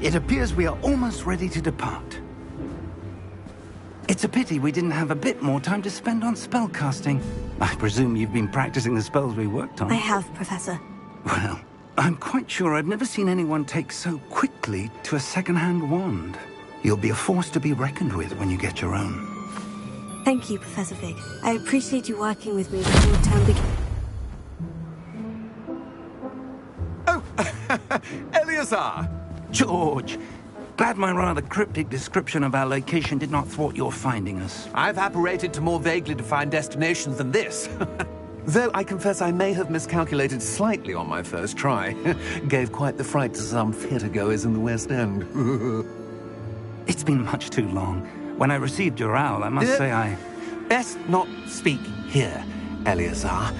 It appears we are almost ready to depart. It's a pity we didn't have a bit more time to spend on spellcasting. I presume you've been practicing the spells we worked on. I have, Professor. Well, I'm quite sure I've never seen anyone take so quickly to a second-hand wand. You'll be a force to be reckoned with when you get your own. Thank you, Professor Fig. I appreciate you working with me before term begins. Oh, Eleazar! George! Glad my rather cryptic description of our location did not thwart your finding us. I've apparated to more vaguely defined destinations than this. Though I confess I may have miscalculated slightly on my first try. Gave quite the fright to some theatre-goers in the West End. It's been much too long. When I received your owl, I must say I... Best not speak here, Eleazar.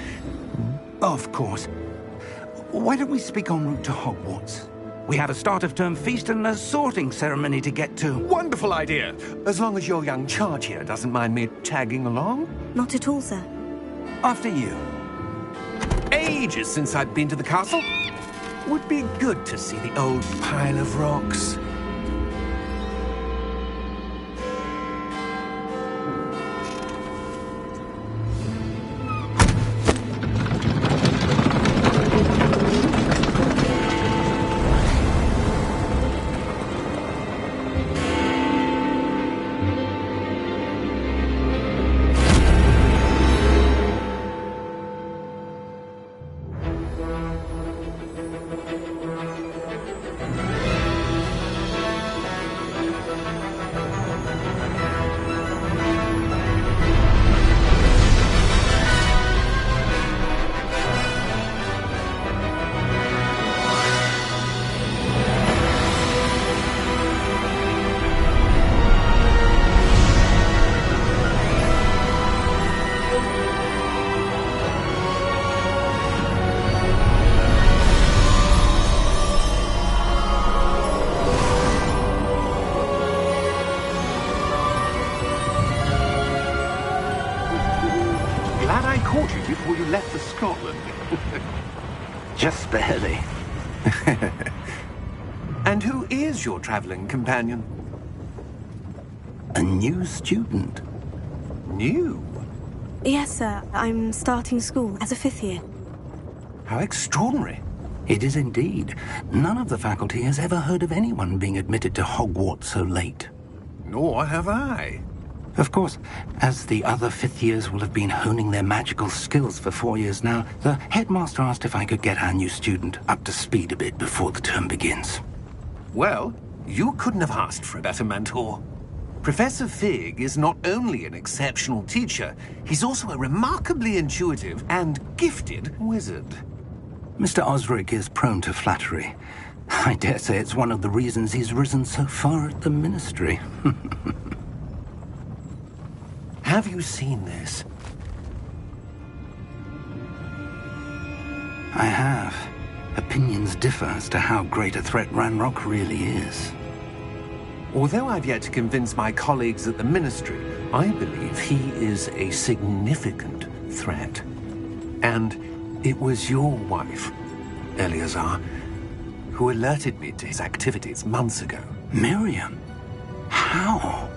Of course. Why don't we speak en route to Hogwarts? We have a start-of-term feast and a sorting ceremony to get to. Wonderful idea! As long as your young charge here doesn't mind me tagging along. Not at all, sir. After you. Ages since I've been to the castle. Would be good to see the old pile of rocks. Glad I caught you before you left for Scotland. Just barely. And who is your traveling companion? A new student. New? Yes, sir. I'm starting school as a 5th year. How extraordinary. It is indeed. None of the faculty has ever heard of anyone being admitted to Hogwarts so late. Nor have I. Of course, as the other 5th years will have been honing their magical skills for 4 years now, the headmaster asked if I could get our new student up to speed a bit before the term begins. Well, you couldn't have asked for a better mentor. Professor Fig is not only an exceptional teacher, he's also a remarkably intuitive and gifted wizard. Mr. Osric is prone to flattery. I dare say it's one of the reasons he's risen so far at the ministry. Have you seen this? I have. Opinions differ as to how great a threat Ranrock really is. Although I've yet to convince my colleagues at the Ministry, I believe he is a significant threat. And it was your wife, Eleazar, who alerted me to his activities months ago. Miriam? How?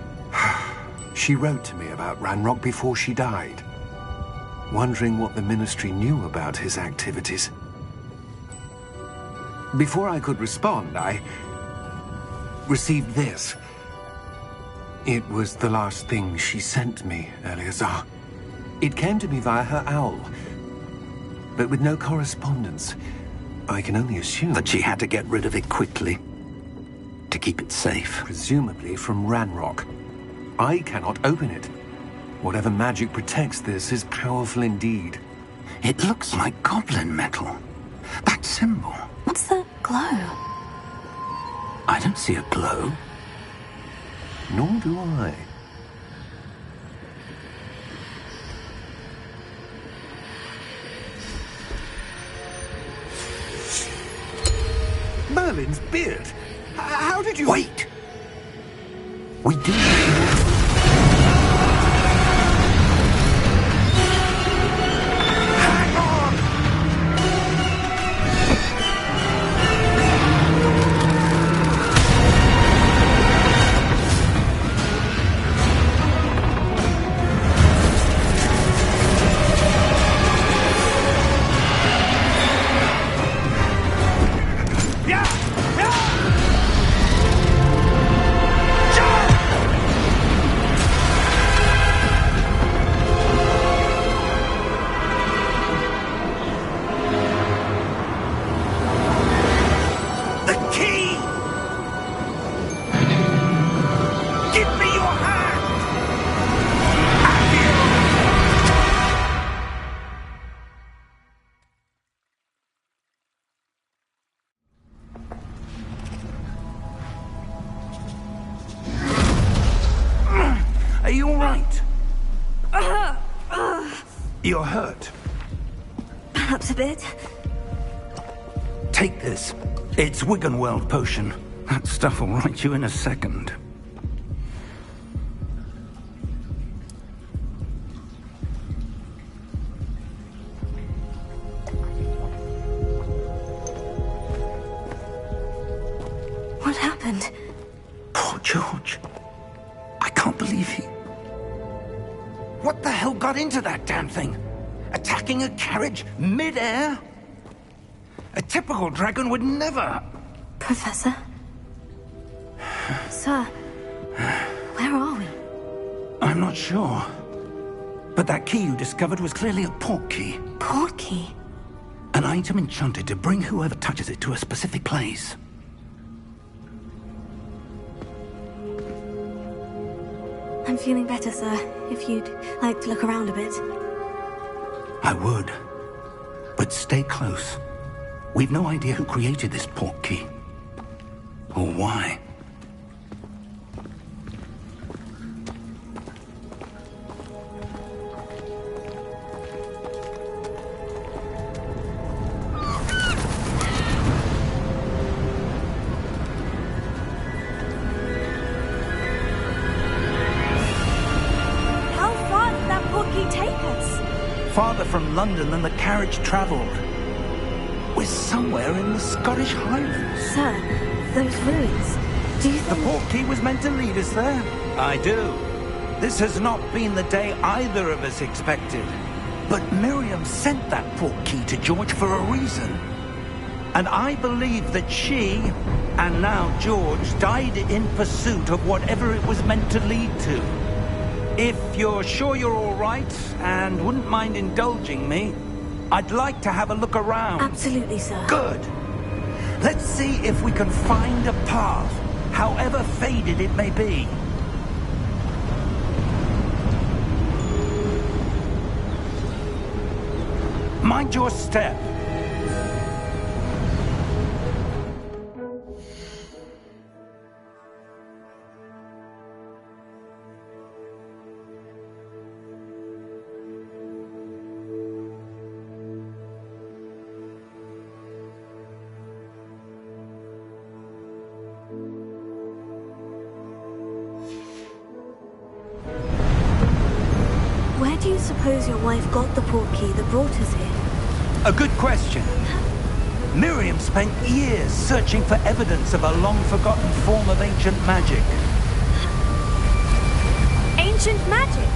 She wrote to me about Ranrock before she died, wondering what the Ministry knew about his activities. Before I could respond, I received this. It was the last thing she sent me, Eleazar. It came to me via her owl, but with no correspondence. I can only assume That she had to get rid of it quickly, to keep it safe. presumably from Ranrock. I cannot open it. Whatever magic protects this is powerful indeed. It looks like goblin metal. That symbol. What's that glow? I don't see a glow. Nor do I. Merlin's beard. How did you... Wait! We do... Hang on! Are you all right? You're hurt. Perhaps a bit. Take this. It's Wiggenweld potion. That stuff will right you in a second. What happened? Poor George. I can't believe he... What the hell got into that damn thing? Attacking a carriage mid-air? A typical dragon would never... Professor? Sir, where are we? I'm not sure. But that key you discovered was clearly a port key. Port key? An item enchanted to bring whoever touches it to a specific place. I'm feeling better, sir. If you'd like to look around a bit. I would. But stay close. We've no idea who created this port key. Or why. How far did that port key take us? Farther from London than the carriage travelled. We're somewhere in the Scottish Highlands. Sir, those ruins. Do you The think... port key was meant to lead us there? I do. This has not been the day either of us expected. But Miriam sent that port key to George for a reason. And I believe that she, and now George, died in pursuit of whatever it was meant to lead to. If you're sure you're all right, and wouldn't mind indulging me, I'd like to have a look around. Absolutely, sir. Good. Let's see if we can find a path, however faded it may be. Mind your step. Where do you suppose your wife got the port key that brought us here? A good question. Miriam spent years searching for evidence of a long-forgotten form of ancient magic. Ancient magic?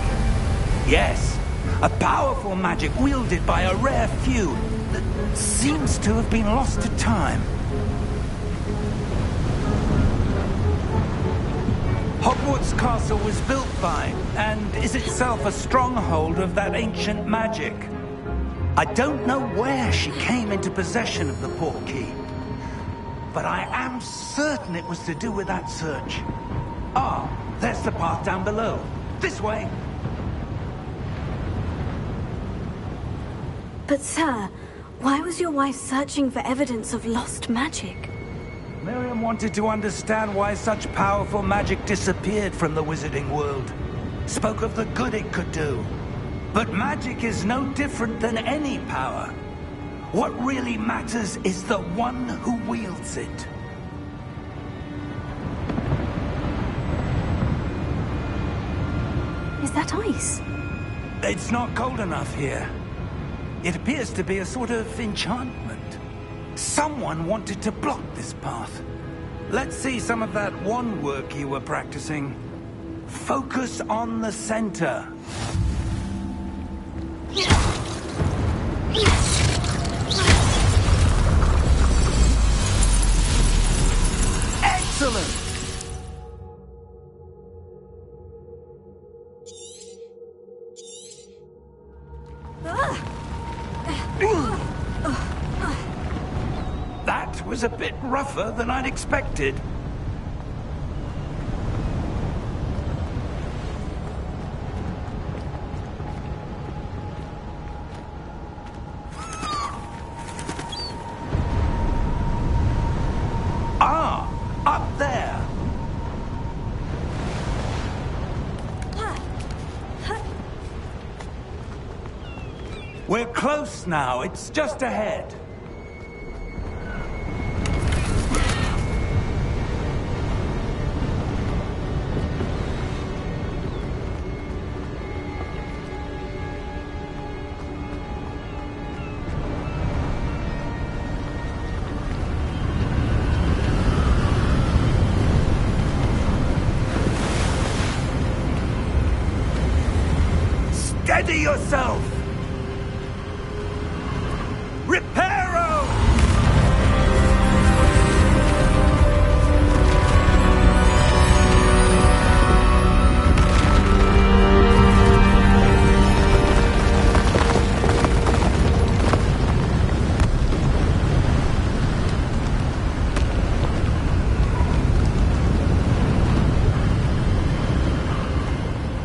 Yes, a powerful magic wielded by a rare few that seems to have been lost to time. Hogwarts Castle was built by, and is itself a stronghold of that ancient magic. I don't know where she came into possession of the port key, but I am certain it was to do with that search. Ah, there's the path down below. This way. But sir, why was your wife searching for evidence of lost magic? Miriam wanted to understand why such powerful magic disappeared from the wizarding world. Spoke of the good it could do. But magic is no different than any power. What really matters is the one who wields it. Is that ice? It's not cold enough here. It appears to be a sort of enchantment. Someone wanted to block this path. Let's see some of that wand work you were practicing. Focus on the center. Excellent! That was a bit rougher than I'd expected. Ah, up there. We're close now. It's just ahead. Steady yourself! Reparo!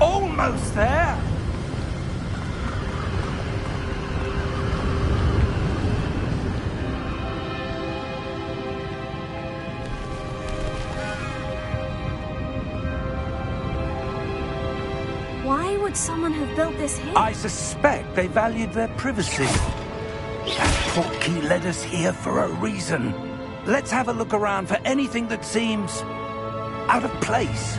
Almost there! Why would someone have built this here? I suspect they valued their privacy. That portkey led us here for a reason. Let's have a look around for anything that seems out of place.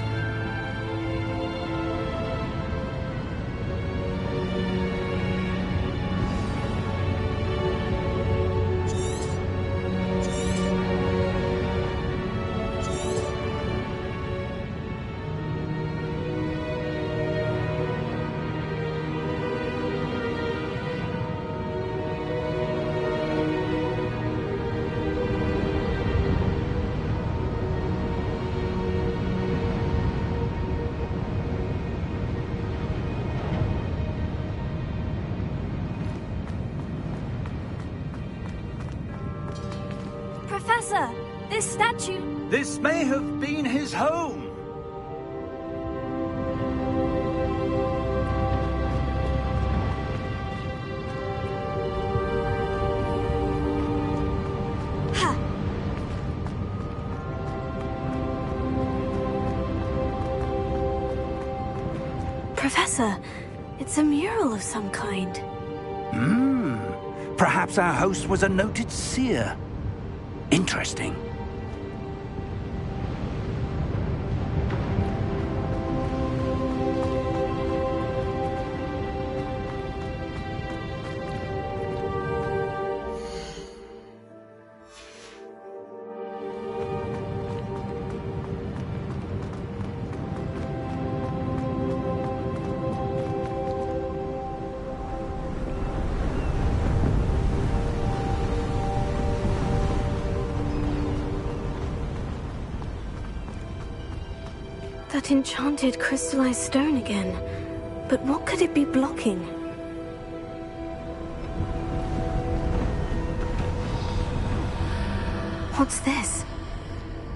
Professor, this statue... This may have been his home. Ha! Professor, it's a mural of some kind. Perhaps our host was a noted seer. Interesting. That enchanted crystallized stone again. But what could it be blocking? What's this?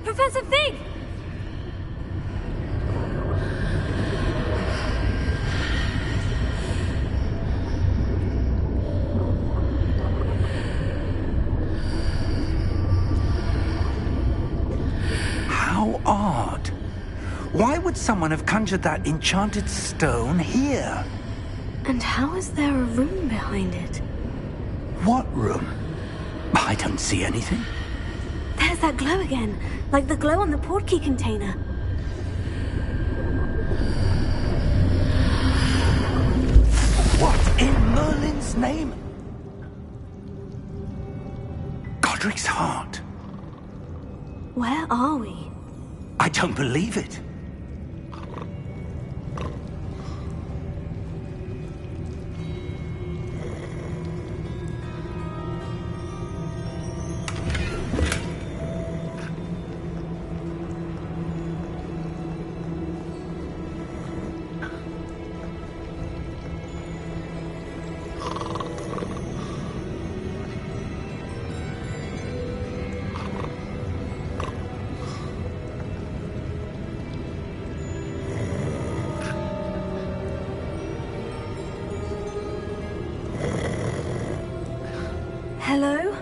Professor Fig! How odd. Why would someone have conjured that enchanted stone here? And how is there a room behind it? What room? I don't see anything. There's that glow again, like the glow on the portkey container. What in Merlin's name? Godric's heart. Where are we? I don't believe it. Hello?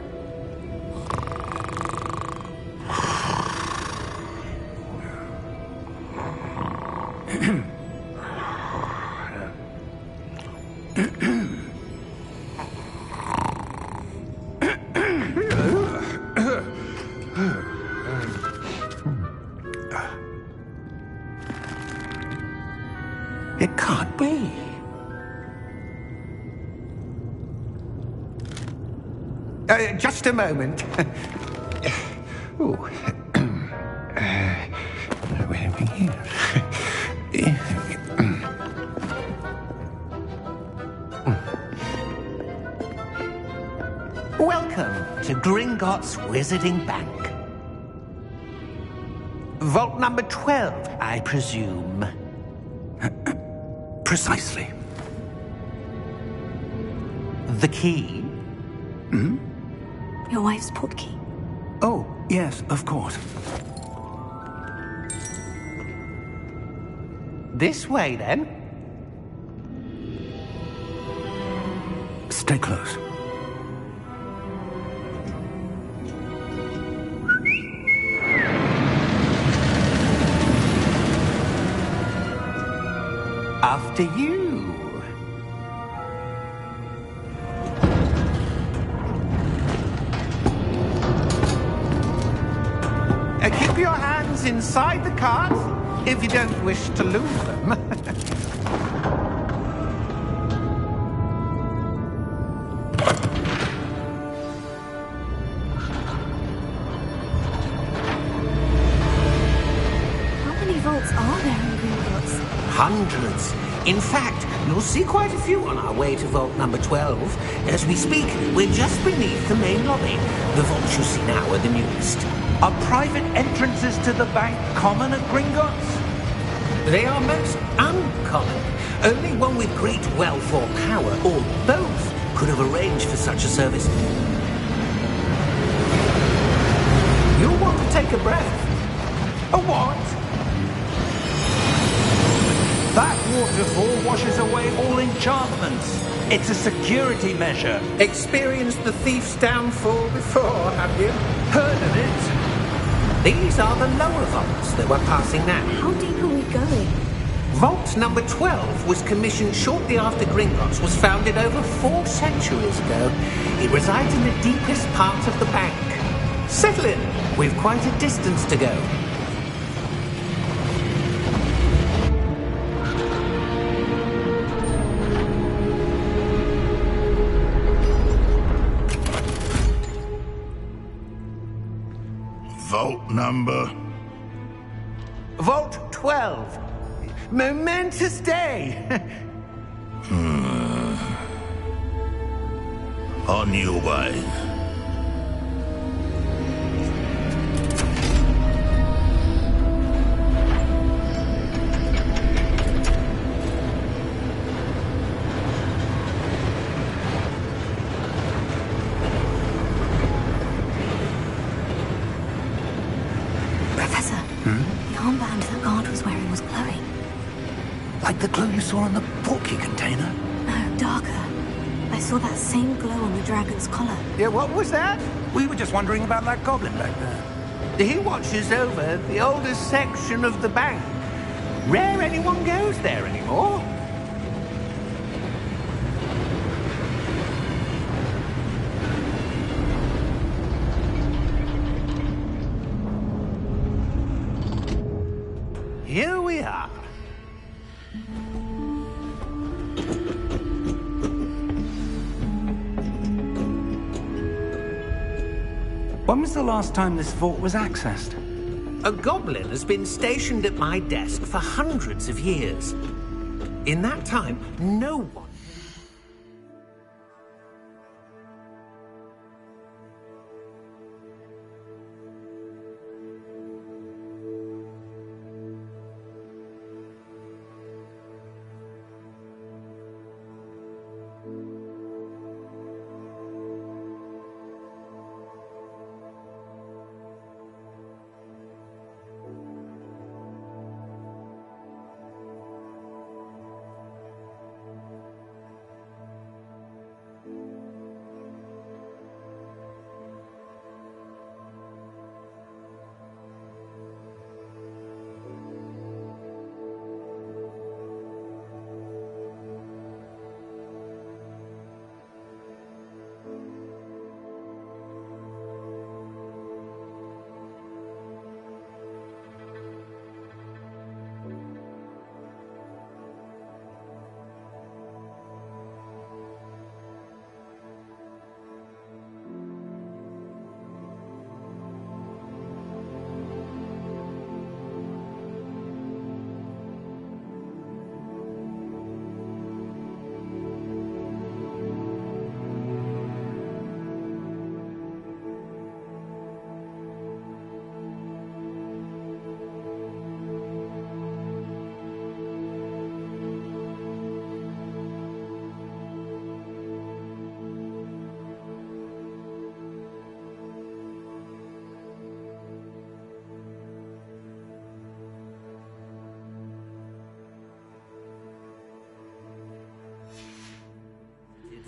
not be. Just a moment. Ooh. Where are we here? Welcome to Gringotts Wizarding Bank. Vault number 12, I presume. Precisely. The key? Your wife's portkey. Oh, yes, of course. This way, then. Stay close. After you. Keep your hands inside the cart if you don't wish to lose them. How many vaults are there in Gringotts? Hundreds. In fact, you'll see quite a few on our way to vault number 12. As we speak, we're just beneath the main lobby. The vaults you see now are the newest. Are private entrances to the bank common at Gringotts? They are most uncommon. Only one with great wealth or power, or both, could have arranged for such a service. You'll want to take a breath. A what? That waterfall washes away all enchantments. It's a security measure. Experienced the thief's downfall before, have you? Heard of it? These are the lower vaults that we're passing now. How deep are we going? Vault number 12 was commissioned shortly after Gringotts was founded over 4 centuries ago. It resides in the deepest part of the bank. Settle in. We've quite a distance to go. Vault number? Vault 12. Momentous day. On your way. Professor, the armband that guard was wearing was glowing. Like the glow you saw on the portkey container? No, darker. I saw that same glow on the dragon's collar. Yeah, what was that? We were just wondering about that goblin back there. He watches over the oldest section of the bank. Rare anyone goes there anymore. Here we are. When was the last time this vault was accessed? A goblin has been stationed at my desk for hundreds of years. In that time, no one...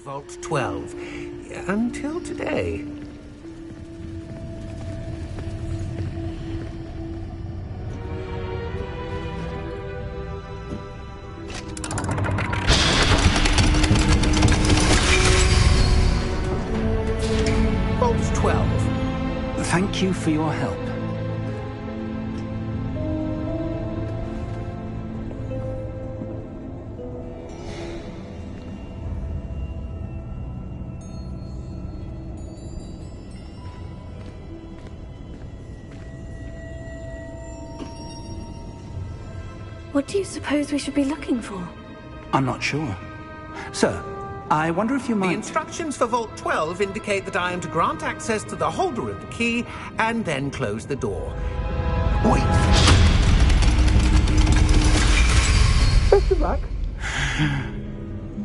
Vault 12. Until today. Vault 12. Thank you for your help. What do you suppose we should be looking for? I'm not sure. Sir, I wonder if you The might... instructions for Vault 12 indicate that I am to grant access to the holder of the key and then close the door. Wait! Best of luck.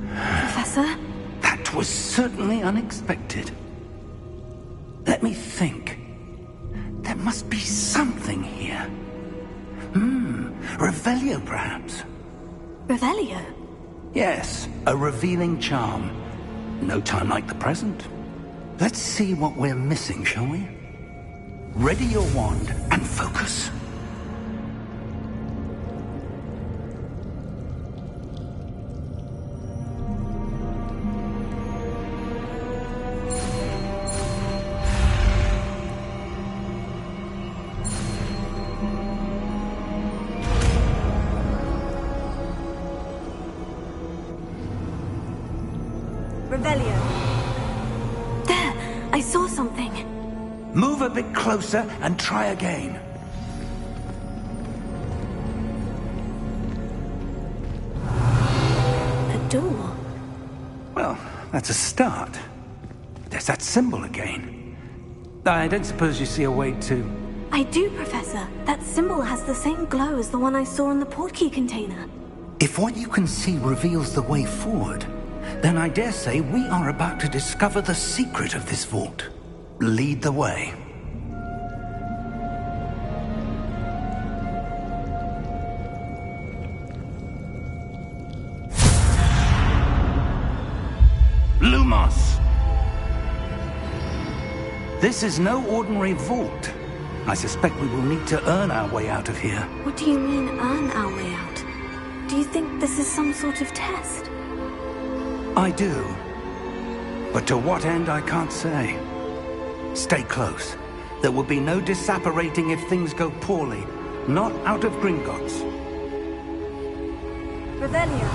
Professor? That was certainly unexpected. Let me think. There must be something here. Revelio, perhaps? Revelio? Yes, a revealing charm. No time like the present. Let's see what we're missing, shall we? Ready your wand and focus. Revelio. There! I saw something. Move a bit closer and try again. A door. Well, that's a start. There's that symbol again. I don't suppose you see a way to... I do, Professor. That symbol has the same glow as the one I saw in the portkey container. If what you can see reveals the way forward, then I dare say we are about to discover the secret of this vault. Lead the way. Lumos! This is no ordinary vault. I suspect we will need to earn our way out of here. What do you mean, earn our way out? Do you think this is some sort of test? I do. But to what end, I can't say. Stay close. There will be no disapparating if things go poorly. Not out of Gringotts. Revelio.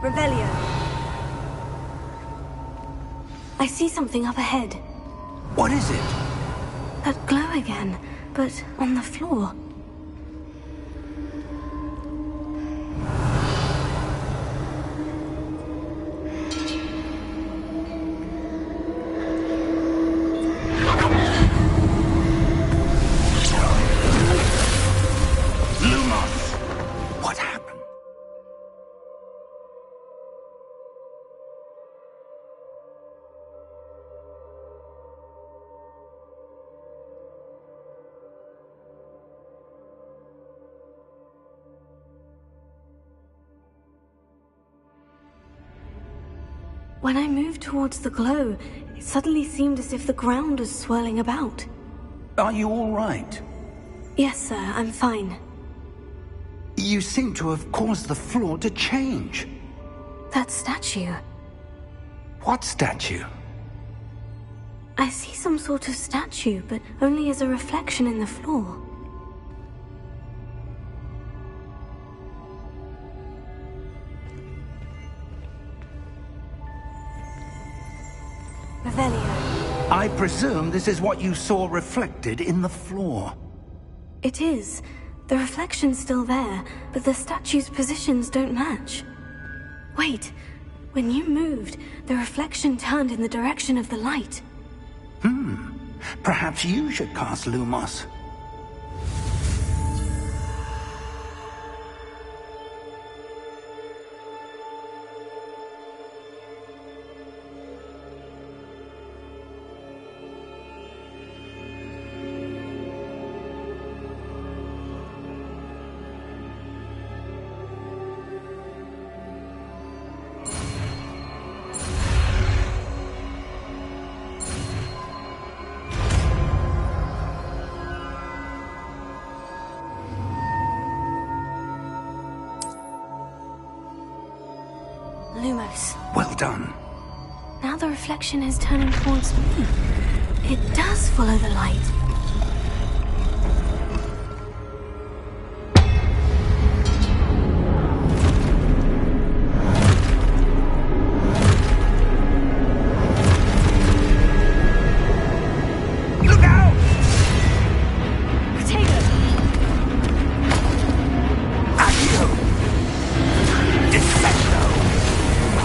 Revelio. I see something up ahead. What is it? That glow again, but on the floor. Lumos! What happened? When I moved towards the glow, it suddenly seemed as if the ground was swirling about. Are you all right? Yes, sir, I'm fine. You seem to have caused the floor to change. That statue. What statue? I see some sort of statue, but only as a reflection in the floor. Revelio. I presume this is what you saw reflected in the floor. It is. The reflection's still there, but the statue's positions don't match. Wait. When you moved, the reflection turned in the direction of the light. Perhaps you should cast Lumos. Lumos. Well done. Now the reflection is turning towards me. It does follow the light. Look out! Potato! Accio! Defendo!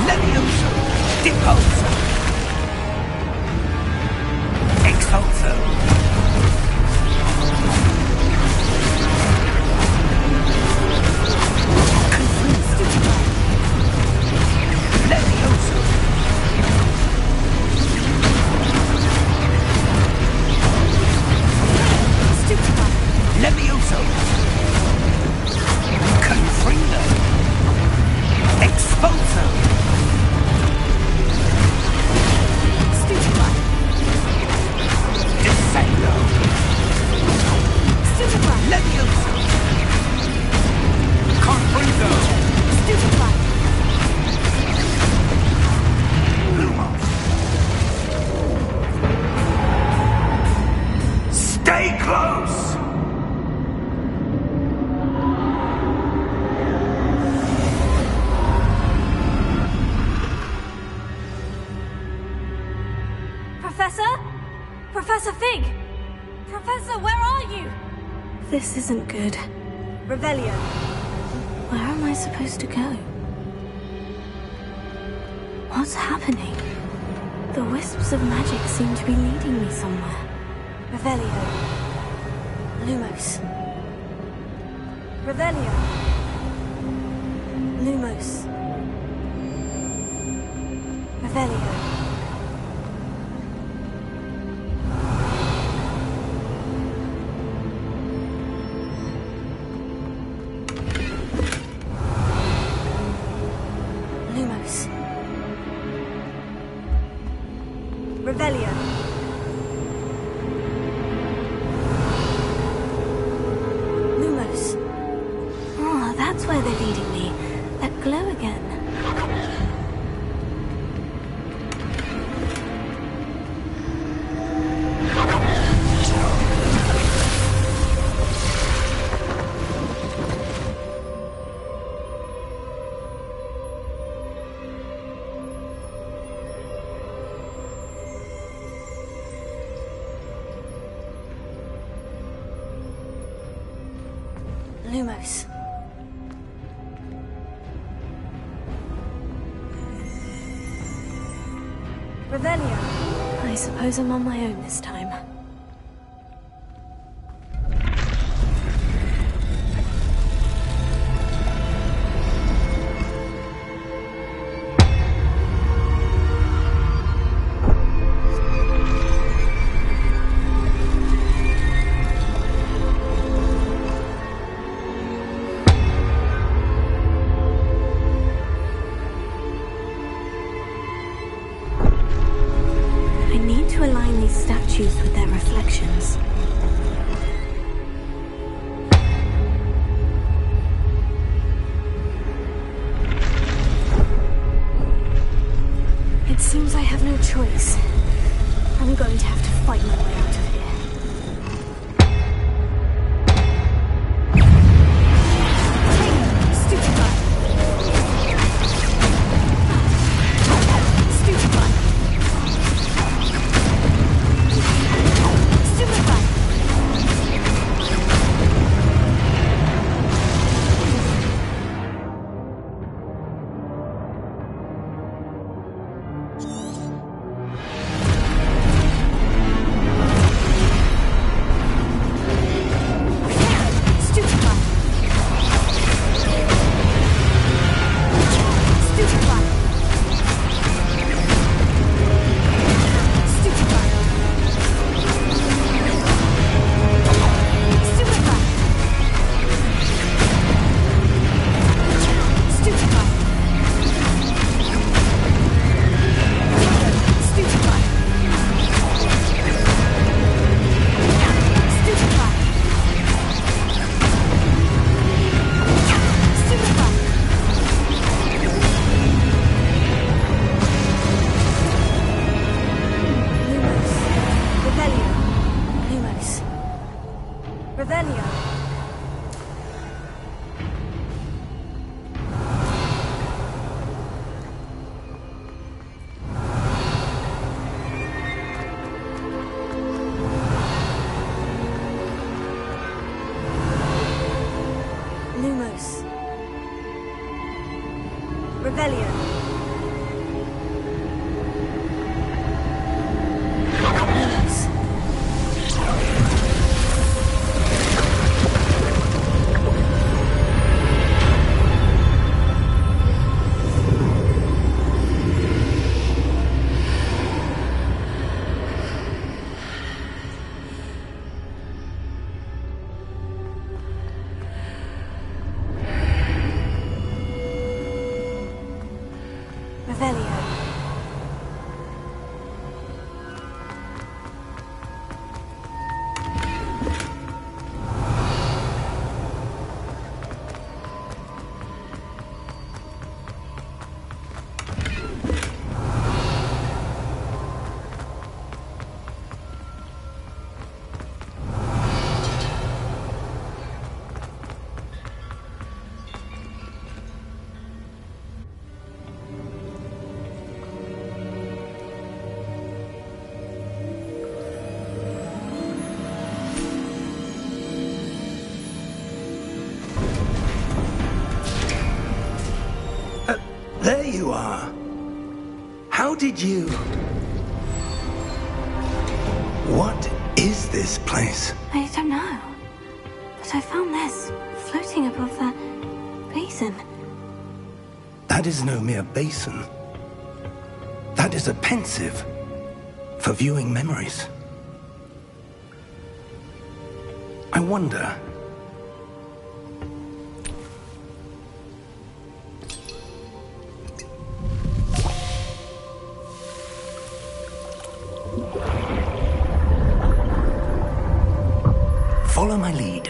Levioso! Deposo! Exalto! Levioso! Stupefy! Levioso! Confrido! Expulso! Stupefy! Defendo! Stupefy! Levioso! Confrido! Stupefy! Lumos! Stay close! Professor? Professor Fig! Professor, where are you? This isn't good. Revelio. Where am I supposed to go? What's happening? The wisps of magic seem to be leading me somewhere. Revelio. Lumos. Revelio. Lumos. Revelio. Lumos. Revelio. Lumos. Oh, that's where they're leading me. That glow again. Lumos. Revelio. I suppose I'm on my own this time. I need to align these statues with their reflections. It seems I have no choice. I'm going to have to fight my way out of here. Stupefy! Stupefy! Stupefy! Revelio. There you are. How did you... What is this place? I don't know. But I found this floating above that basin. That is no mere basin. That is a pensive for viewing memories. I wonder... Follow my lead.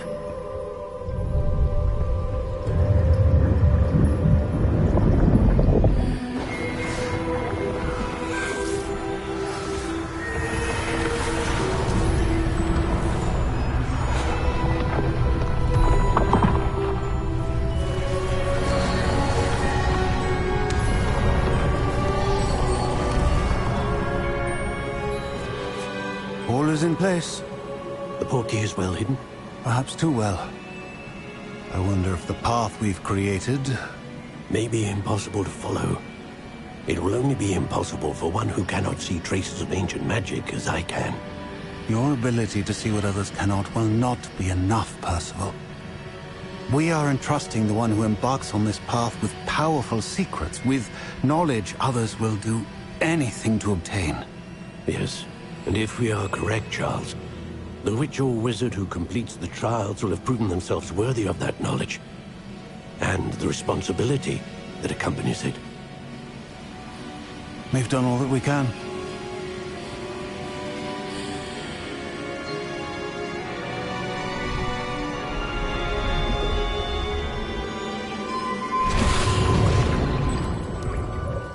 All is in place. The portkey is well hidden. Perhaps too well. I wonder if the path we've created... May be impossible to follow. It will only be impossible for one who cannot see traces of ancient magic as I can. Your ability to see what others cannot will not be enough, Percival. We are entrusting the one who embarks on this path with powerful secrets, with knowledge others will do anything to obtain. Yes, and if we are correct, Charles, the witch or wizard who completes the trials will have proven themselves worthy of that knowledge, and the responsibility that accompanies it. We've done all that we can.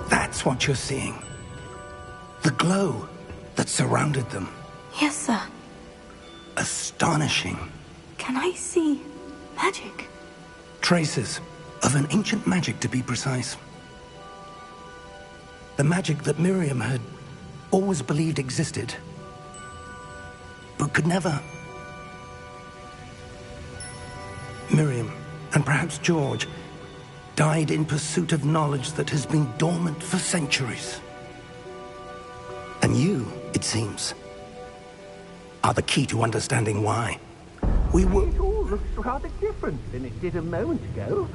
That's what you're seeing. The glow that surrounded them. Yes, sir. Astonishing. Can I see magic? Traces of an ancient magic, to be precise. The magic that Miriam had always believed existed, but could never. Miriam, and perhaps George, died in pursuit of knowledge that has been dormant for centuries. And you, it seems, are the key to understanding why. We were... It all looks rather different than it did a moment ago.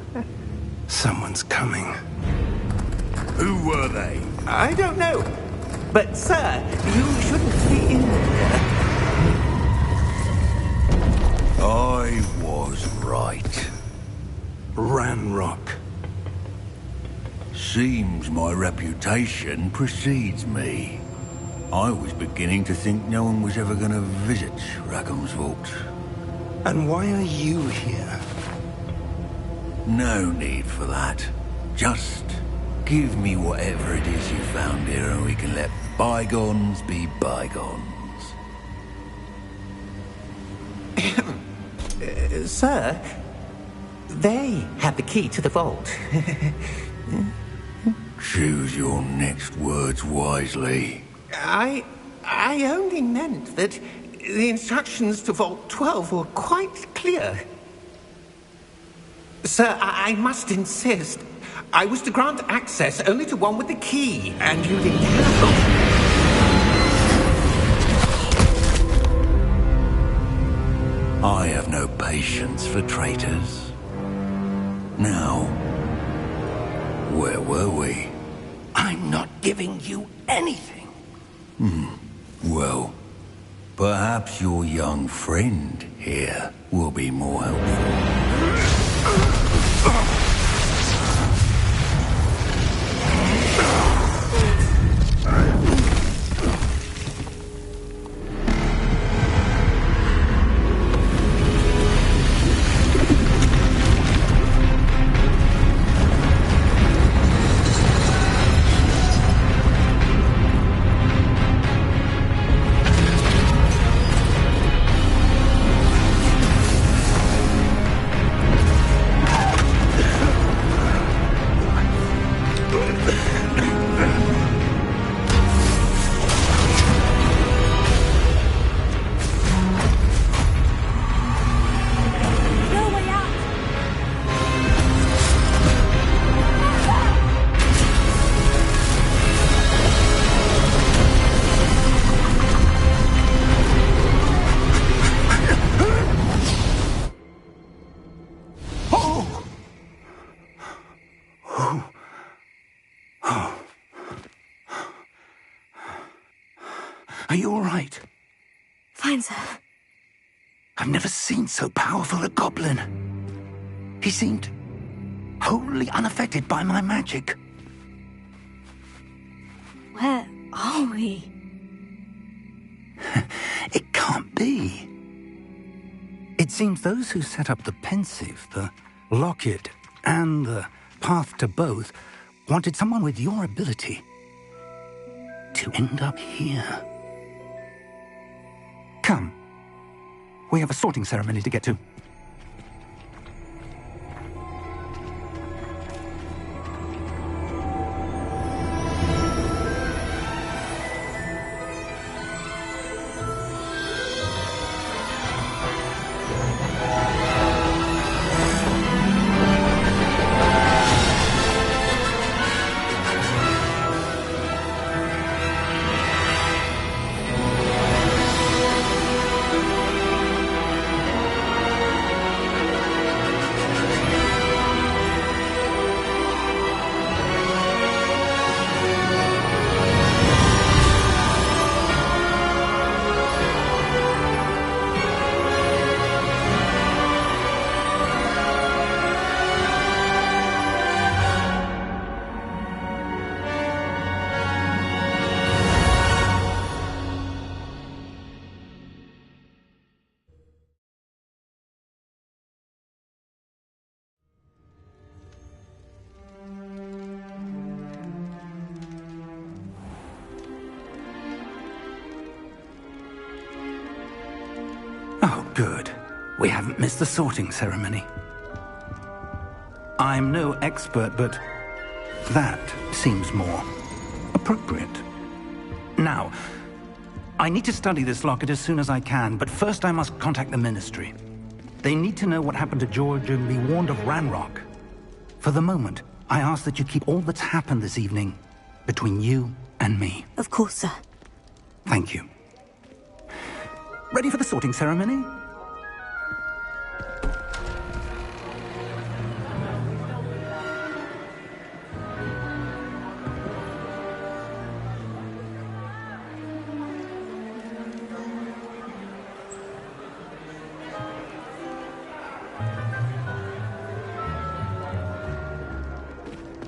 Someone's coming. Who were they? I don't know. But, sir, you shouldn't be in here. I was right. Ranrock. Seems my reputation precedes me. I was beginning to think no one was ever going to visit Rackham's vault. And why are you here? No need for that. Just give me whatever it is you found here and we can let bygones be bygones. Sir, they have the key to the vault. Choose your next words wisely. I only meant that the instructions to Vault 12 were quite clear. Sir, I must insist. I was to grant access only to one with the key, and you didn't have it. I have no patience for traitors. Now, where were we? I'm not giving you anything. Well, perhaps your young friend here will be more helpful. Are you all right? Fine, sir. I've never seen so powerful a goblin. He seemed wholly unaffected by my magic. Where are we? It can't be. It seems those who set up the pensive, the locket, and the path to both wanted someone with your ability to end up here. Come. We have a sorting ceremony to get to. Oh, good. We haven't missed the sorting ceremony. I'm no expert, but that seems more appropriate. Now, I need to study this locket as soon as I can, but first I must contact the Ministry. They need to know what happened to George and be warned of Ranrock. For the moment, I ask that you keep all that's happened this evening between you and me. Of course, sir. Thank you. Ready for the sorting ceremony?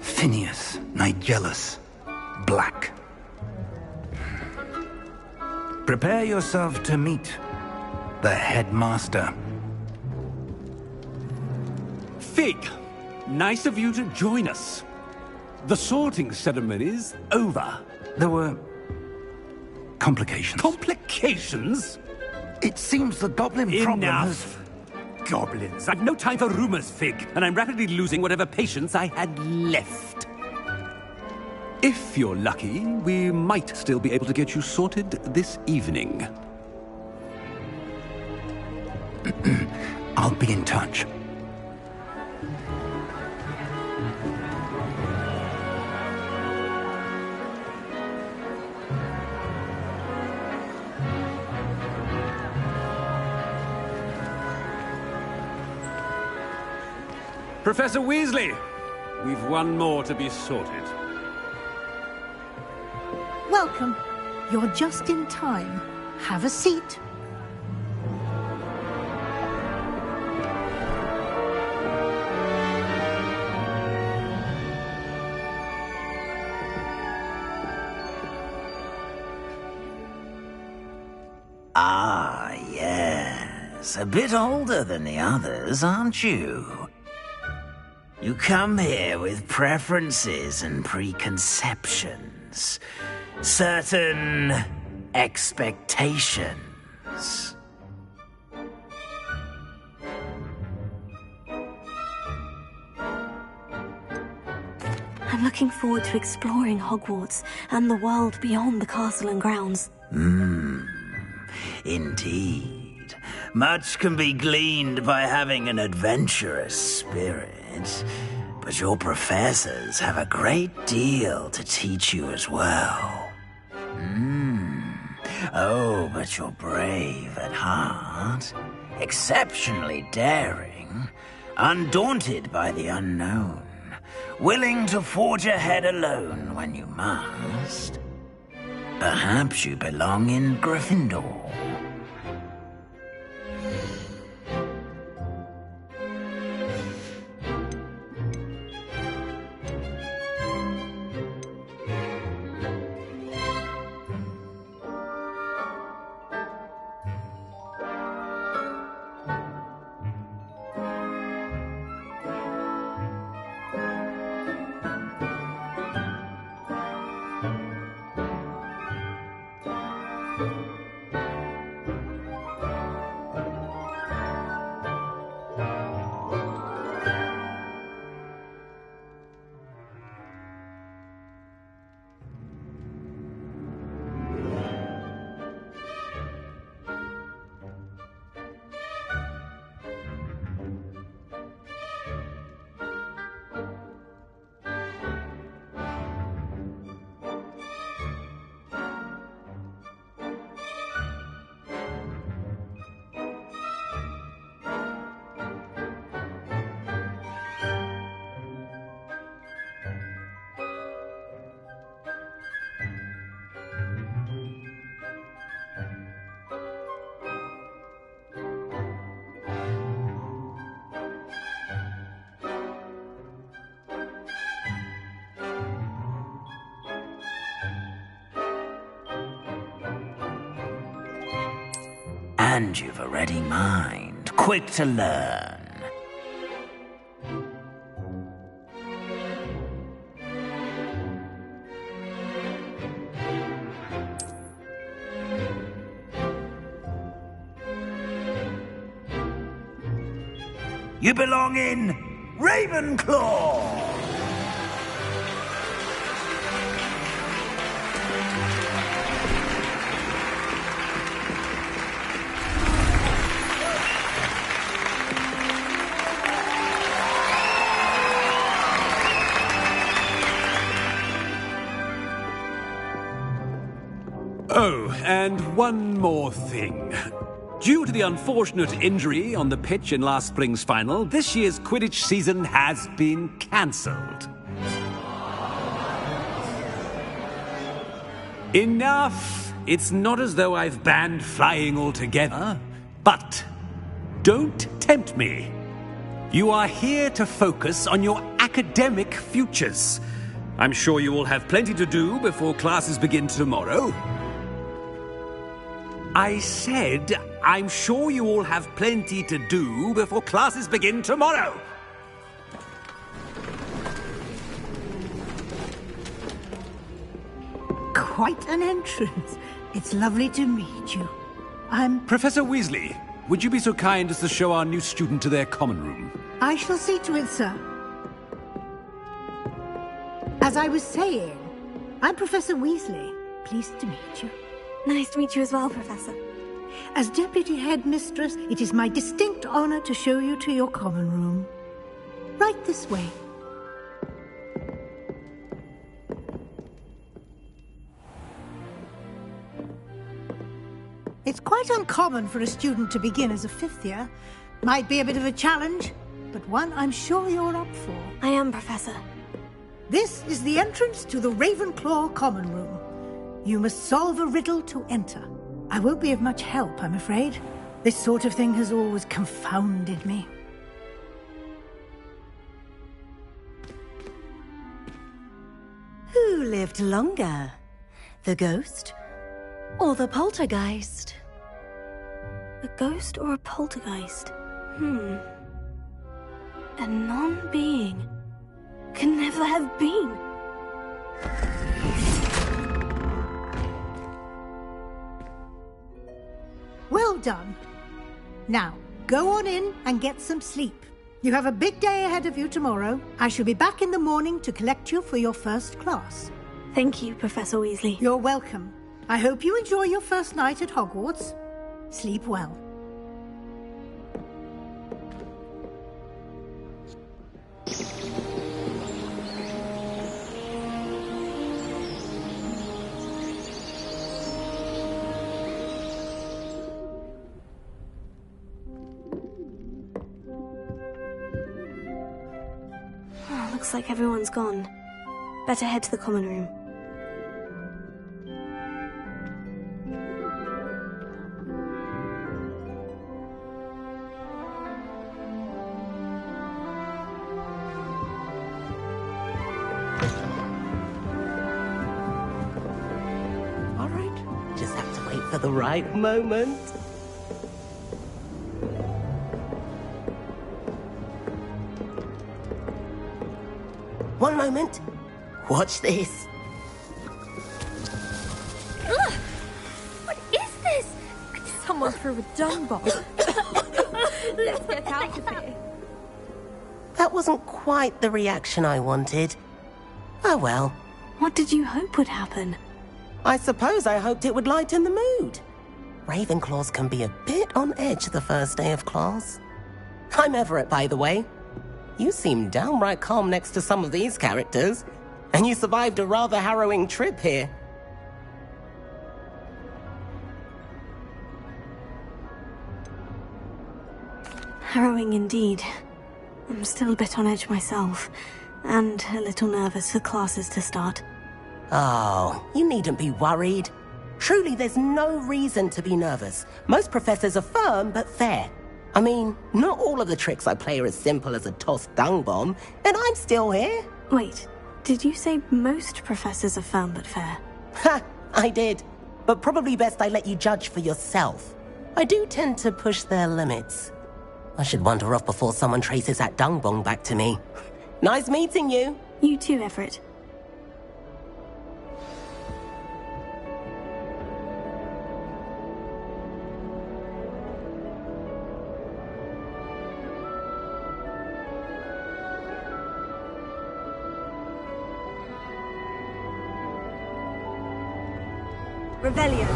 Phineas, Nigellus, Black. Prepare yourself to meet the headmaster. Fig, nice of you to join us. The sorting ceremony's over. There were complications. Complications? It seems the goblin problem has... Enough. Goblins. I've no time for rumors, Fig, and I'm rapidly losing whatever patience I had left. If you're lucky, we might still be able to get you sorted this evening. I'll be in touch. Professor Weasley, we've one more to be sorted. Welcome. You're just in time. Have a seat. Ah, yes. A bit older than the others, aren't you? You come here with preferences and preconceptions. Certain expectations. I'm looking forward to exploring Hogwarts and the world beyond the castle and grounds. Indeed. Much can be gleaned by having an adventurous spirit, but your professors have a great deal to teach you as well. Oh, but you're brave at heart, exceptionally daring, undaunted by the unknown, willing to forge ahead alone when you must. Perhaps you belong in Gryffindor. And you've a ready mind, quick to learn. You belong in Ravenclaw! Oh, and one more thing. Due to the unfortunate injury on the pitch in last spring's final, this year's Quidditch season has been cancelled. Enough! It's not as though I've banned flying altogether. But don't tempt me. You are here to focus on your academic futures. I'm sure you will have plenty to do before classes begin tomorrow. I said, I'm sure you all have plenty to do before classes begin tomorrow. Quite an entrance. It's lovely to meet you. I'm... Professor Weasley, would you be so kind as to show our new student to their common room? I shall see to it, sir. As I was saying, I'm Professor Weasley. Pleased to meet you. Nice to meet you as well, Professor. As Deputy Headmistress, it is my distinct honor to show you to your common room. Right this way. It's quite uncommon for a student to begin as a fifth year. Might be a bit of a challenge, but one I'm sure you're up for. I am, Professor. This is the entrance to the Ravenclaw Common Room. You must solve a riddle to enter. I won't be of much help, I'm afraid. This sort of thing has always confounded me. Who lived longer? The ghost or the poltergeist? A ghost or a poltergeist? A non-being can never have been. Well done. Now, go on in and get some sleep. You have a big day ahead of you tomorrow. I shall be back in the morning to collect you for your first class. Thank you, Professor Weasley. You're welcome. I hope you enjoy your first night at Hogwarts. Sleep well. Looks like everyone's gone. Better head to the common room. All right, just have to wait for the right moment. One moment. Watch this. Ugh! What is this? Someone threw a dung bomb. Let's get out of here. That wasn't quite the reaction I wanted. Oh well. What did you hope would happen? I suppose I hoped it would lighten the mood. Ravenclaws can be a bit on edge the first day of class. I'm Everett, by the way. You seem downright calm next to some of these characters, and you survived a rather harrowing trip here. Harrowing indeed. I'm still a bit on edge myself, and a little nervous for classes to start. Oh, you needn't be worried. Truly, there's no reason to be nervous. Most professors are firm but fair. I mean, not all of the tricks I play are as simple as a tossed dung bomb, and I'm still here. Wait, did you say most professors are firm but fair? Ha, I did. But probably best I let you judge for yourself. I do tend to push their limits. I should wander off before someone traces that dung bomb back to me. Nice meeting you. You too, Everett. Revelio.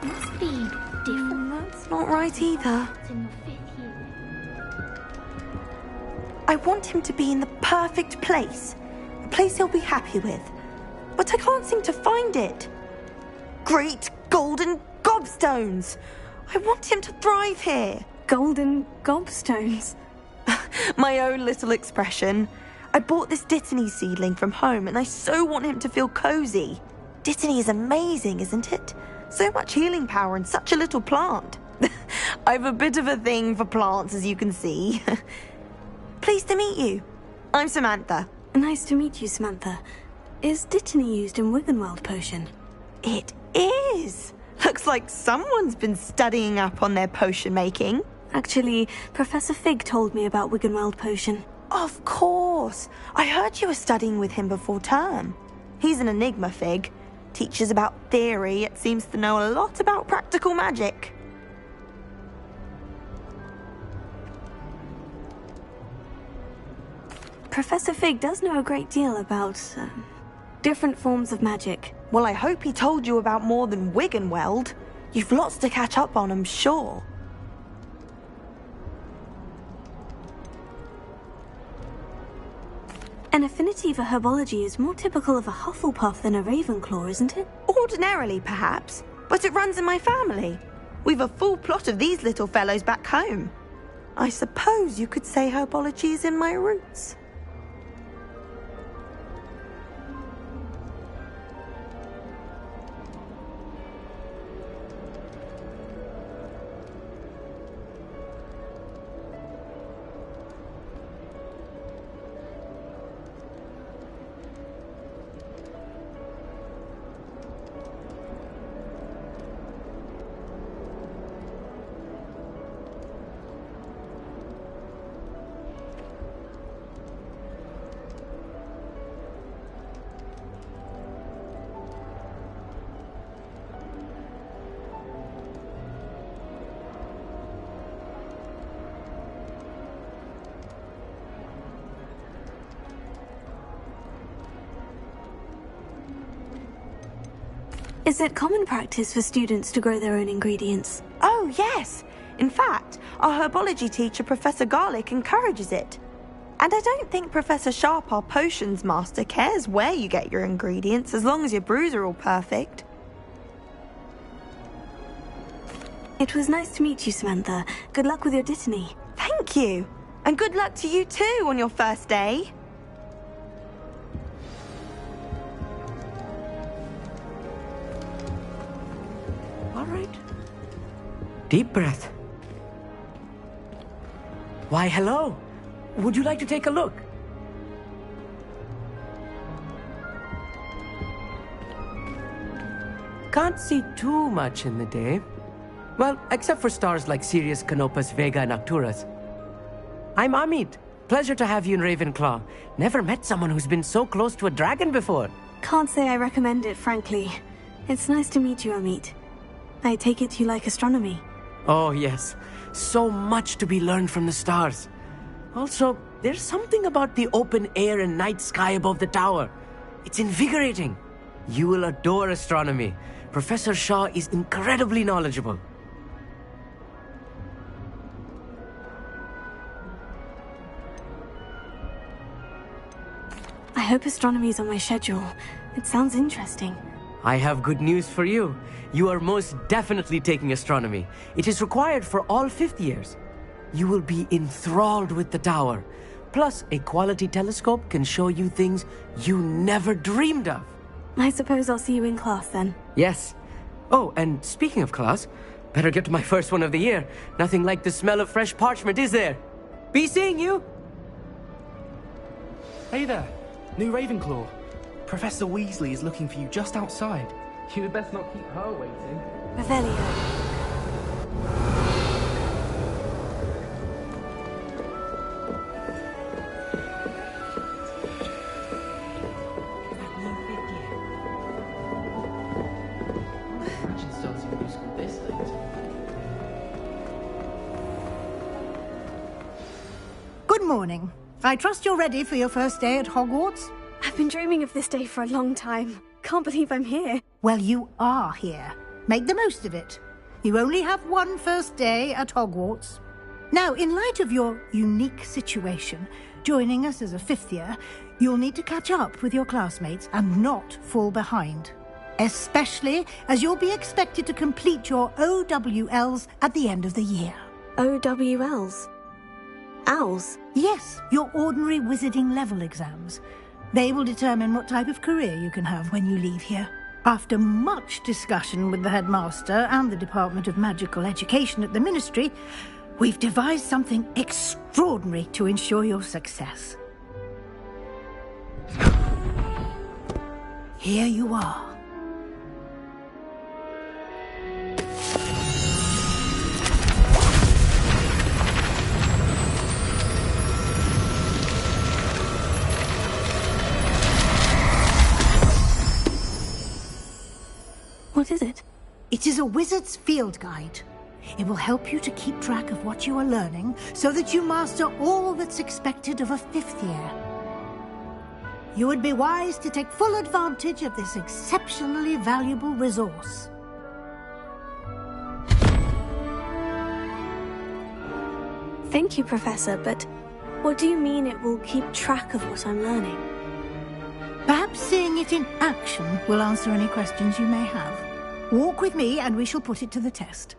Must be different. That's not right either. I want him to be in the perfect place. A place he'll be happy with. But I can't seem to find it. Great golden gobstones! I want him to thrive here. Golden gobstones? My own little expression. I bought this Dittany seedling from home and I so want him to feel cozy. Dittany is amazing, isn't it? So much healing power in such a little plant. I have a bit of a thing for plants, as you can see. Pleased to meet you. I'm Samantha. Nice to meet you, Samantha. Is Dittany used in Wiggenweld potion? It is. Looks like someone's been studying up on their potion making. Actually, Professor Fig told me about Wiggenweld potion. Of course. I heard you were studying with him before term. He's an enigma, Fig. Teaches about theory, yet seems to know a lot about practical magic. Professor Fig does know a great deal about different forms of magic. Well, I hope he told you about more than Wiggenweld. You've lots to catch up on, I'm sure. An affinity for herbology is more typical of a Hufflepuff than a Ravenclaw, isn't it? Ordinarily, perhaps, but it runs in my family. We've a full plot of these little fellows back home. I suppose you could say herbology is in my roots. Is it common practice for students to grow their own ingredients? Oh, yes. In fact, our herbology teacher, Professor Garlick, encourages it. And I don't think Professor Sharp, our potions master, cares where you get your ingredients, as long as your brews are all perfect. It was nice to meet you, Samantha. Good luck with your dittany. Thank you. And good luck to you too on your first day. All right. Deep breath. Why, hello. Would you like to take a look? Can't see too much in the day. Well, except for stars like Sirius, Canopus, Vega, and Arcturus. I'm Amit. Pleasure to have you in Ravenclaw. Never met someone who's been so close to a dragon before. Can't say I recommend it, frankly. It's nice to meet you, Amit. I take it you like astronomy. Oh, yes. So much to be learned from the stars. Also, there's something about the open air and night sky above the tower. It's invigorating. You will adore astronomy. Professor Shaw is incredibly knowledgeable. I hope astronomy's on my schedule. It sounds interesting. I have good news for you. You are most definitely taking astronomy. It is required for all fifth years. You will be enthralled with the tower. Plus, a quality telescope can show you things you never dreamed of. I suppose I'll see you in class then. Yes. Oh, and speaking of class, better get to my first one of the year. Nothing like the smell of fresh parchment, is there? Be seeing you! Hey there, new Ravenclaw. Professor Weasley is looking for you just outside. You'd best not keep her waiting. Revelio. Good morning. I trust you're ready for your first day at Hogwarts? I've been dreaming of this day for a long time. Can't believe I'm here. Well, you are here. Make the most of it. You only have one first day at Hogwarts. Now, in light of your unique situation, joining us as a fifth year, you'll need to catch up with your classmates and not fall behind. Especially as you'll be expected to complete your OWLs at the end of the year. OWLs? Owls? Yes, your ordinary wizarding level exams. They will determine what type of career you can have when you leave here. After much discussion with the headmaster and the Department of Magical Education at the Ministry, we've devised something extraordinary to ensure your success. Here you are. What is it? It is a wizard's field guide. It will help you to keep track of what you are learning so that you master all that's expected of a fifth year. You would be wise to take full advantage of this exceptionally valuable resource. Thank you, Professor, but What do you mean it will keep track of what I'm learning? Perhaps seeing it in action will answer any questions you may have. Walk with me and we shall put it to the test.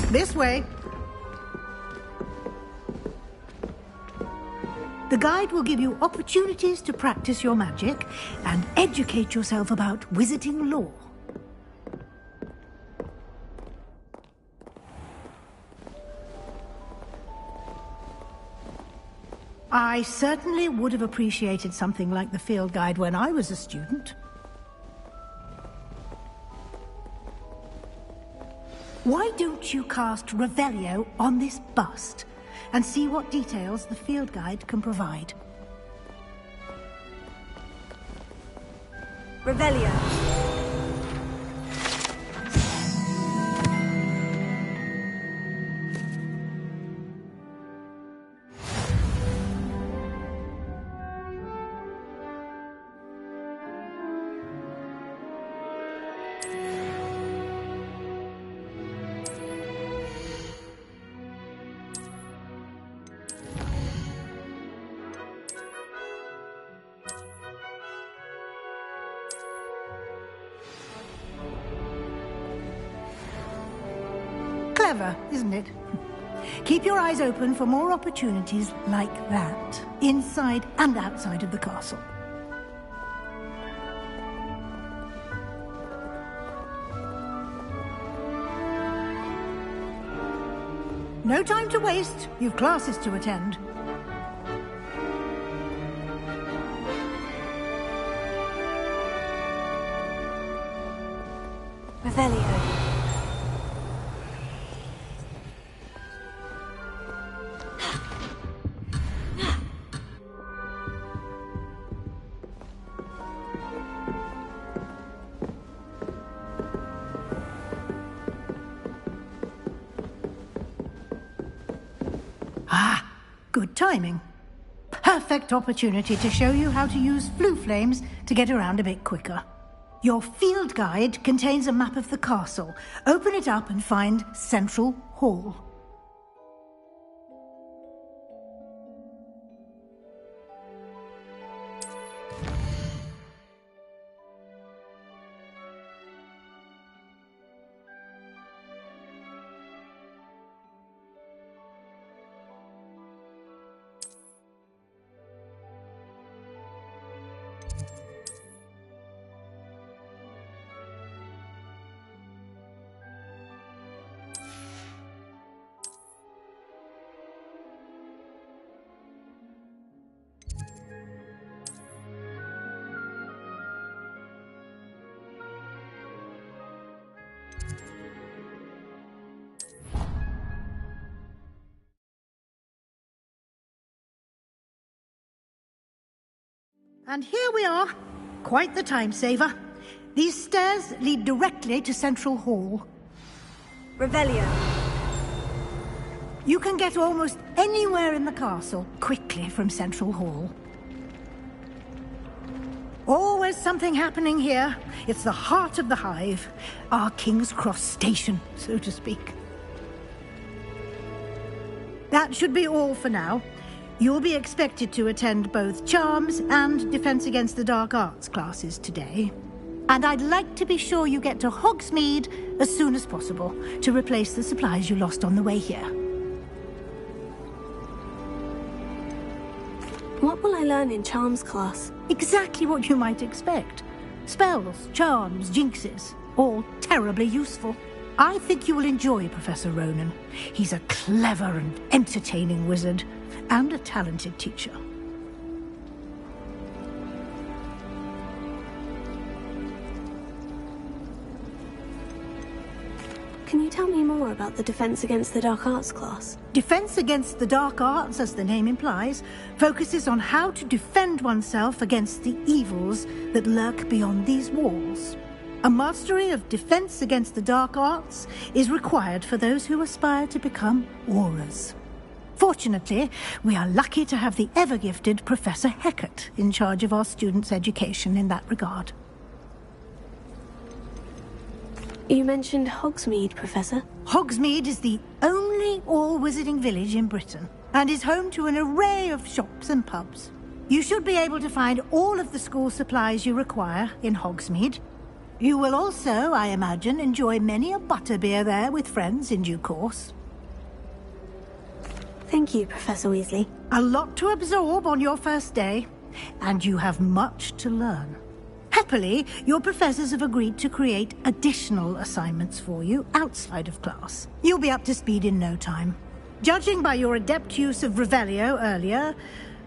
This way. The guide will give you opportunities to practice your magic and educate yourself about wizarding lore. I certainly would have appreciated something like the field guide when I was a student. Why don't you cast Revelio on this bust and see what details the field guide can provide? Revelio. Clever, isn't it? Keep your eyes open for more opportunities like that, inside and outside of the castle. No time to waste. You've classes to attend. Revelio. Good timing. Perfect opportunity to show you how to use flue flames to get around a bit quicker. Your field guide contains a map of the castle. Open it up and find Central Hall. And here we are. Quite the time saver. These stairs lead directly to Central Hall. Revelio. You can get almost anywhere in the castle quickly from Central Hall. Always something happening here. It's the heart of the hive. Our King's Cross station, so to speak. That should be all for now. You'll be expected to attend both Charms and Defense Against the Dark Arts classes today. And I'd like to be sure you get to Hogsmeade as soon as possible to replace the supplies you lost on the way here. What will I learn in Charms class? Exactly what you might expect. Spells, charms, jinxes, all terribly useful. I think you will enjoy Professor Ronan. He's a clever and entertaining wizard, and a talented teacher. Can you tell me more about the Defense Against the Dark Arts class? Defense Against the Dark Arts, as the name implies, focuses on how to defend oneself against the evils that lurk beyond these walls. A mastery of Defense Against the Dark Arts is required for those who aspire to become Aurors. Fortunately, we are lucky to have the ever-gifted Professor Hecat in charge of our students' education in that regard. You mentioned Hogsmeade, Professor. Hogsmeade is the only all-wizarding village in Britain, and is home to an array of shops and pubs. You should be able to find all of the school supplies you require in Hogsmeade. You will also, I imagine, enjoy many a butterbeer there with friends in due course. Thank you, Professor Weasley. A lot to absorb on your first day, and you have much to learn. Happily, your professors have agreed to create additional assignments for you outside of class. You'll be up to speed in no time. Judging by your adept use of Revelio earlier,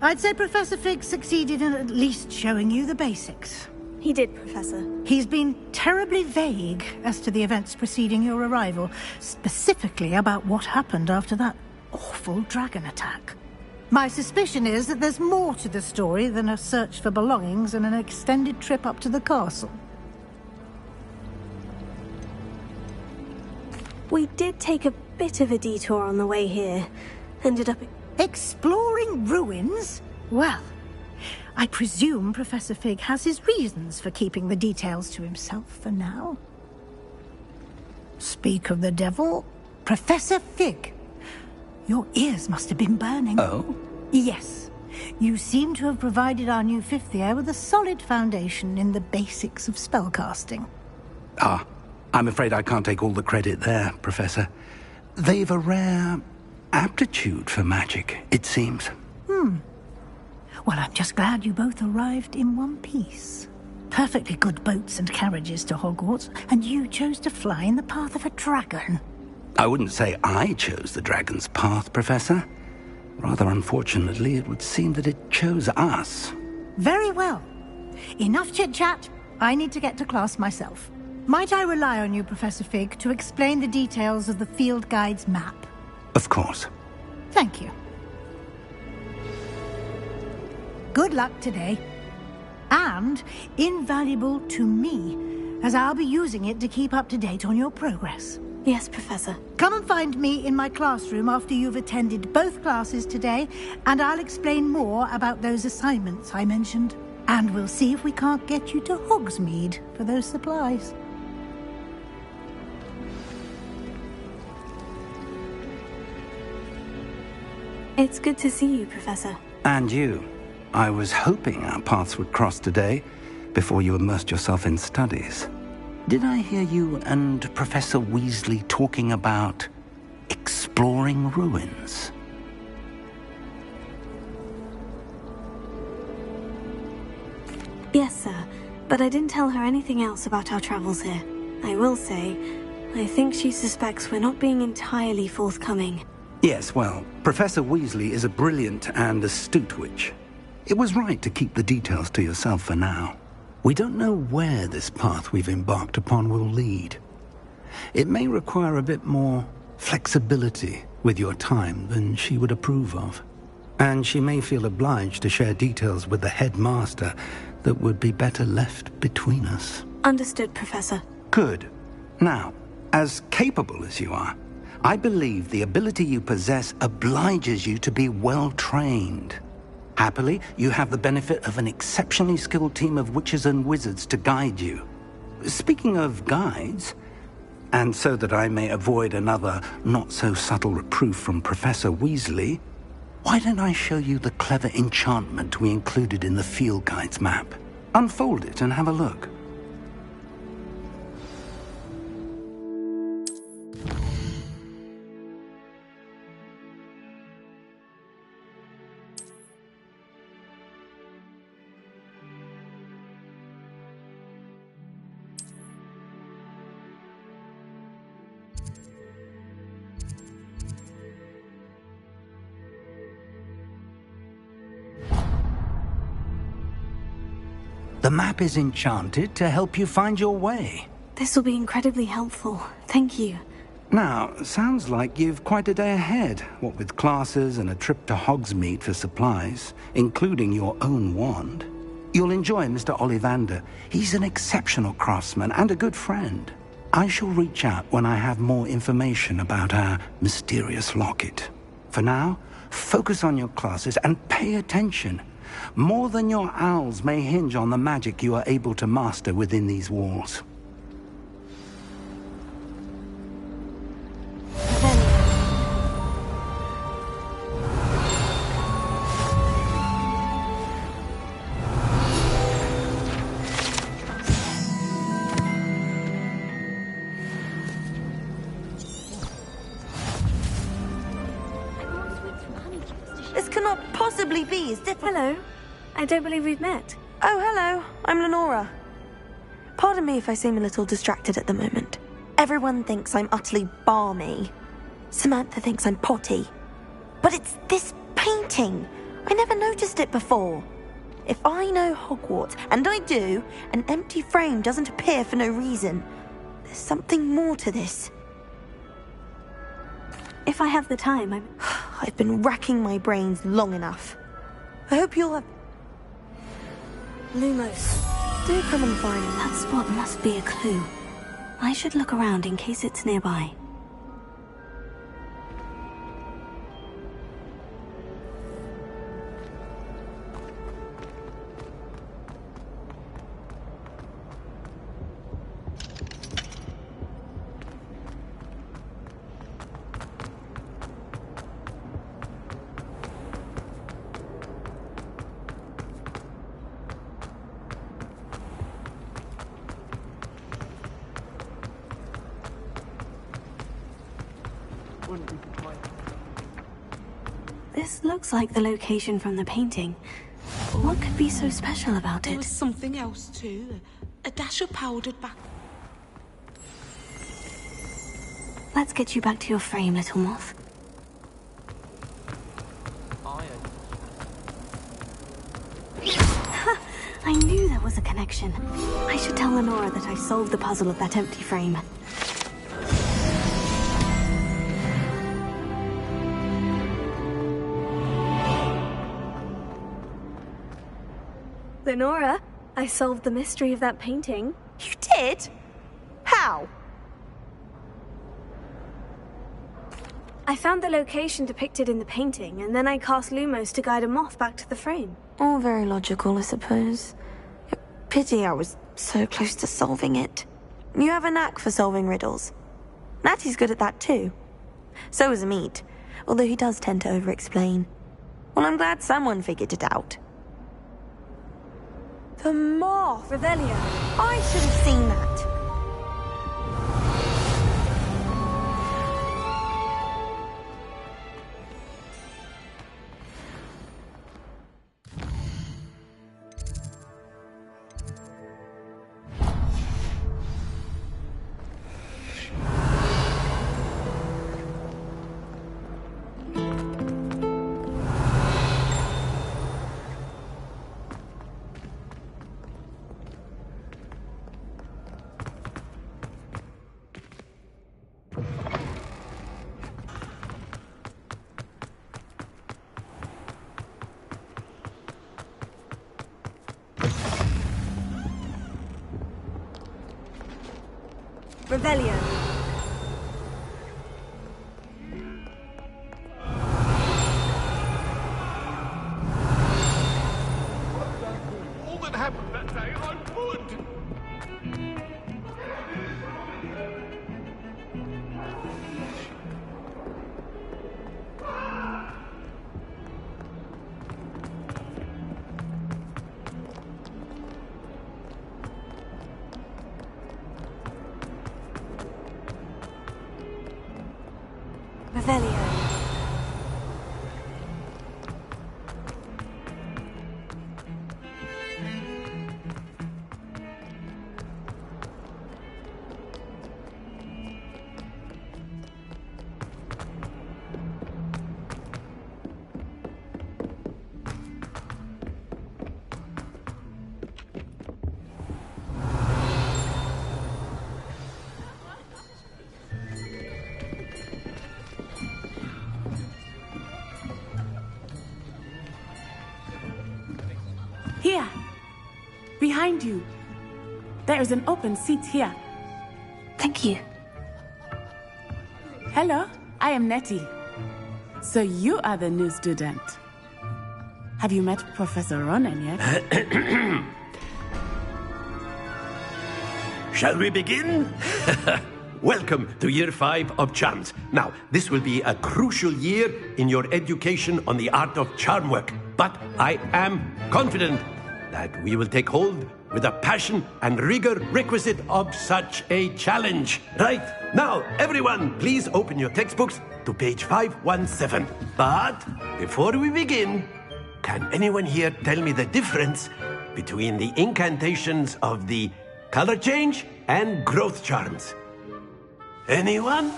I'd say Professor Fig succeeded in at least showing you the basics. He did, Professor. He's been terribly vague as to the events preceding your arrival, specifically about what happened after that awful dragon attack. My suspicion is that there's more to the story than a search for belongings and an extended trip up to the castle. We did take a bit of a detour on the way here. Ended up exploring ruins? Well, I presume Professor Fig has his reasons for keeping the details to himself for now. Speak of the devil, Professor Fig. Your ears must have been burning. Oh? Yes. You seem to have provided our new fifth year with a solid foundation in the basics of spellcasting. Ah, I'm afraid I can't take all the credit there, Professor. They've a rare aptitude for magic, it seems. Well, I'm just glad you both arrived in one piece. Perfectly good boats and carriages to Hogwarts, and you chose to fly in the path of a dragon. I wouldn't say I chose the dragon's path, Professor. Rather unfortunately, it would seem that it chose us. Very well. Enough chit-chat. I need to get to class myself. Might I rely on you, Professor Fig, to explain the details of the field guide's map? Of course. Thank you. Good luck today. And invaluable to me, as I'll be using it to keep up to date on your progress. Yes, Professor. Come and find me in my classroom after you've attended both classes today, and I'll explain more about those assignments I mentioned. And we'll see if we can't get you to Hogsmeade for those supplies. It's good to see you, Professor. And you. I was hoping our paths would cross today, before you immersed yourself in studies. Did I hear you and Professor Weasley talking about exploring ruins? Yes, sir. But I didn't tell her anything else about our travels here. I will say, I think she suspects we're not being entirely forthcoming. Yes, well, Professor Weasley is a brilliant and astute witch. It was right to keep the details to yourself for now. We don't know where this path we've embarked upon will lead. It may require a bit more flexibility with your time than she would approve of. And she may feel obliged to share details with the headmaster that would be better left between us. Understood, Professor. Good. Now, as capable as you are, I believe the ability you possess obliges you to be well trained. Happily, you have the benefit of an exceptionally skilled team of witches and wizards to guide you. Speaking of guides, and so that I may avoid another not-so-subtle reproof from Professor Weasley, why don't I show you the clever enchantment we included in the field guide's map? Unfold it and have a look. The map is enchanted to help you find your way. This will be incredibly helpful. Thank you. Now, sounds like you've quite a day ahead, what with classes and a trip to Hogsmeade for supplies, including your own wand. You'll enjoy Mr. Ollivander. He's an exceptional craftsman and a good friend. I shall reach out when I have more information about our mysterious locket. For now, focus on your classes and pay attention. More than your owls may hinge on the magic you are able to master within these walls. possibly be as different? Hello. I don't believe we've met. Oh, hello. I'm Lenora. Pardon me if I seem a little distracted at the moment. Everyone thinks I'm utterly balmy. Samantha thinks I'm potty. But it's this painting. I never noticed it before. If I know Hogwarts, and I do, an empty frame doesn't appear for no reason. There's something more to this. If I have the time, I've been racking my brains long enough. I hope you'll have... Lumos, do come and find me. That spot must be a clue. I should look around in case it's nearby. This looks like the location from the painting. What could be so special about it? There was something else too. A dash of powdered back. Let's get you back to your frame, little moth. Ha! I knew there was a connection. I should tell Lenora that I solved the puzzle of that empty frame. Lenora, I solved the mystery of that painting. You did? How? I found the location depicted in the painting, and then I cast Lumos to guide a moth back to the frame. All very logical, I suppose. Pity I was so close to solving it. You have a knack for solving riddles. Natty's good at that too. So is Amit, although he does tend to over-explain. Well, I'm glad someone figured it out. The moth! Revelio. I should have seen that. Revelio. All that happened that day, I'm good. Revelio. Here. Behind you. There is an open seat here. Thank you. Hello, I am Nettie. So you are the new student. Have you met Professor Ronan yet? Shall we begin? Welcome to Year 5 of Charms. Now, this will be a crucial year in your education on the art of charm work. But I am confident that we will take hold with the passion and rigor requisite of such a challenge. Right, now, everyone, please open your textbooks to page 517. But before we begin, can anyone here tell me the difference between the incantations of the color change and growth charms? Anyone?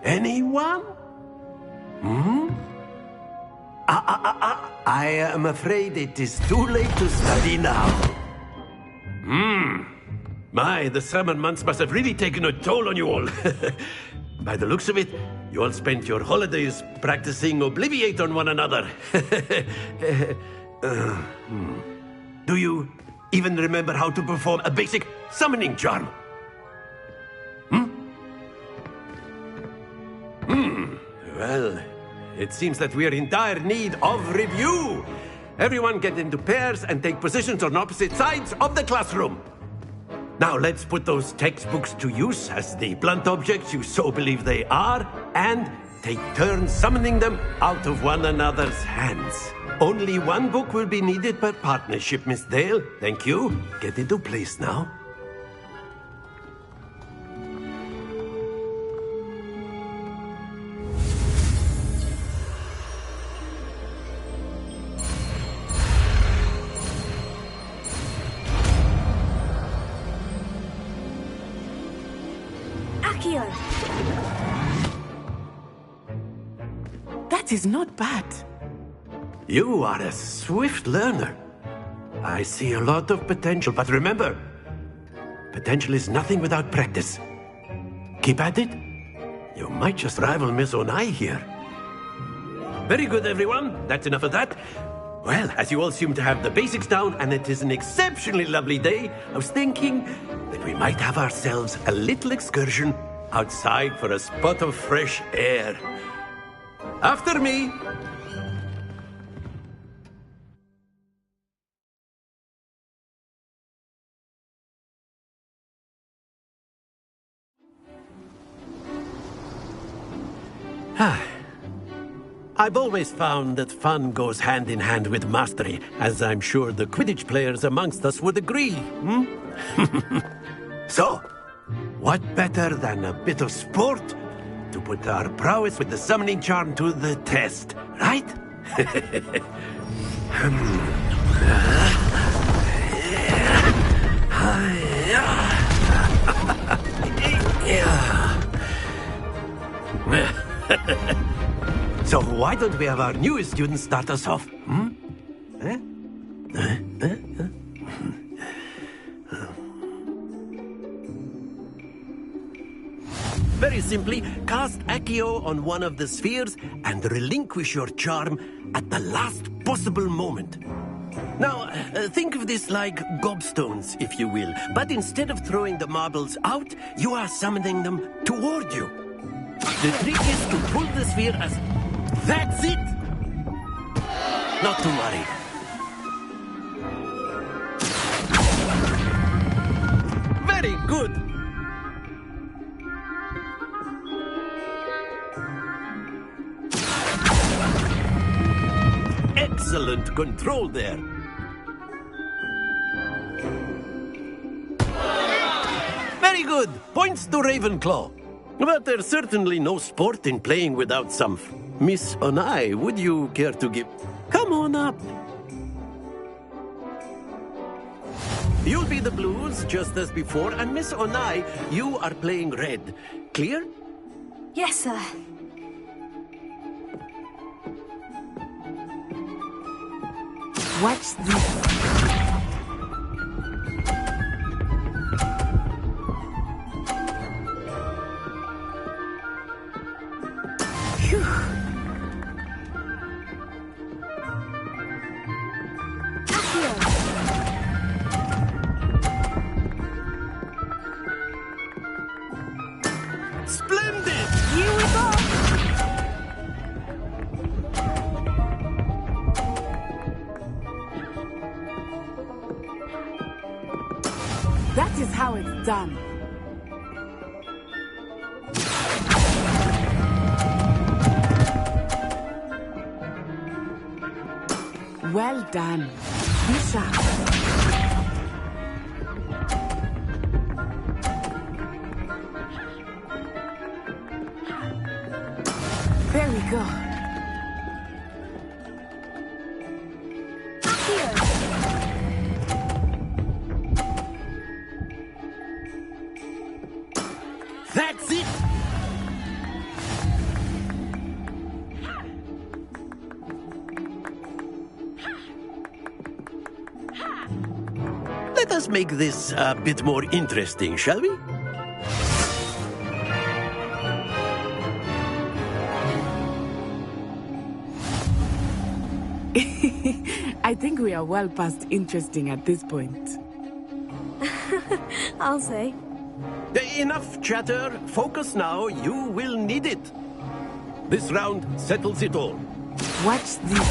Anyone? Hmm? I am afraid it is too late to study now. My, the summer months must have really taken a toll on you all. By the looks of it, you all spent your holidays practicing Obliviate on one another. Do you even remember how to perform a basic summoning charm? Well, it seems that we are in dire need of review. Everyone get into pairs and take positions on opposite sides of the classroom. Now let's put those textbooks to use as the blunt objects you so believe they are, and take turns summoning them out of one another's hands. Only one book will be needed per partnership, Miss Dale. Thank you. Get into place now. That is not bad. You are a swift learner. I see a lot of potential, but remember, potential is nothing without practice. Keep at it. You might just rival Miss Onai here. Very good, everyone. That's enough of that. Well, as you all seem to have the basics down, and it is an exceptionally lovely day, I was thinking that we might have ourselves a little excursion outside for a spot of fresh air. After me. I've always found that fun goes hand in hand with mastery, as I'm sure the Quidditch players amongst us would agree. So, what better than a bit of sport to put our prowess with the summoning charm to the test, right? So why don't we have our newest student start us off? Very simply, cast Accio on one of the spheres and relinquish your charm at the last possible moment. Now, think of this like gobstones, if you will. But instead of throwing the marbles out, you are summoning them toward you. The trick is to pull the sphere as... That's it! Not to worry. Very good! Excellent control there. Very good. Points to Ravenclaw. But there's certainly no sport in playing without some Miss Onai. Would you care to give... Come on up. You'll be the blues, just as before, and Miss Onai, you are playing red. Clear? Yes, sir. Watch this. Splendid! Here we go! That is how it's done. Well done. Be sharp. Very good. That's it! Let us make this a bit more interesting, shall we? I think we are well past interesting at this point. I'll say. Enough chatter. Focus now. You will need it. This round settles it all. Watch this.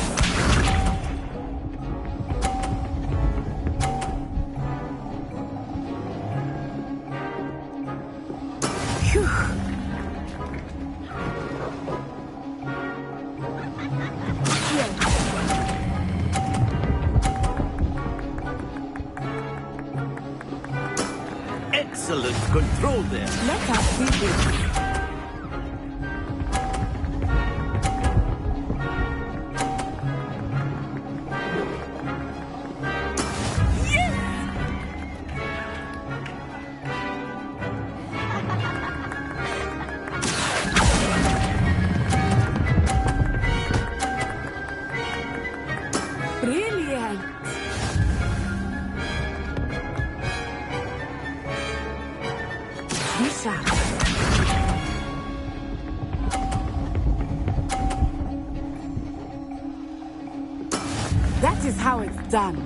Phew. Excellent control there. Let us see this. Brilliant. Lisa. That is how it's done.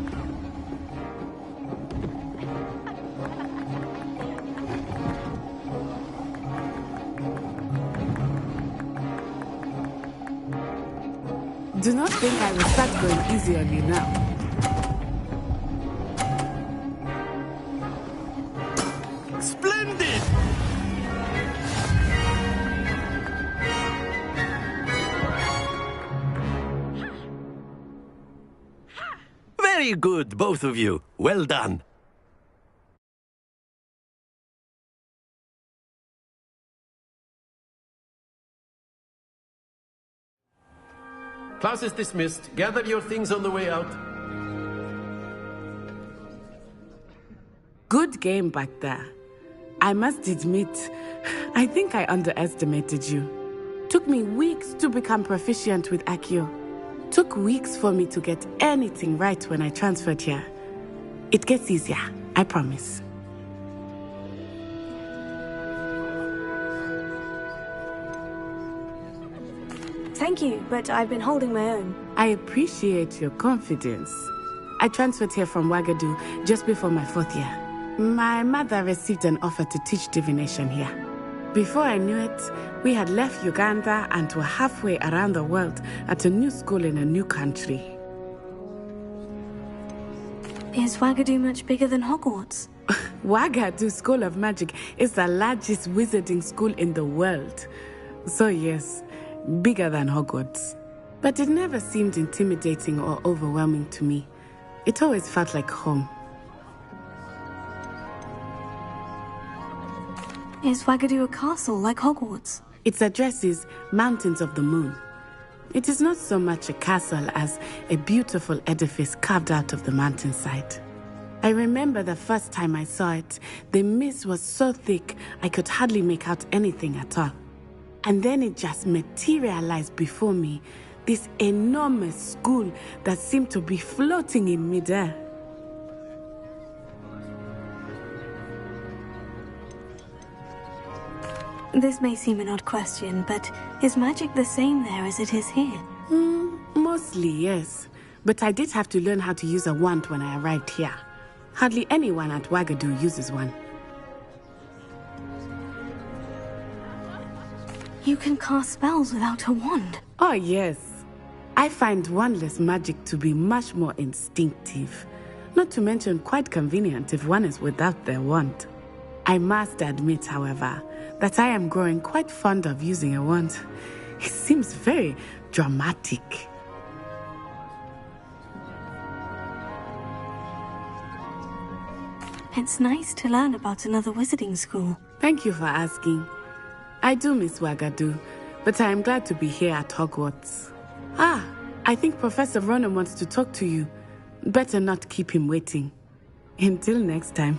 Do not think I will start going easy on you now. Splendid! Very good, both of you. Well done. Class is dismissed. Gather your things on the way out. Good game back there. I must admit, I think I underestimated you. Took me weeks to become proficient with Accio. Took weeks for me to get anything right when I transferred here. It gets easier, I promise. Thank you, but I've been holding my own. I appreciate your confidence. I transferred here from Wagadu just before my 4th year. My mother received an offer to teach divination here. Before I knew it, we had left Uganda and were halfway around the world at a new school in a new country. Is Wagadu much bigger than Hogwarts? Wagadu School of Magic is the largest wizarding school in the world. So yes, bigger than Hogwarts. But it never seemed intimidating or overwhelming to me. It always felt like home. Is Wagadu a castle like Hogwarts? Its address is Mountains of the Moon. It is not so much a castle as a beautiful edifice carved out of the mountainside. I remember the first time I saw it, the mist was so thick I could hardly make out anything at all. And then it just materialized before me, this enormous school that seemed to be floating in midair. This may seem an odd question, but is magic the same there as it is here? Mostly, yes. But I did have to learn how to use a wand when I arrived here. Hardly anyone at Wagadu uses one. You can cast spells without a wand? Oh, yes. I find wandless magic to be much more instinctive. Not to mention quite convenient if one is without their wand. I must admit, however, that I am growing quite fond of using a wand. It seems very dramatic. It's nice to learn about another wizarding school. Thank you for asking. I do miss Wagadu, but I am glad to be here at Hogwarts. I think Professor Ronan wants to talk to you. Better not keep him waiting. Until next time.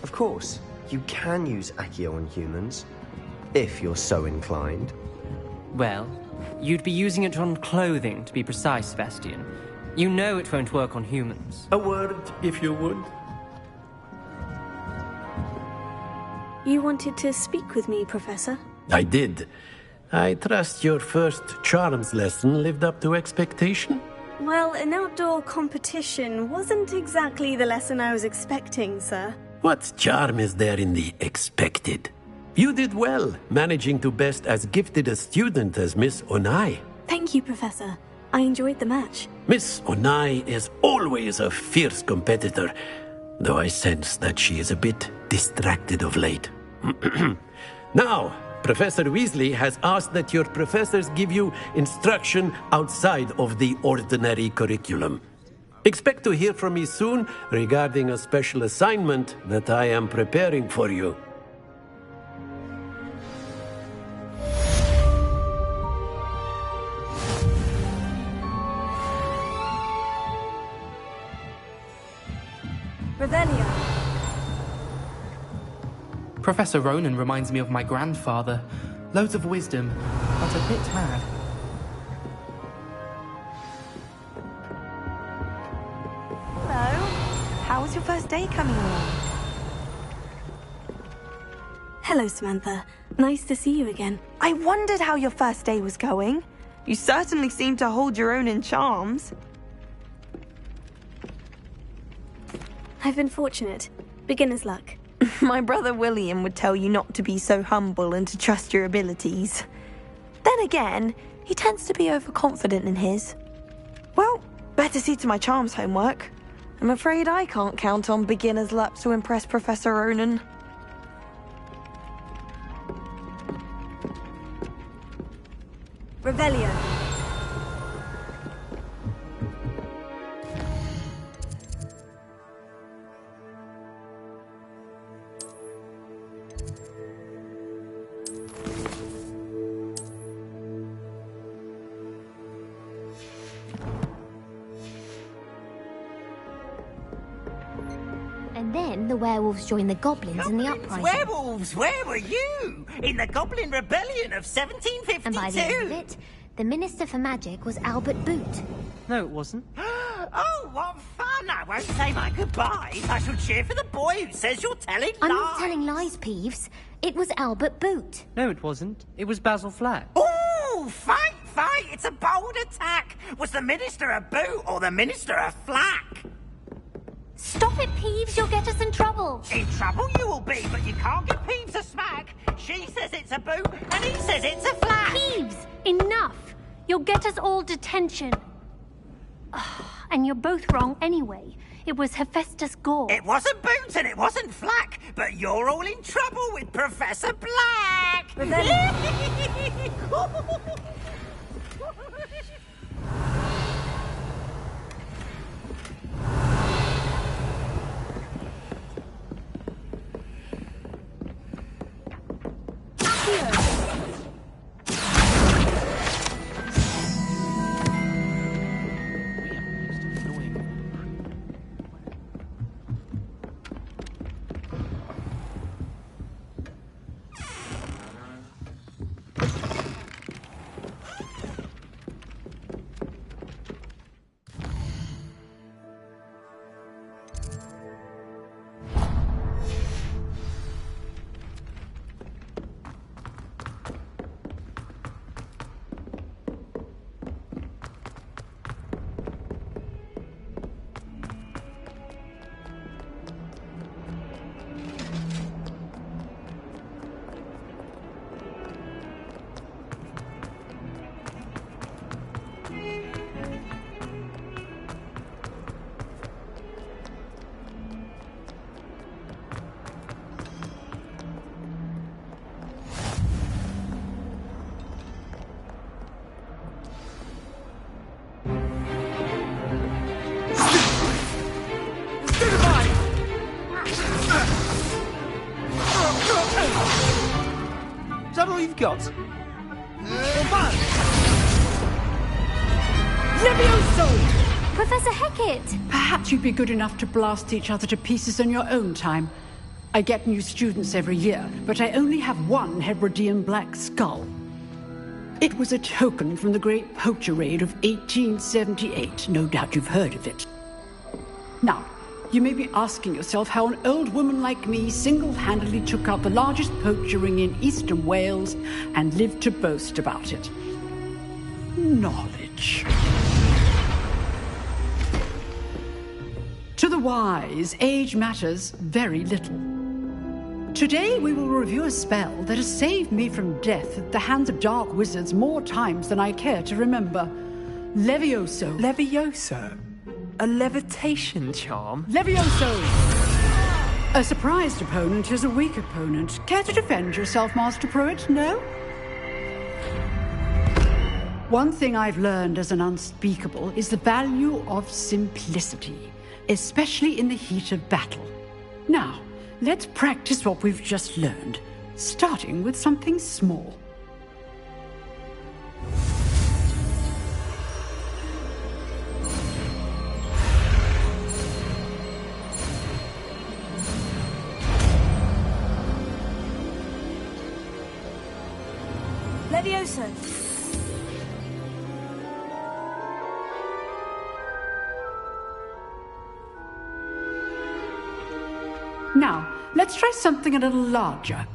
Of course. you can use Accio on humans, if you're so inclined. Well, you'd be using it on clothing, to be precise, Sebastian. You know it won't work on humans. A word, if you would. You wanted to speak with me, Professor? I did. I trust your first charms lesson lived up to expectation? Well, an outdoor competition wasn't exactly the lesson I was expecting, sir. What charm is there in the expected? You did well, managing to best as gifted a student as Miss Onai. Thank you, Professor. I enjoyed the match. Miss Onai is always a fierce competitor, though I sense that she is a bit distracted of late. Now, Professor Weasley has asked that your professors give you instruction outside of the ordinary curriculum. Expect to hear from me soon regarding a special assignment that I am preparing for you. Revelio. Professor Ronan reminds me of my grandfather. Loads of wisdom, but a bit mad. Hello. How was your first day coming along? Hello, Samantha. Nice to see you again. I wondered how your first day was going. You certainly seem to hold your own in charms. I've been fortunate. Beginner's luck. My brother William would tell you not to be so humble and to trust your abilities. Then again, he tends to be overconfident in his. Well, better see to my charms homework. I'm afraid I can't count on beginner's luck to impress Professor Ronan. Revelio. And then the werewolves joined the goblins in the uprising. Werewolves, where were you? In the Goblin Rebellion of 1752? And by the end of it, the Minister for Magic was Albert Boot. No, it wasn't. Oh, what fun! I won't say my goodbyes. I shall cheer for the boy who says you're telling lies. I'm not telling lies, Peeves. It was Albert Boot. No, it wasn't. It was Basil Flack. Oh, fight, fight! It's a bold attack. Was the Minister a boot or the Minister a flack? Stop it, Peeves. You'll get us in trouble. In trouble you will be, but you can't give Peeves a smack. She says it's a boot, and he says it's a flack. Peeves, enough. You'll get us all detention. And you're both wrong anyway. It was Hephaestus Gore. It wasn't Boot and it wasn't Flack, but you're all in trouble with Professor Black. Is that all you've got? Professor Hecat! Perhaps you'd be good enough to blast each other to pieces on your own time. I get new students every year, but I only have one Hebridean black skull. It was a token from the Great Poacher Raid of 1878. No doubt you've heard of it. Now, you may be asking yourself how an old woman like me single-handedly took out the largest poacher ring in eastern Wales and lived to boast about it. Knowledge. To the wise, age matters very little. Today we will review a spell that has saved me from death at the hands of dark wizards more times than I care to remember. Levioso. Levioso? A levitation charm? Levioso! A surprised opponent is a weak opponent. Care to defend yourself, Master Pruitt? No? One thing I've learned as an unspeakable is the value of simplicity, especially in the heat of battle. Now, let's practice what we've just learned, starting with something small. Levioso. Now, let's try something a little larger.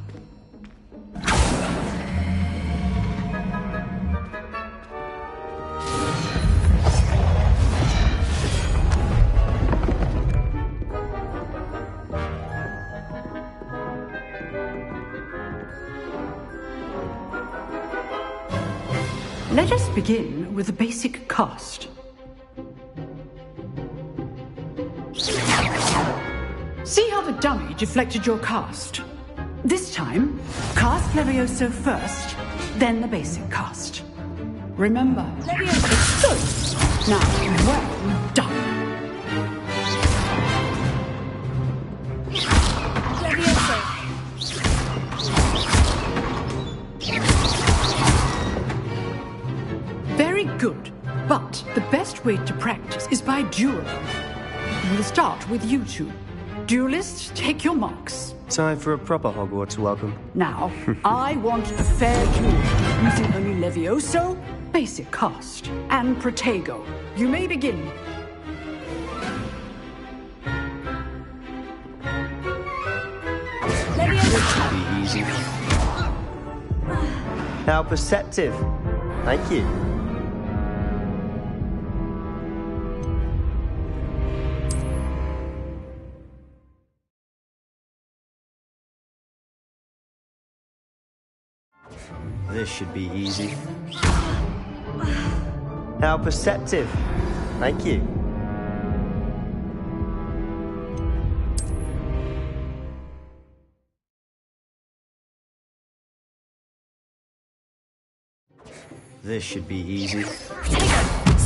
Let us begin with the basic cast. See how the dummy deflected your cast? This time, cast Levioso first, then the basic cast. Remember, Levioso. Good. Now, well done. Levioso. Very good, but the best way to practice is by dueling. We'll start with you two. Duelists, take your marks. Time for a proper Hogwarts welcome. Now, I want a fair duel, using only Levioso, basic cast, and Protego. You may begin. This should be easy. How perceptive. Thank you. This should be easy. How perceptive. Thank you. This should be easy.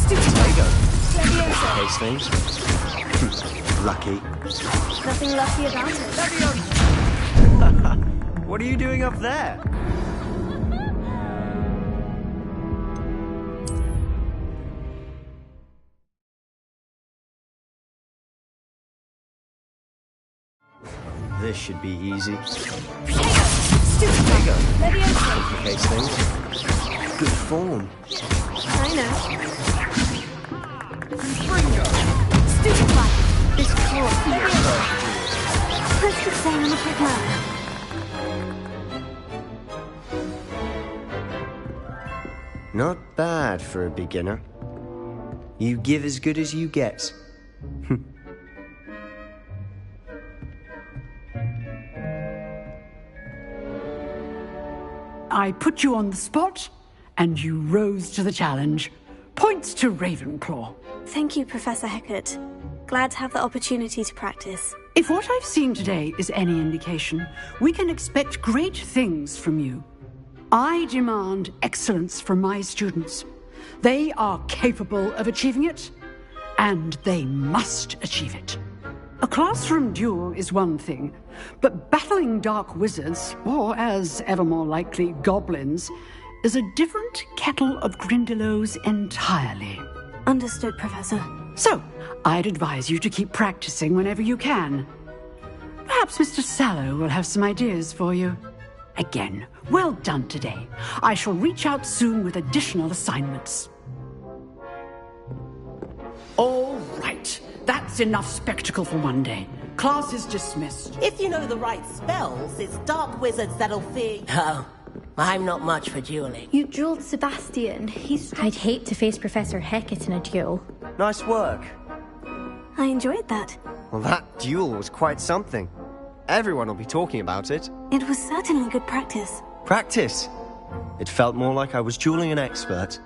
Protego. Case things. Lucky. Nothing lucky about it. What are you doing up there? This should be easy. Protego. Case things. Good form. I know. Stupid life. This can't be a first. Let's get saying on a quick ladder. Not bad for a beginner. You give as good as you get. I put you on the spot, and you rose to the challenge. Points to Ravenclaw. Thank you, Professor Hecat. Glad to have the opportunity to practice. If what I've seen today is any indication, we can expect great things from you. I demand excellence from my students. They are capable of achieving it, and they must achieve it. A classroom duel is one thing, but battling dark wizards, or as ever more likely, goblins, is a different kettle of Grindylows entirely. Understood, Professor. So, I'd advise you to keep practicing whenever you can. Perhaps Mr. Sallow will have some ideas for you. Again, well done today. I shall reach out soon with additional assignments. All right. That's enough spectacle for one day. Class is dismissed. If you know the right spells, it's dark wizards that'll fear you. Oh, I'm not much for dueling. You dueled Sebastian. I'd hate to face Professor Hecat in a duel. Nice work. I enjoyed that. Well, that duel was quite something. Everyone will be talking about it. It was certainly good practice. Practice? It felt more like I was dueling an expert.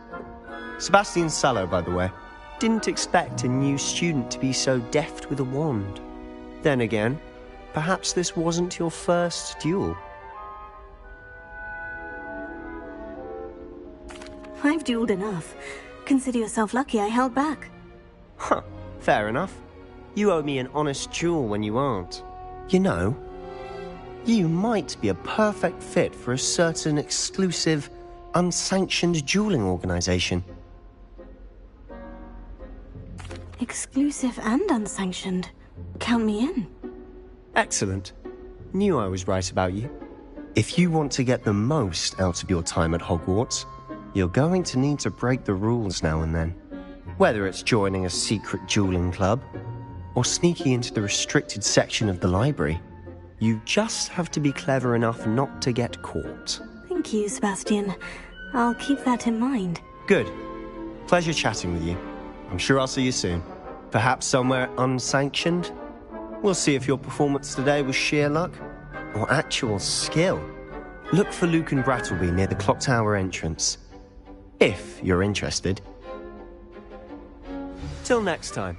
Sebastian Sallow, by the way. Didn't expect a new student to be so deft with a wand. Then again, perhaps this wasn't your first duel. I've dueled enough. Consider yourself lucky I held back. Huh, fair enough. You owe me an honest duel when you aren't. You know, you might be a perfect fit for a certain exclusive, unsanctioned dueling organization. Exclusive and unsanctioned. Count me in. Excellent. Knew I was right about you. If you want to get the most out of your time at Hogwarts, you're going to need to break the rules now and then. Whether it's joining a secret dueling club, or sneaking into the restricted section of the library, you just have to be clever enough not to get caught. Thank you, Sebastian. I'll keep that in mind. Good. Pleasure chatting with you. I'm sure I'll see you soon. Perhaps somewhere unsanctioned? We'll see if your performance today was sheer luck or actual skill. Look for Luke and Brattleby near the clock tower entrance. If you're interested. Till next time.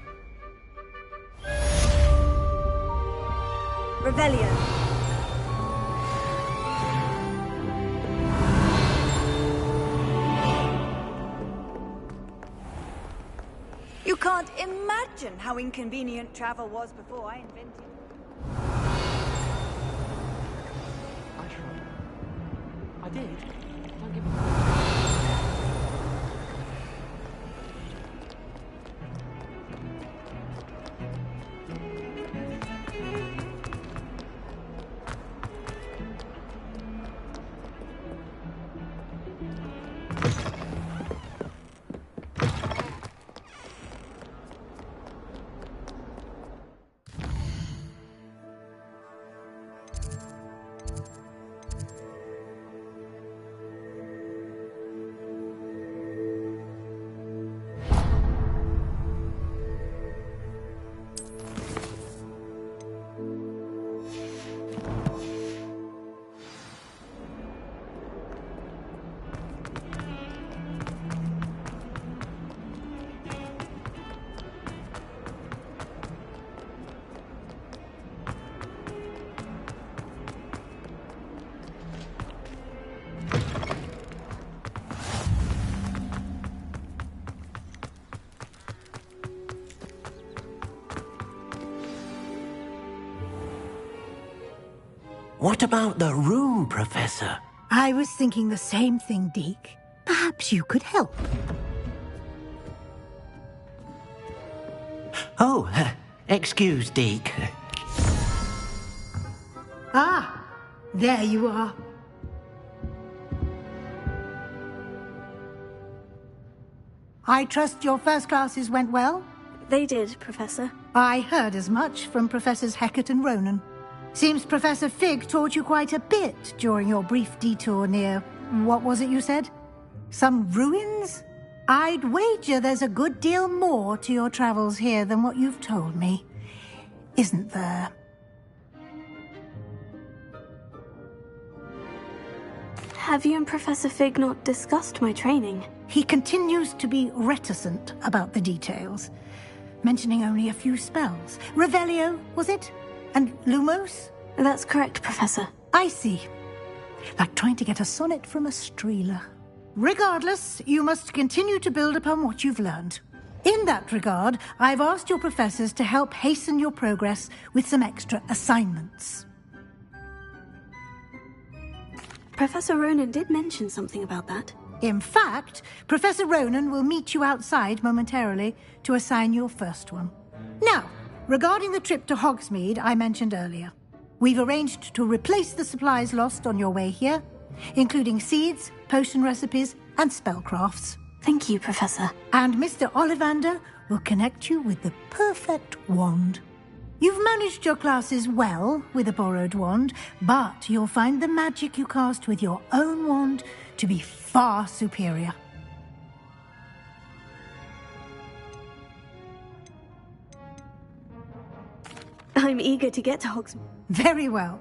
Revelio. You can't imagine how inconvenient travel was before I invented it. I did. Don't give What about the room, Professor? I was thinking the same thing, Deke. Perhaps you could help. Oh, excuse, Deke. Ah, there you are. I trust your first classes went well? They did, Professor. I heard as much from Professors Hecat and Ronan. Seems Professor Fig taught you quite a bit during your brief detour near... what was it you said? Some ruins? I'd wager there's a good deal more to your travels here than what you've told me. Isn't there? Have you and Professor Fig not discussed my training? He continues to be reticent about the details, mentioning only a few spells. Revelio, was it? And Lumos? That's correct, Professor. I see. Like trying to get a sonnet from a streeler. Regardless, you must continue to build upon what you've learned. In that regard, I've asked your professors to help hasten your progress with some extra assignments. Professor Ronan did mention something about that. In fact, Professor Ronan will meet you outside momentarily to assign your first one. Now, regarding the trip to Hogsmeade I mentioned earlier, We've arranged to replace the supplies lost on your way here, including seeds, potion recipes, and spellcrafts. Thank you, Professor. And Mr. Ollivander will connect you with the perfect wand. You've managed your classes well with a borrowed wand, but you'll find the magic you cast with your own wand to be far superior. I'm eager to get to Hogsmeade. Very well.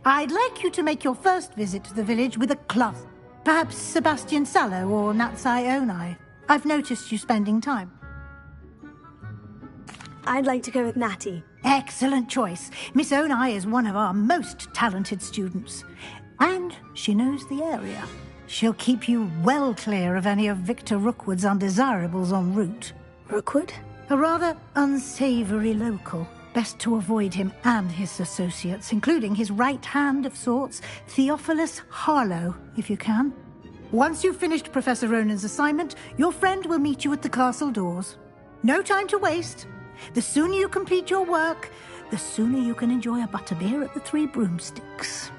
I'd like you to make your first visit to the village with a class. Perhaps Sebastian Sallow or Natsai Onai. I've noticed you spending time. I'd like to go with Natty. Excellent choice. Miss Onai is one of our most talented students. And she knows the area. She'll keep you well clear of any of Victor Rookwood's undesirables en route. Rookwood? A rather unsavory local. Best to avoid him and his associates, including his right hand of sorts, Theophilus Harlow, if you can. Once you've finished Professor Ronan's assignment, your friend will meet you at the castle doors. No time to waste. The sooner you complete your work, the sooner you can enjoy a butterbeer at the Three Broomsticks.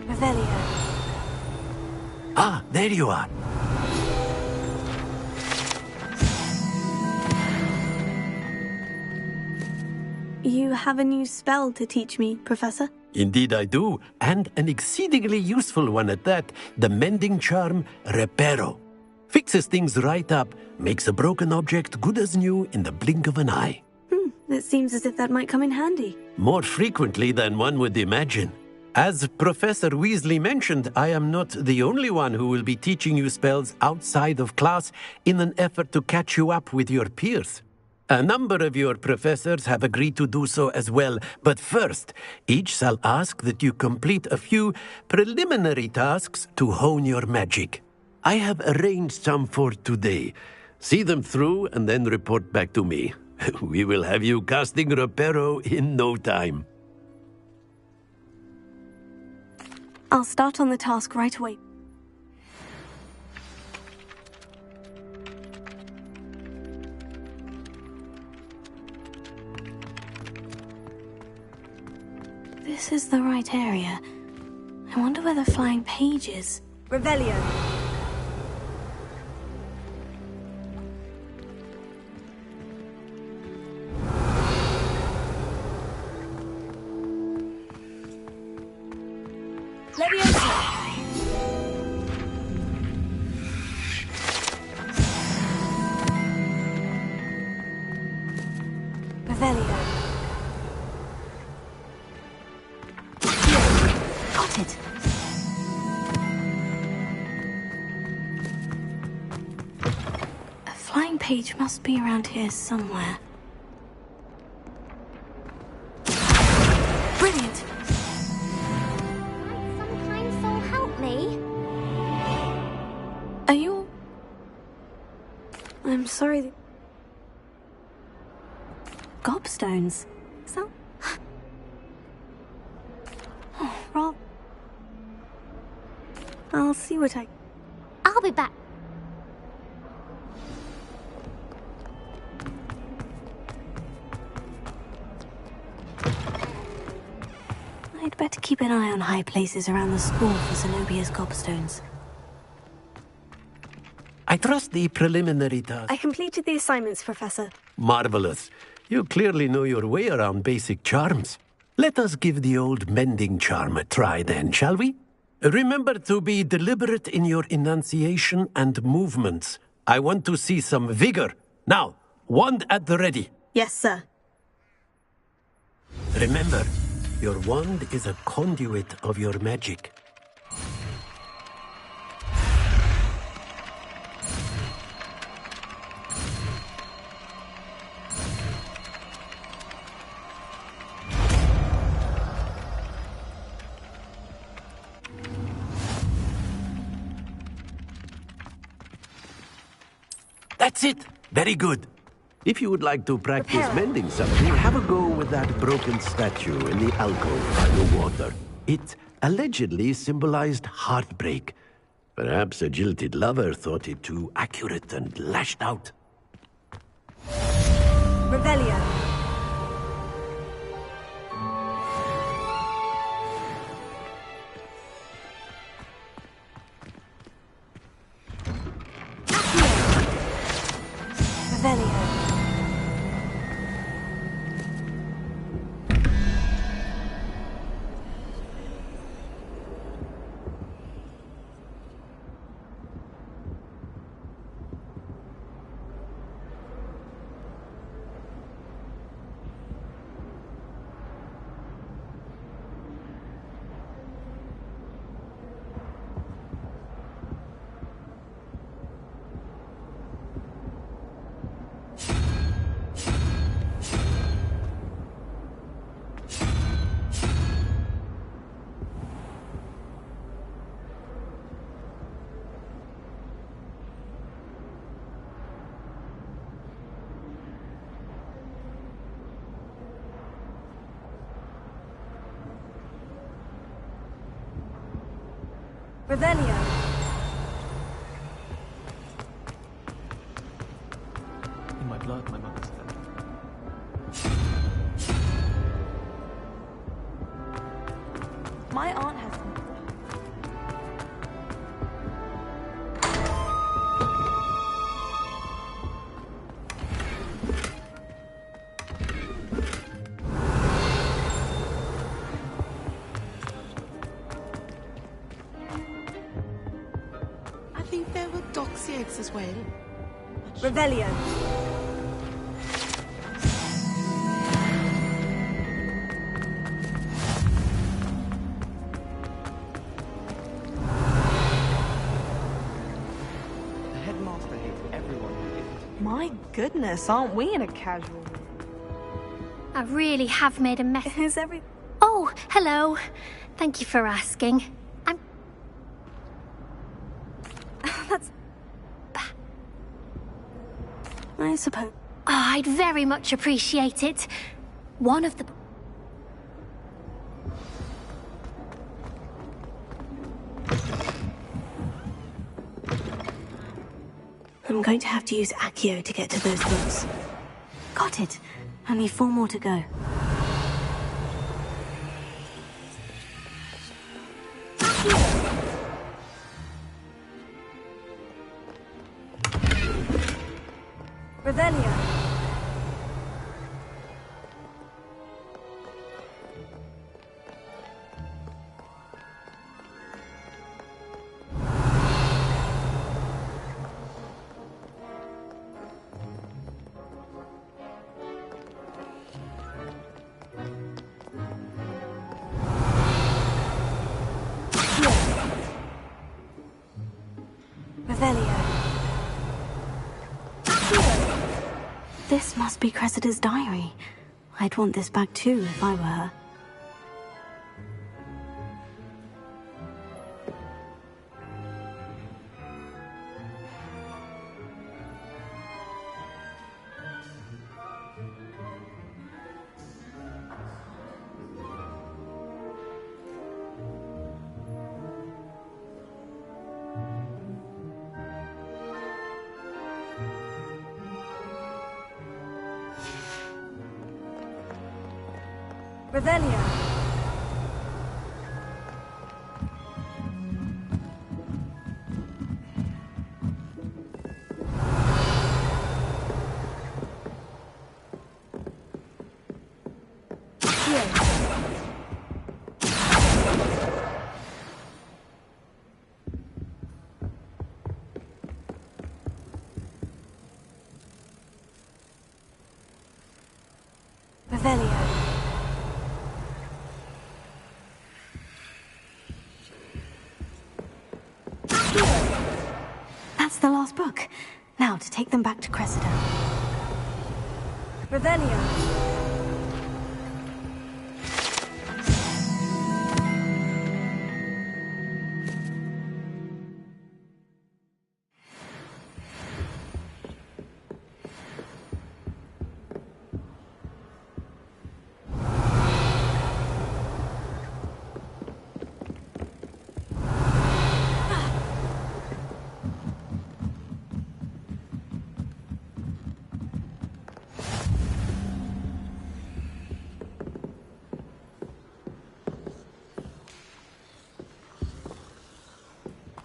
Revelio. Ah, there you are. You have a new spell to teach me, Professor? Indeed I do, and an exceedingly useful one at that. The mending charm, Reparo. Fixes things right up, makes a broken object good as new in the blink of an eye. It seems as if that might come in handy. More frequently than one would imagine. As Professor Weasley mentioned, I am not the only one who will be teaching you spells outside of class in an effort to catch you up with your peers. A number of your professors have agreed to do so as well, but first, each shall ask that you complete a few preliminary tasks to hone your magic. I have arranged some for today. See them through and then report back to me. We will have you casting Reparo in no time. I'll start on the task right away. This is the right area. I wonder where the flying page is. Revelio. Revelio. Got it. A flying page must be around here somewhere. Brilliant. Some kind soul help me? Are you... I'm sorry. Gobstones. So... Oh, Rob. I'll see what I... I'll be back. I'd better keep an eye on high places around the school for Zenobia's gobstones. I trust the preliminary task. I completed the assignments, Professor. Marvelous. You clearly know your way around basic charms. Let us give the old mending charm a try then, shall we? Remember to be deliberate in your enunciation and movements. I want to see some vigor. Now, wand at the ready. Yes, sir. Remember, your wand is a conduit of your magic. That's it. Very good. If you would like to practice mending something, have a go with that broken statue in the alcove by the water. It allegedly symbolized heartbreak. Perhaps a jilted lover thought it too accurate and lashed out. Revelio. Revelio. Revelio. In my blood, my mother's dead. My aunt has some. I think there were doxy eggs as well. Revelio. to hate everyone who isn't. My goodness, aren't we in a casual mood? I really have made a mess. Is every... Oh, hello. Thank you for asking. That's... I suppose... Oh, I'd very much appreciate it. One of the... I'm going to have to use Accio to get to those books. Got it. Only 4 more to go. Revelio. This must be Cressida's diary. I'd want this back too if I were her. Revelio. Revelio. That's the last book. Now to take them back to Cressida. Revelio.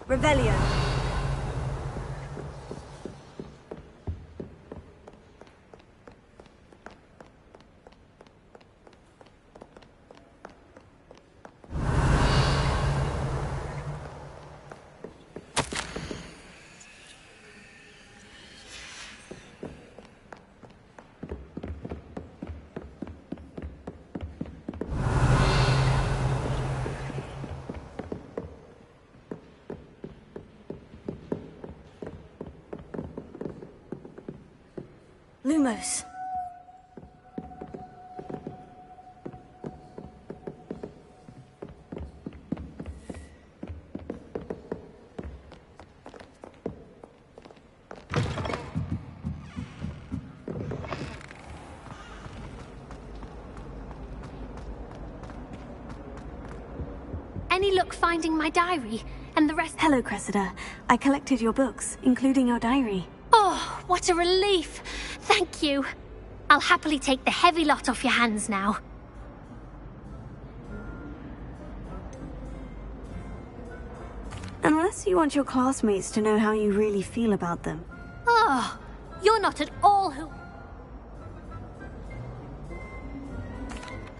Revelio. Lumos. Any luck finding my diary and the rest? Hello, Cressida. I collected your books, including your diary. Oh, what a relief. Thank you. I'll happily take the heavy lot off your hands now. Unless you want your classmates to know how you really feel about them. Oh, you're not at all who...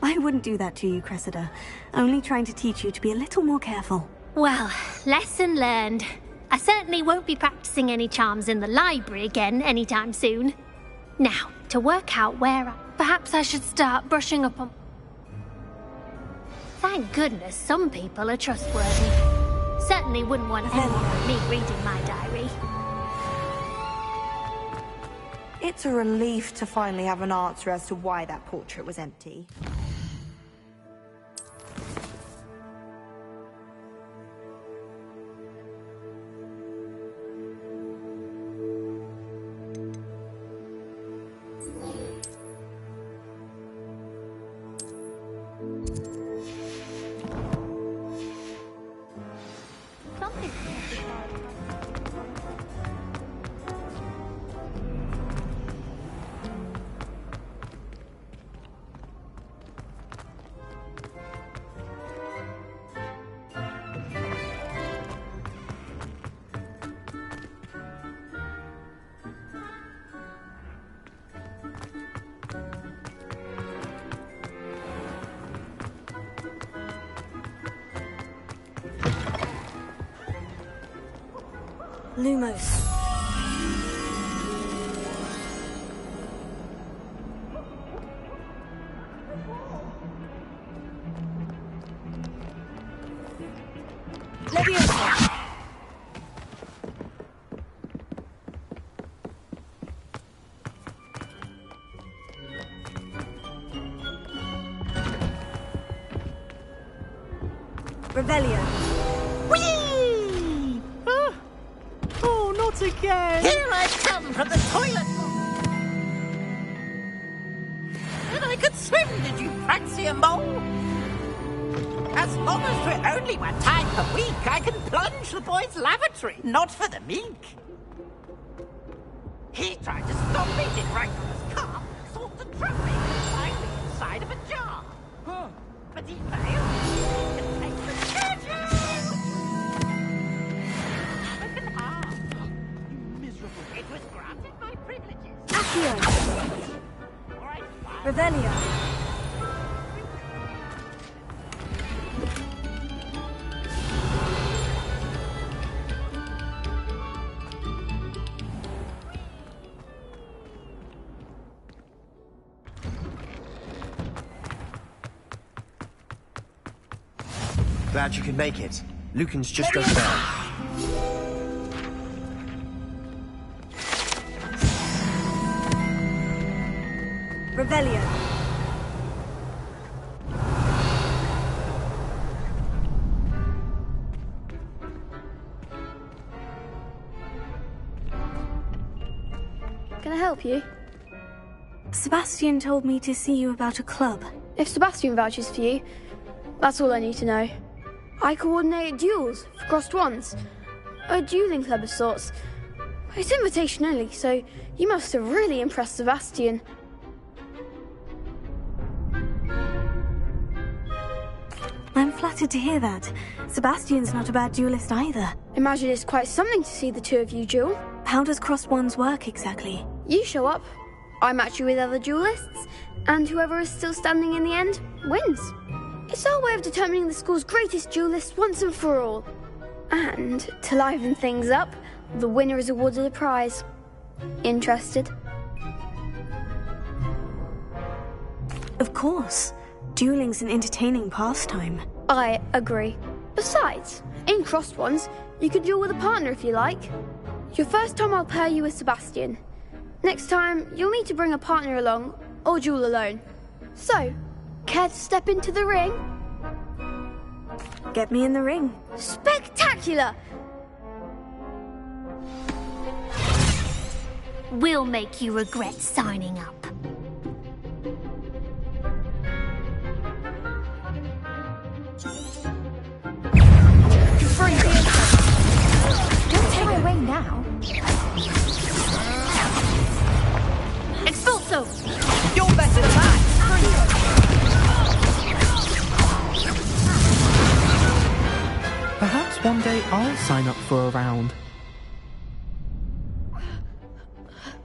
I wouldn't do that to you, Cressida. Only trying to teach you to be a little more careful. Well, lesson learned. I certainly won't be practicing any charms in the library again anytime soon. Now, to work out where perhaps I should start brushing up on... Thank goodness some people are trustworthy. Certainly wouldn't want anyone like me reading my diary. It's a relief to finally have an answer as to why that portrait was empty. Lumos. Leviosa. Revelio. Whee! Oh, not again! Here I come from the toilet! And I could swim, did you fancy a mole? As long as we're only 1 time per week, I can plunge the boy's lavatory, not for the meek. He tried to stop me, did right from his car, sought to trap me inside the inside of a jar. But he failed. He can take the choo-choo! Look at half. Miserable. It was granted my privileges. Accio. Revelio. Glad you could make it. Lucan's just over there. Revelio. Can I help you? Sebastian told me to see you about a club. If Sebastian vouches for you, that's all I need to know. I coordinate duels for crossed wands. A dueling club of sorts. It's invitation only, so you must have really impressed Sebastian. I'm flattered to hear that. Sebastian's not a bad duelist either. Imagine it's quite something to see the two of you duel. How does crossed wands work exactly? You show up, I match you with other duelists, and whoever is still standing in the end wins. It's our way of determining the school's greatest duelist once and for all. And, to liven things up, the winner is awarded a prize. Interested? Of course. Dueling's an entertaining pastime. I agree. Besides, in crossed ones, you could duel with a partner if you like. Your first time I'll pair you with Sebastian. Next time, you'll need to bring a partner along, or duel alone. So, care to step into the ring? Get me in the ring. Spectacular! We'll make you regret signing up. Don't take away now. Expulso! You're better than that! Perhaps one day I'll sign up for a round.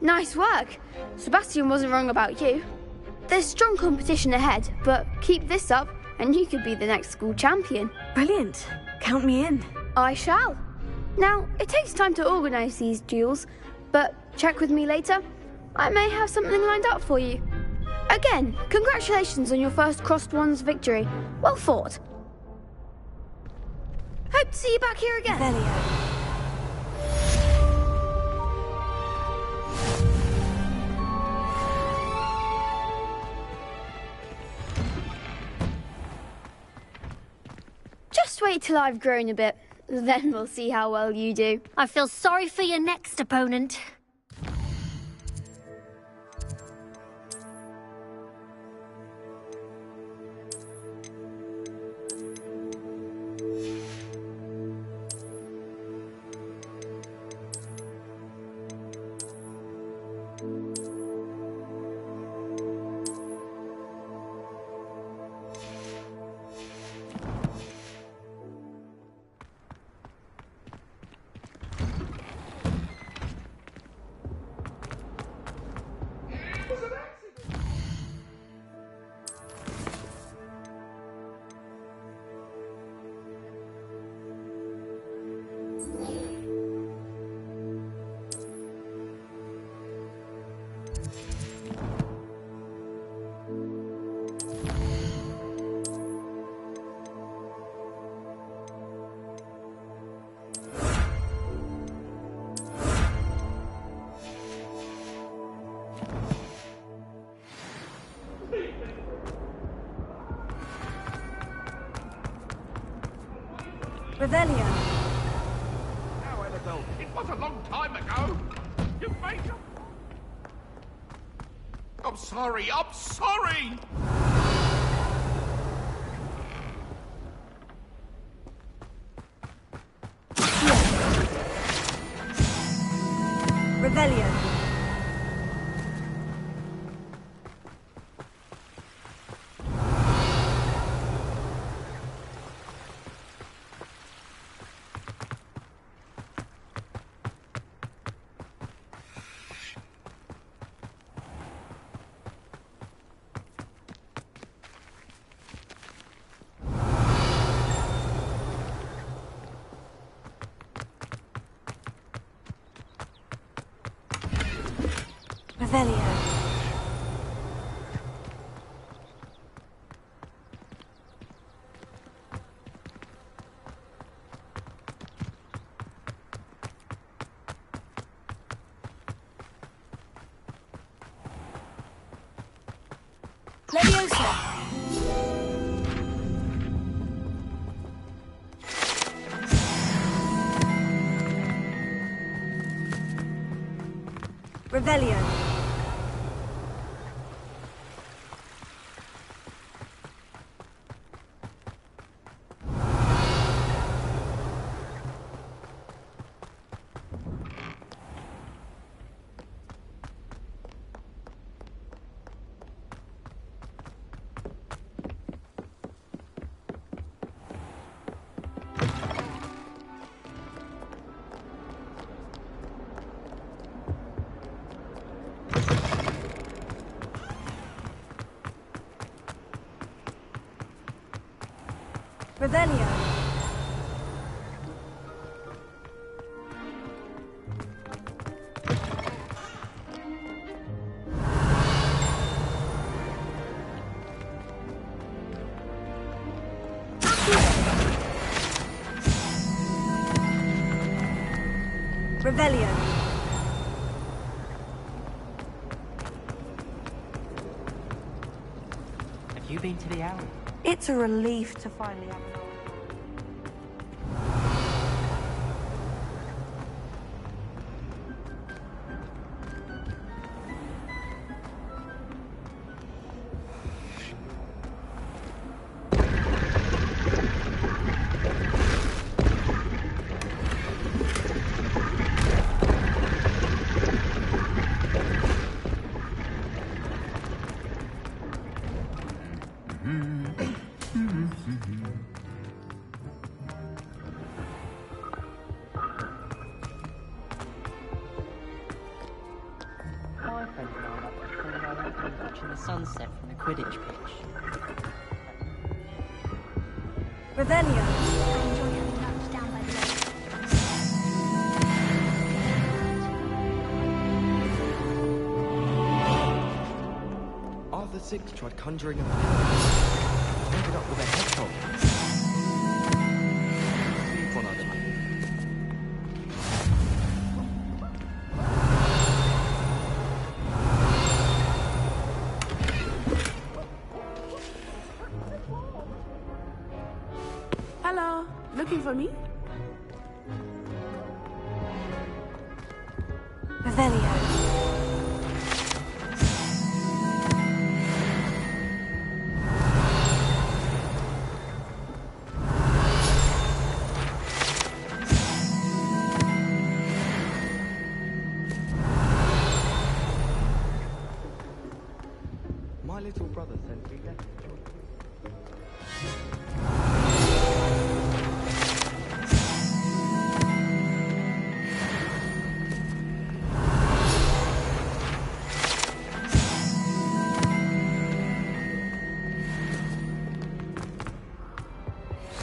Nice work. Sebastian wasn't wrong about you. There's strong competition ahead, but keep this up and you could be the next school champion. Brilliant. Count me in. I shall. Now, it takes time to organise these duels, but check with me later. I may have something lined up for you. Again, congratulations on your first crossed wands victory. Well fought. Hope to see you back here again. wait till I've grown a bit. Then we'll see how well you do. I feel sorry for your next opponent. Revelio. Now, Annabelle, it was a long time ago. You made up. I'm sorry, I'm sorry! Revelio. Revelio. Leviosa. Revelio. Revelio. Revelio. Have you been to the alley? It's a relief to finally have an My friend and I like to spend our weekends watching the sunset from the Quidditch pitch. Revelio. I enjoy having lunch down by the lake. Arthur VI tried conjuring a pig. Ended up with a hedgehog. Leave one other. Hello. looking for me? Revelio. My little brother sent me letters.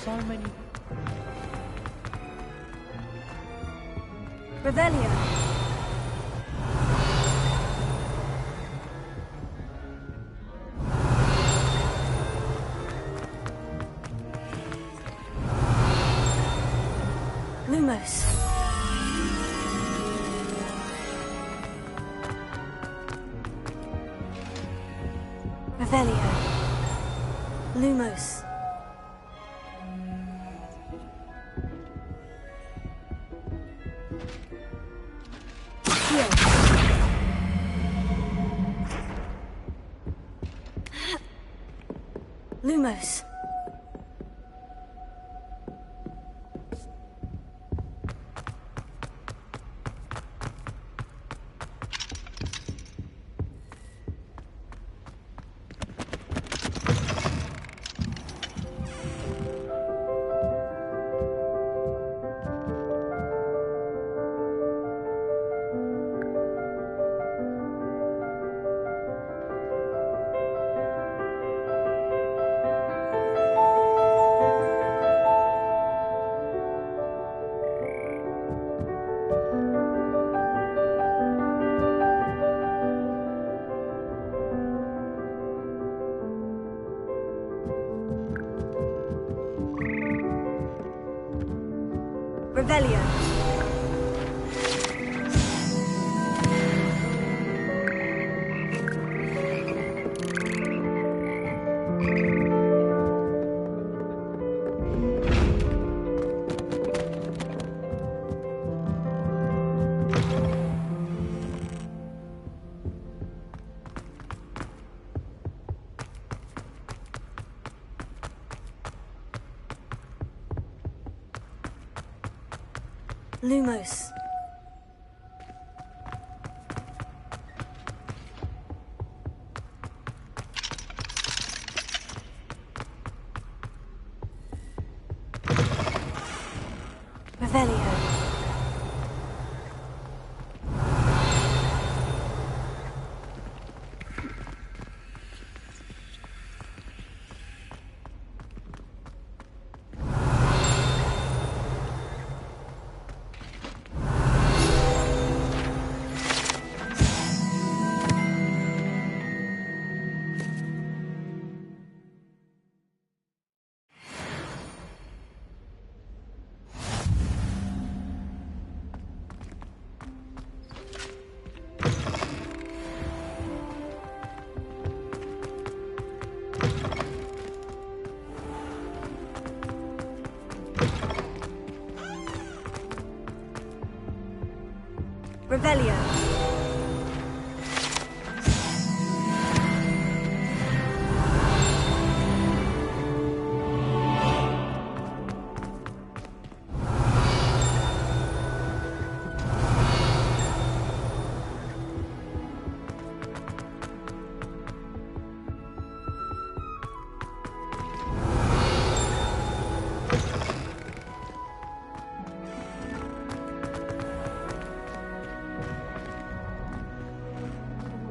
So many. Revelio. Lumos. Revelio. Lumos. Heal. Lumos. Revelio. Lumos. Revelio. Revelio.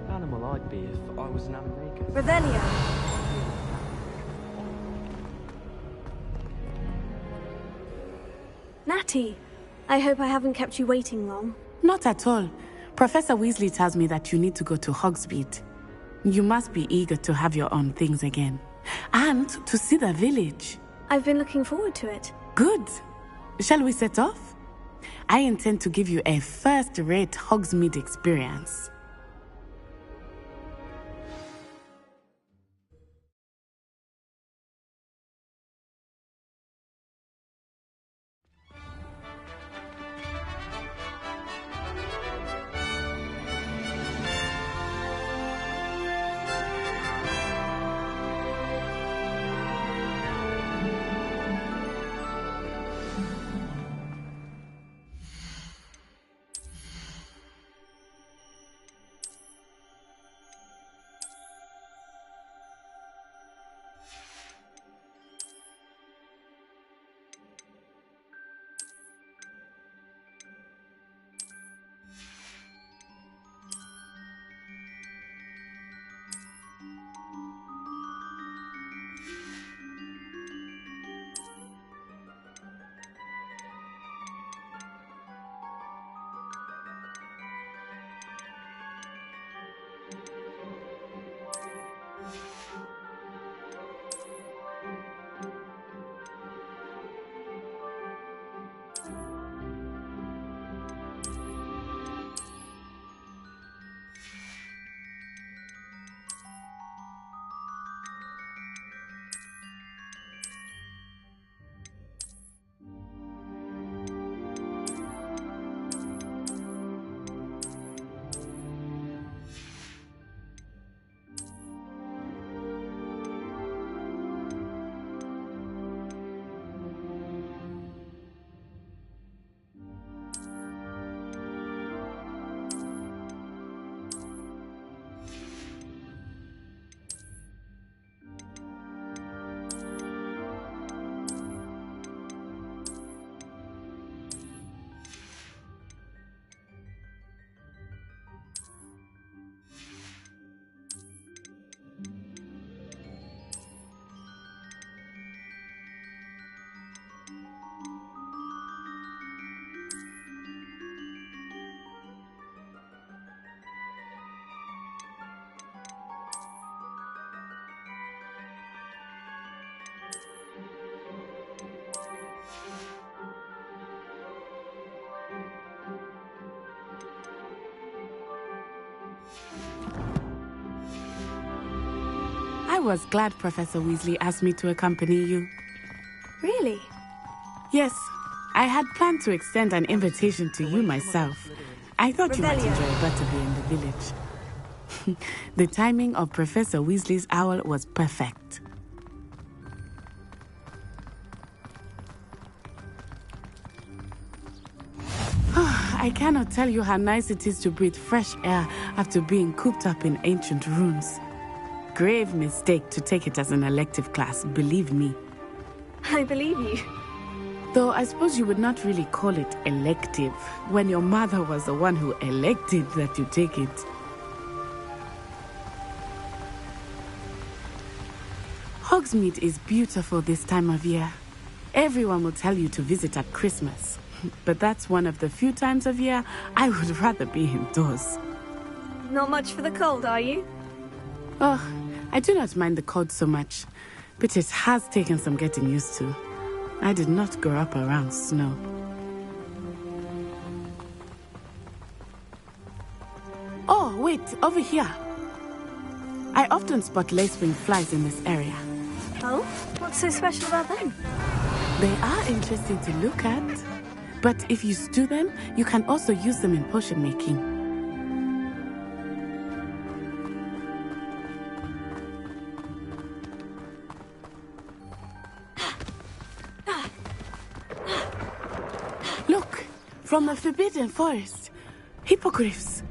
Animal I'd be if I was an American. Revelio. Natty, I hope I haven't kept you waiting long. Not at all. Professor Weasley tells me that you need to go to Hogsmeade. You must be eager to have your own things again. And to see the village. I've been looking forward to it. Good. Shall we set off? I intend to give you a first-rate Hogsmeade experience. was glad Professor Weasley asked me to accompany you. Really? Yes, I had planned to extend an invitation to you myself. I thought you might enjoy a butterbeer in the village. The timing of Professor Weasley's owl was perfect. I cannot tell you how nice it is to breathe fresh air after being cooped up in ancient rooms. Grave mistake to take it as an elective class, believe me. I believe you. Though I suppose you would not really call it elective when your mother was the one who elected that you take it. Hogsmeade is beautiful this time of year. Everyone will tell you to visit at Christmas. But that's one of the few times of year I would rather be indoors. Not much for the cold, are you? Oh, I do not mind the cold so much, but it has taken some getting used to. I did not grow up around snow. Oh, wait, over here. I often spot lacewing flies in this area. Oh? What's so special about them? They are interesting to look at. But if you stew them, you can also use them in potion making. Look, from the Forbidden Forest. Hippogriffs.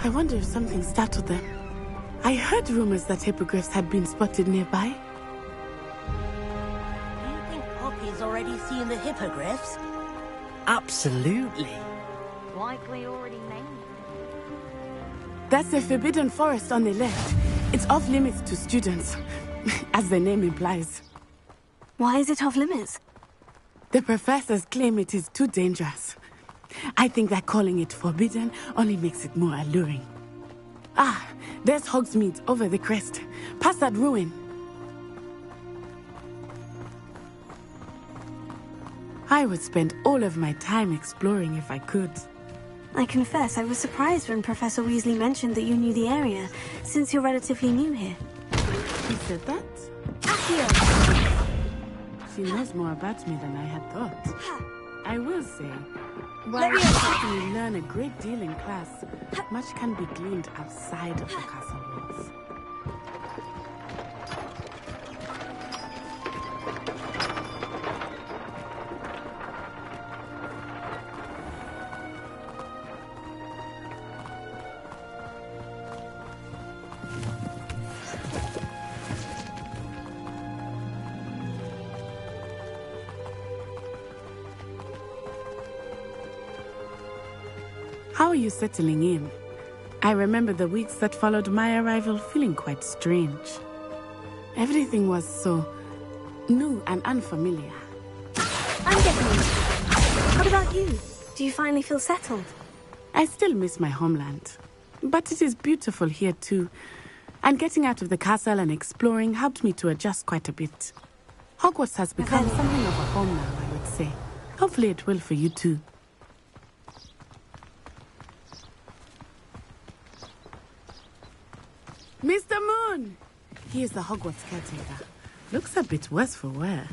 I wonder if something startled them. I heard rumors that hippogriffs had been spotted nearby. Do you think Poppy's already seen the hippogriffs? Absolutely. Like we already named it. That's the Forbidden Forest on the left. It's off limits to students, as the name implies. Why is it off limits? The professors claim it is too dangerous. I think that calling it forbidden only makes it more alluring. Ah, there's Hogsmeade over the crest, past that ruin. I would spend all of my time exploring if I could. I confess I was surprised when Professor Weasley mentioned that you knew the area, since you're relatively new here. He said that? Accio! She knows more about me than I had thought. I will say, while I certainly learn a great deal in class, much can be gleaned outside of the castle walls. How are you settling in? I remember the weeks that followed my arrival feeling quite strange. Everything was so new and unfamiliar. I'm getting used to it. What about you? Do you finally feel settled? I still miss my homeland, but it is beautiful here too. And getting out of the castle and exploring helped me to adjust quite a bit. Hogwarts has become something of a home now, I would say. Hopefully it will for you too. Mr. Moon! He is the Hogwarts caretaker. Looks a bit worse for wear.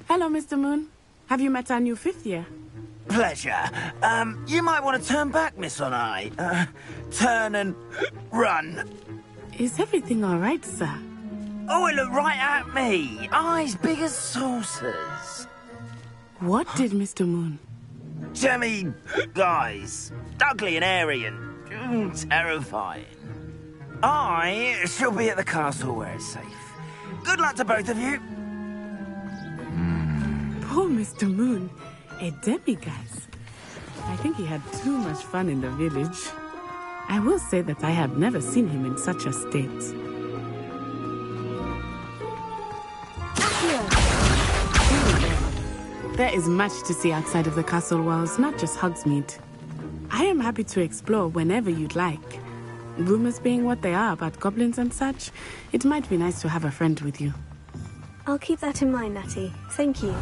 Hello, Mr. Moon. Have you met our new fifth year? Pleasure. You might want to turn back, Miss Onai. Turn and run. Is everything all right, sir? Oh, it looked right at me. Eyes big as saucers. What did Mr. Moon? Jemmy, guys. Ugly and airy and terrifying. I shall be at the castle where it's safe. Good luck to both of you. Poor Mr. Moon. A demiguise. I think he had too much fun in the village. I will say that I have never seen him in such a state. There is much to see outside of the castle walls, not just Hogsmeade. I am happy to explore whenever you'd like. Rumors being what they are about goblins and such, it might be nice to have a friend with you. I'll keep that in mind, Natty. Thank you.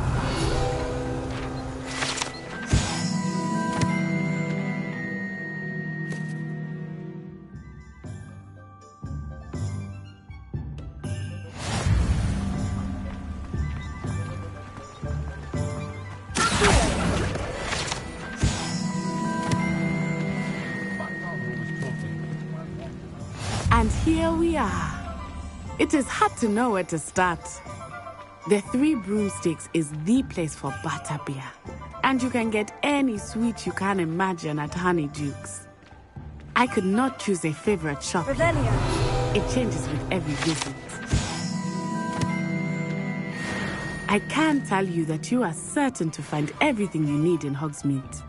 here we are. It is hard to know where to start. The Three Broomsticks is the place for butterbeer. And you can get any sweet you can imagine at Honeydukes. I could not choose a favorite shop. Revelio. It changes with every visit. I can tell you that you are certain to find everything you need in Hogsmeade.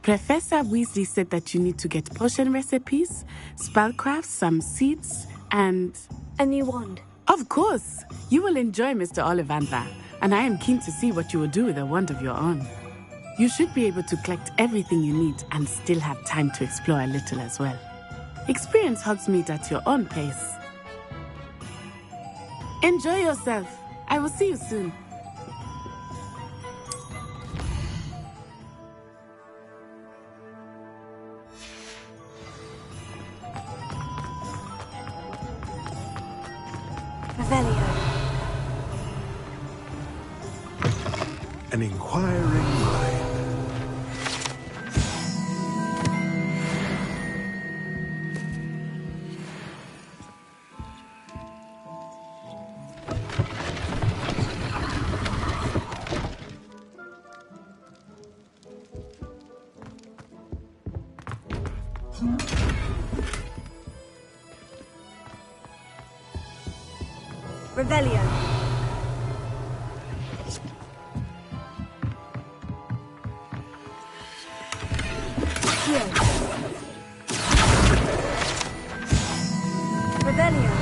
Professor Weasley said that you need to get potion recipes, spellcrafts, some seeds, and... a new wand. Of course! You will enjoy Mr. Ollivander, and I am keen to see what you will do with a wand of your own. You should be able to collect everything you need and still have time to explore a little as well. Experience Hogsmeade at your own pace. Enjoy yourself. I will see you soon. Revelio. An inquiring mind. Revelio. Revelio.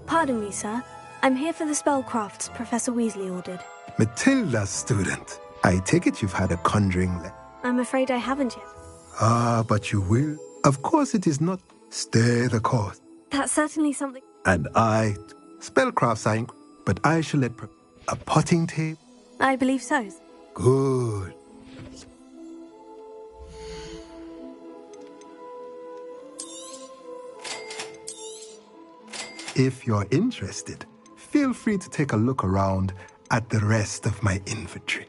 Pardon me, sir. I'm here for the spellcrafts Professor Weasley ordered. Matilda, student. I take it you've had a conjuring I'm afraid I haven't yet. Ah, but you will. Of course it is not. Stay the course. That's certainly something. And spellcrafts but I shall let a potting table. I believe so. Good. If you're interested, feel free to take a look around at the rest of my inventory.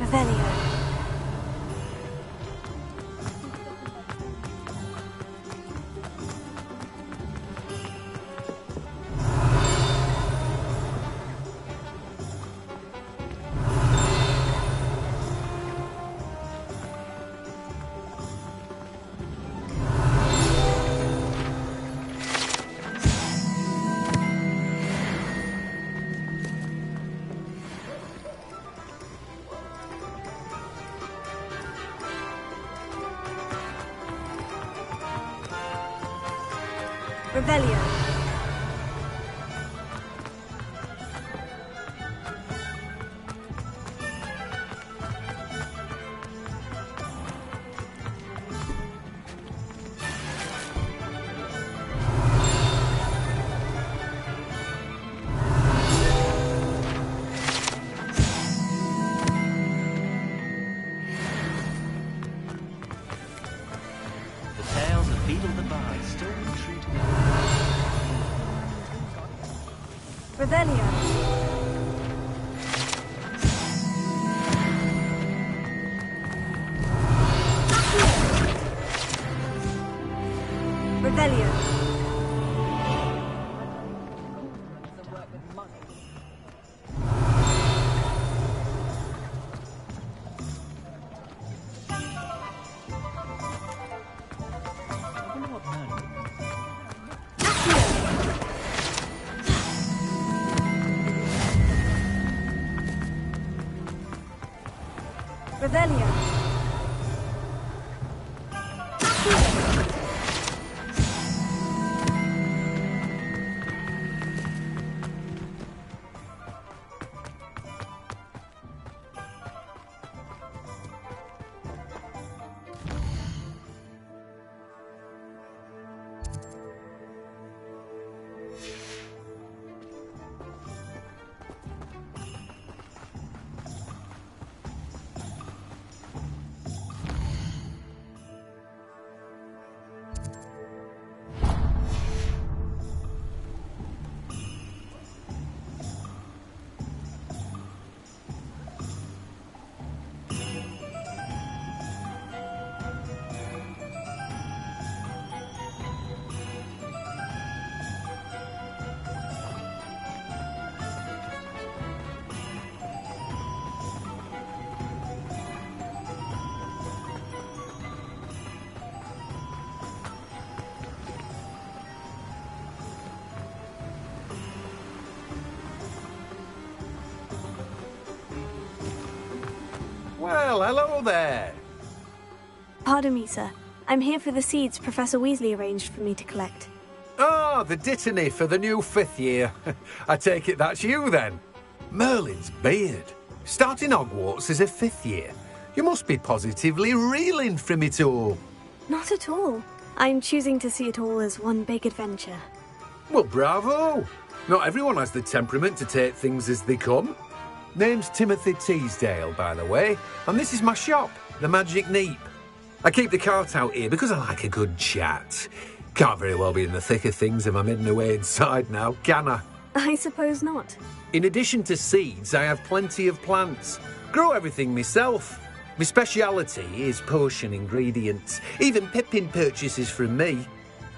Revelio. Revelio. The tales of Beetle the Bard still intrigue me. Revelio. Revelio. Well, hello there. Pardon me, sir. I'm here for the seeds Professor Weasley arranged for me to collect. Ah, the dittany for the new 5th year. I take it that's you, then. Merlin's beard. Starting Hogwarts as a 5th year. You must be positively reeling from it all. Not at all. I'm choosing to see it all as one big adventure. Well, bravo. Not everyone has the temperament to take things as they come. Name's Timothy Teasdale, by the way, and this is my shop, the Magic Neep. I keep the cart out here because I like a good chat. Can't very well be in the thick of things if I'm hidden away inside now, can I? I suppose not. In addition to seeds, I have plenty of plants. Grow everything myself. My speciality is potion ingredients. Even Pippin purchases from me.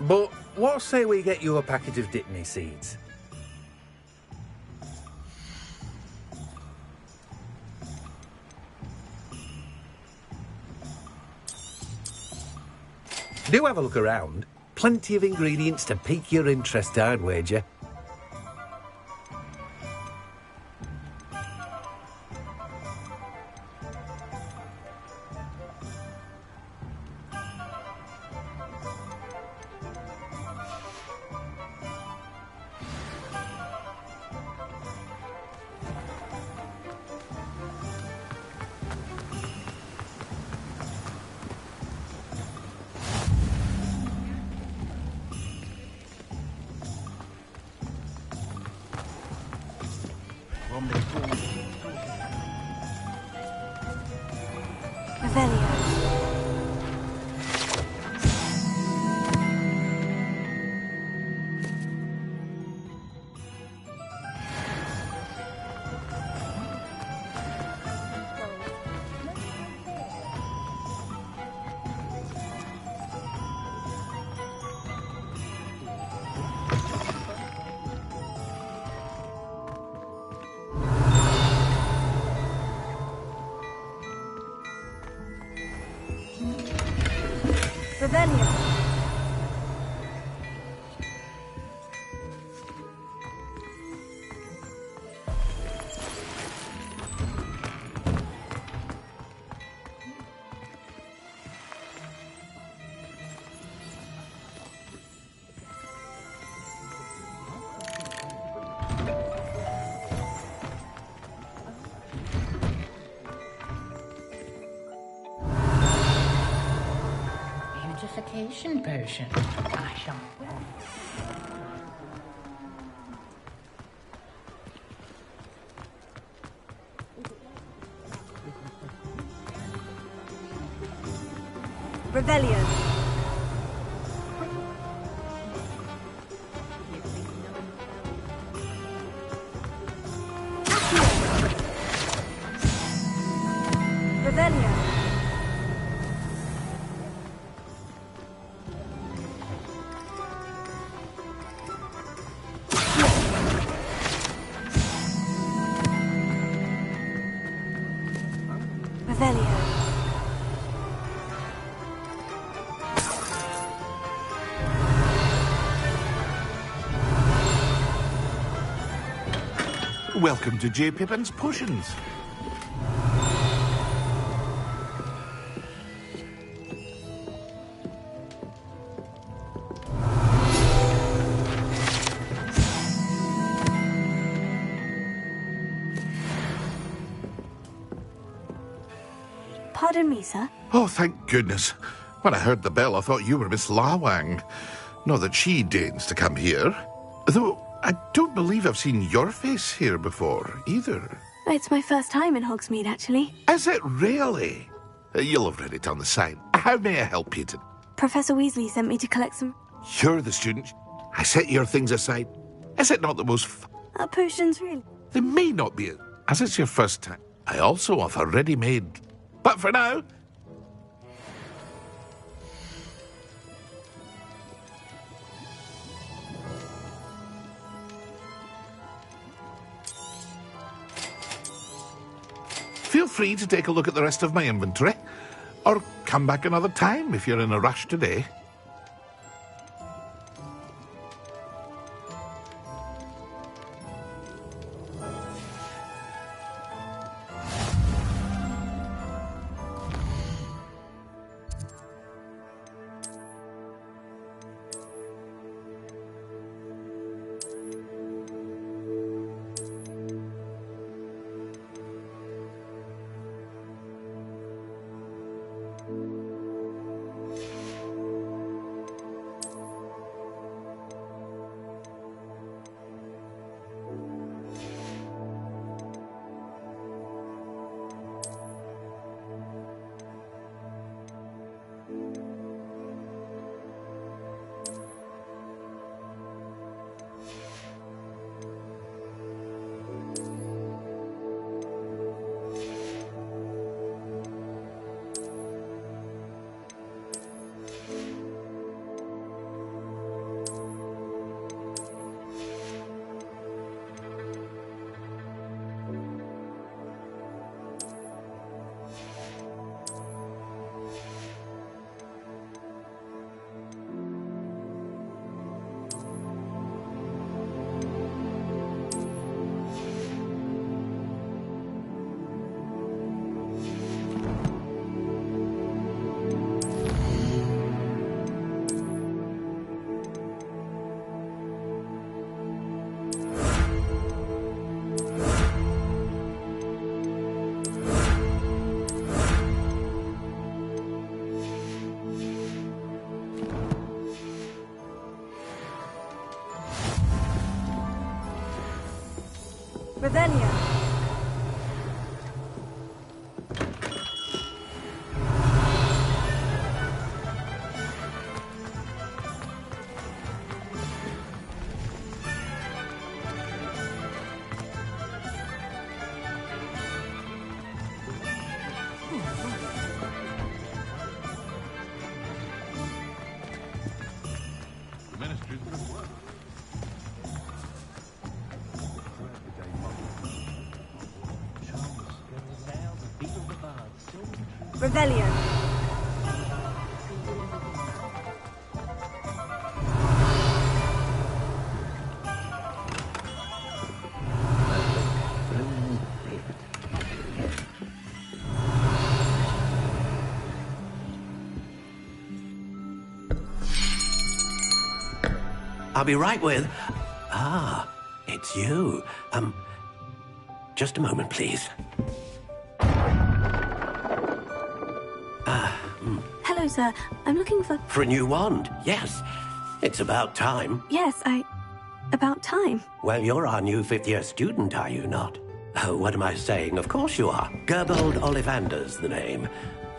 But what say we get you a packet of dittany seeds? Do have a look around. Plenty of ingredients to pique your interest, I'd wager. Revelio. Revelio. Beautification potion. I shall. Revelio. Revelio. Revelio. Welcome to J. Pippin's Potions. Pardon me, sir. Oh, thank goodness. When I heard the bell, I thought you were Miss Lawang. Not that she deigns to come here. Though I don't believe I've seen your face here before, either. It's my first time in Hogsmeade, actually. Is it really? You'll have read it on the sign. How may I help you today? Professor Weasley sent me to collect some... You're the student. I set your things aside. Is it not the most potions, really? They may not be, as it's your first time. I also offer ready-made. But for now... Feel free to take a look at the rest of my inventory. Or come back another time if you're in a rush today. Revelio. Revelio. I'll be right with... Ah, it's you. Just a moment, please. Hello, sir. I'm looking for... For a new wand, yes. It's about time. Yes, about time. Well, you're our new fifth-year student, are you not? Oh, what am I saying? Of course you are. Gerbold Ollivander's the name.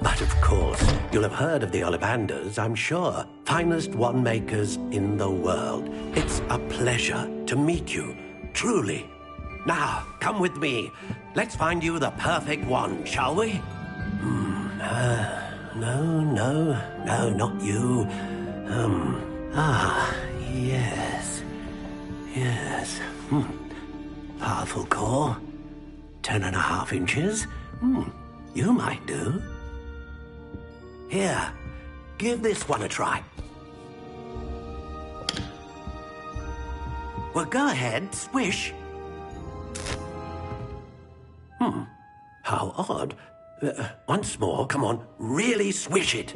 But of course, you'll have heard of the Ollivanders, I'm sure. Finest wand makers in the world. It's a pleasure to meet you, truly. Now, come with me. Let's find you the perfect wand, shall we? No, not you. Yes. Powerful core. 10.5 inches. You might do. Here, give this one a try. Well, go ahead, swish. How odd. Once more, come on, really swish it.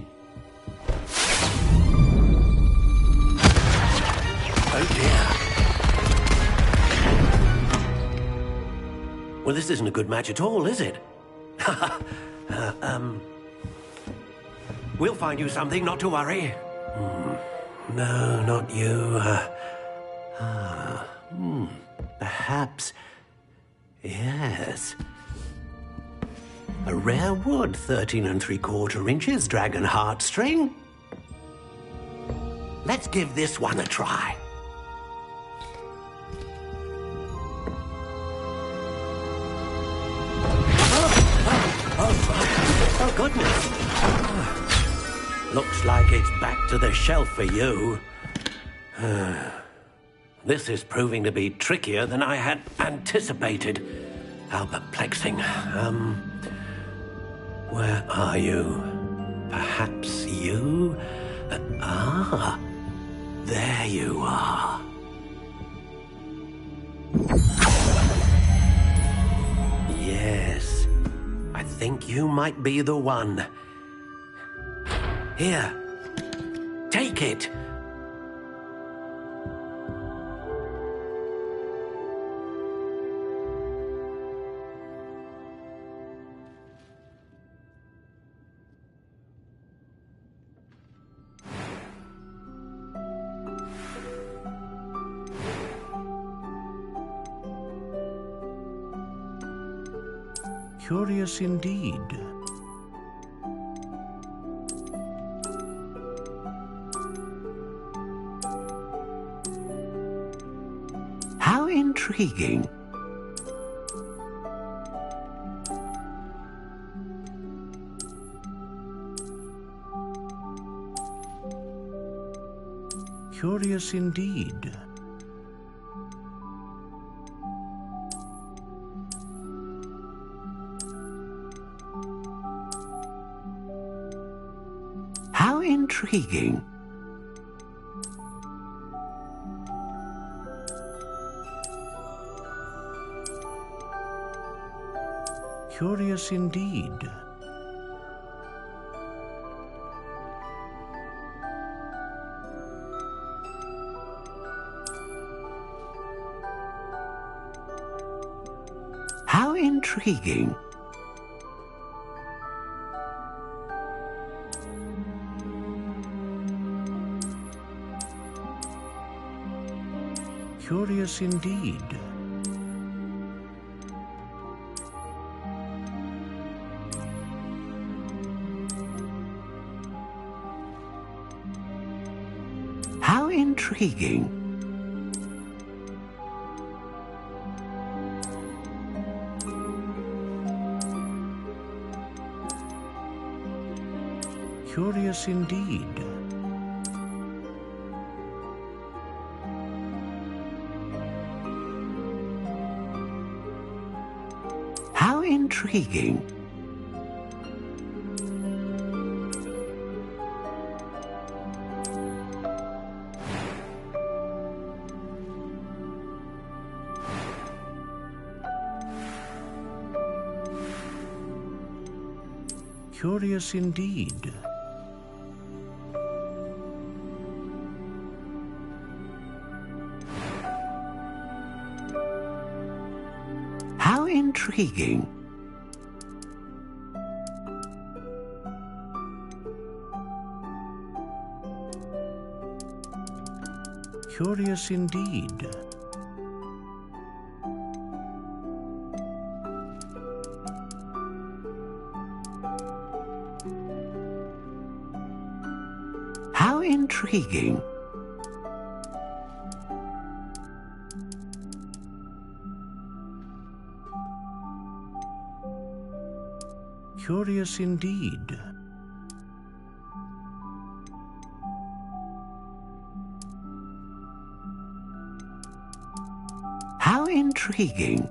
Oh dear. Well, this isn't a good match at all, is it? We'll find you something, not to worry. No, not you. Perhaps... Yes. A rare wood, 13 3/4 inches, dragon heartstring. Let's give this one a try. Oh, goodness. Looks like it's back to the shelf for you. This is proving to be trickier than I had anticipated. How perplexing. Where are you? Perhaps you? There you are. Yes, I think you might be the one. Here, take it. Curious indeed. How intriguing. Curious indeed. How intriguing. Curious indeed. How intriguing. Curious indeed. How intriguing. Curious indeed. How intriguing. Curious indeed. How intriguing. Curious indeed. How intriguing. Curious indeed. How intriguing.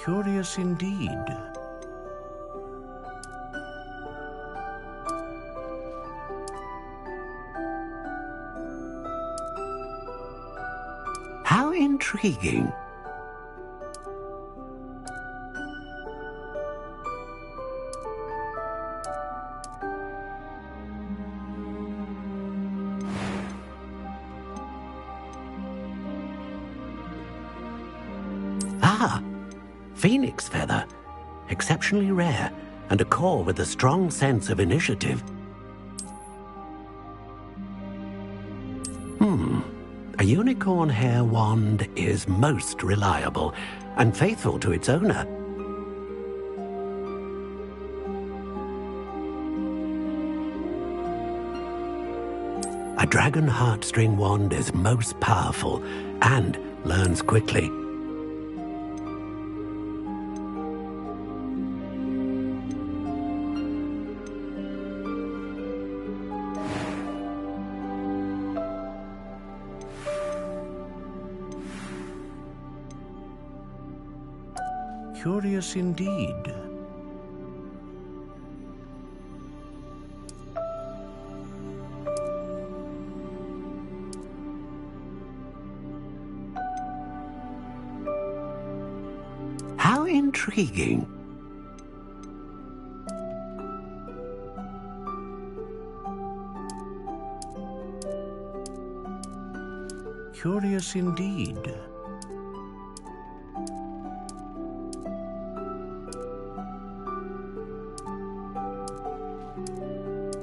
Curious indeed. How intriguing. phoenix feather. Exceptionally rare, and a core with a strong sense of initiative. A unicorn hair wand is most reliable and faithful to its owner. A dragon heartstring wand is most powerful and learns quickly. Curious indeed. How intriguing. Curious indeed.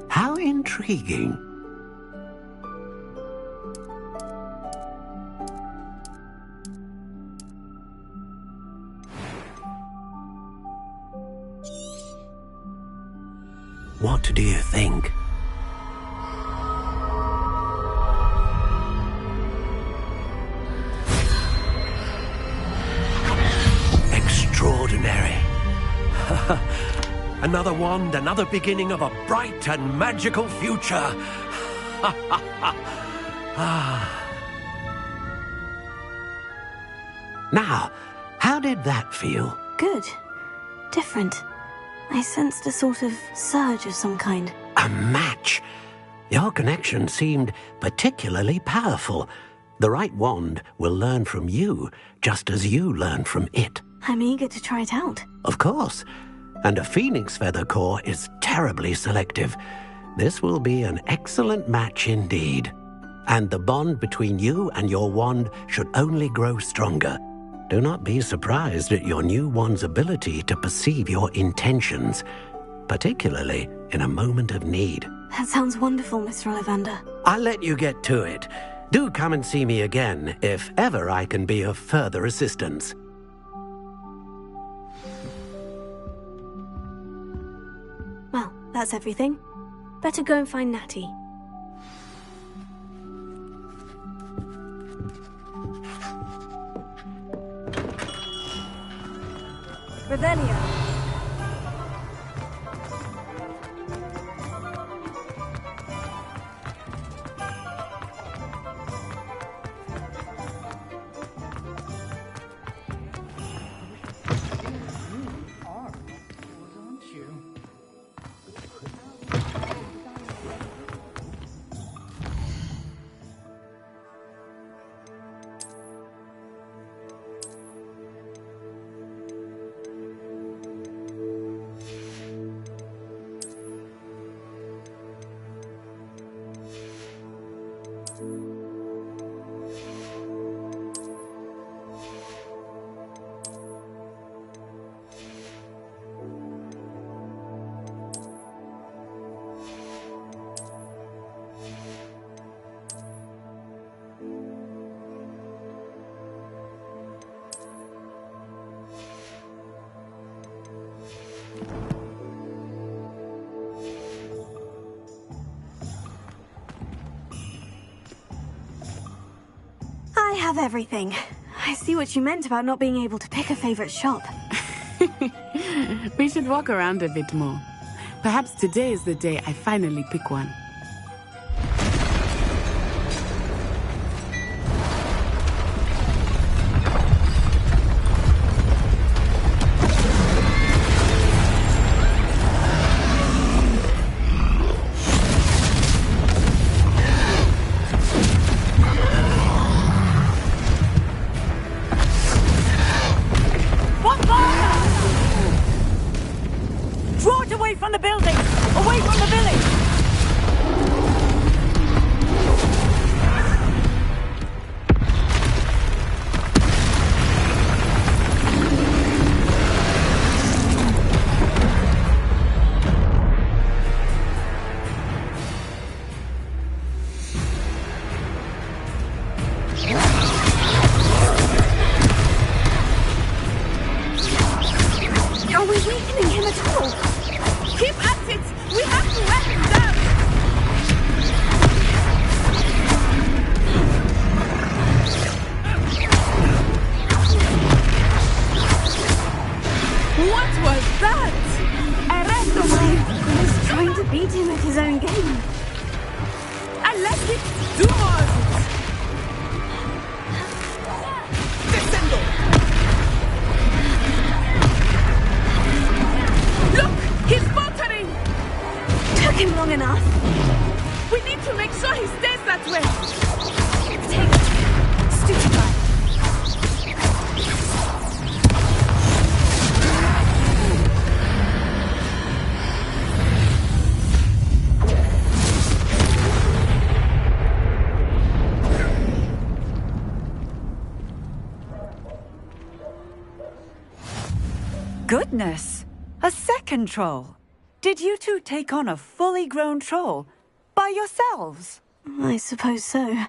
How intriguing. What do you think? Extraordinary. Another wand, another beginning of a bright and magical future. Now, how did that feel? Good. Different. I sensed a sort of surge of some kind. A match. Your connection seemed particularly powerful. The right wand will learn from you, just as you learn from it. I'm eager to try it out. Of course. And a phoenix feather core is terribly selective. This will be an excellent match indeed. And the bond between you and your wand should only grow stronger. Do not be surprised at your new wand's ability to perceive your intentions, particularly in a moment of need. That sounds wonderful, Mr. Ollivander. I'll let you get to it. Do come and see me again if ever I can be of further assistance. Well, that's everything. Better go and find Natty. Revelio. I have everything. I see what you meant about not being able to pick a favorite shop. We should walk around a bit more. Perhaps today is the day I finally pick one. Draw it away from the building! Away from the village! Are we weakening him at all? Keep at it! We have to wear him down! What was that? Arresto is trying to beat him at his own game. And let him do more of it! Descendo! Look! He's faltering! Took him long enough. We need to make sure he stays that way! Take it. Stupefy. Goodness! A second troll! Did you two take on a fully grown troll? By yourselves? I suppose so.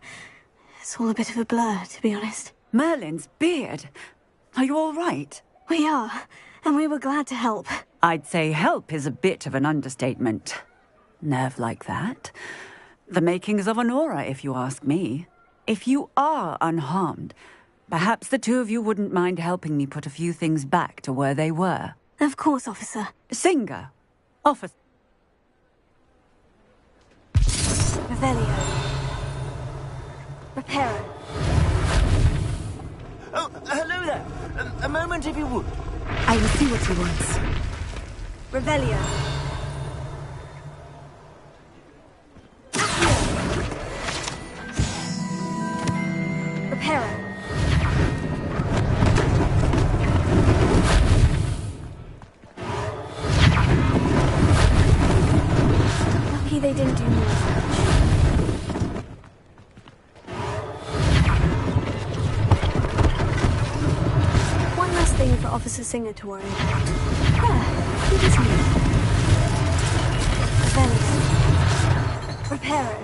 It's all a bit of a blur, to be honest. Merlin's beard. Are you all right? We are, and we were glad to help. I'd say help is a bit of an understatement. Nerve like that. The makings of an aura, if you ask me. If you are unharmed, perhaps the two of you wouldn't mind helping me put a few things back to where they were. Of course, officer. Singer. Officer. Revelio. Reparo. Oh, hello there. A moment, if you would. I will see what he wants. Revelio. Reparo. Lucky they didn't do more damage. One last thing for Officer Singer to worry about. Who does he? Revelio. Reparo.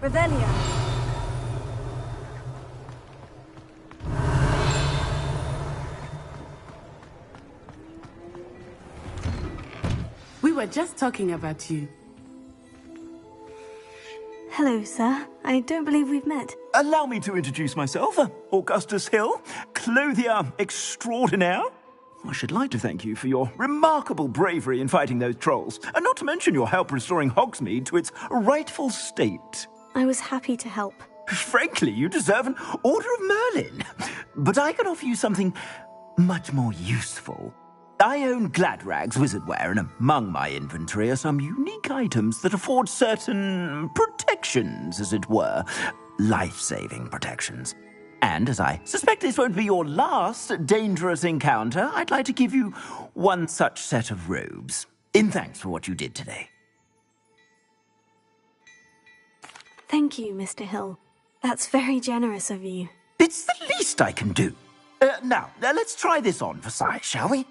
Revelio. We were just talking about you. Hello, sir. I don't believe we've met. Allow me to introduce myself, Augustus Hill, clothier extraordinaire. I should like to thank you for your remarkable bravery in fighting those trolls, and not to mention your help restoring Hogsmeade to its rightful state. I was happy to help. Frankly, you deserve an Order of Merlin. But I can offer you something much more useful. I own Gladrag's wizardware, and among my inventory are some unique items that afford certain protections, as it were. Life-saving protections. And as I suspect this won't be your last dangerous encounter, I'd like to give you one such set of robes, in thanks for what you did today. Thank you, Mr. Hill. That's very generous of you. It's the least I can do. Now, let's try this on for size, shall we?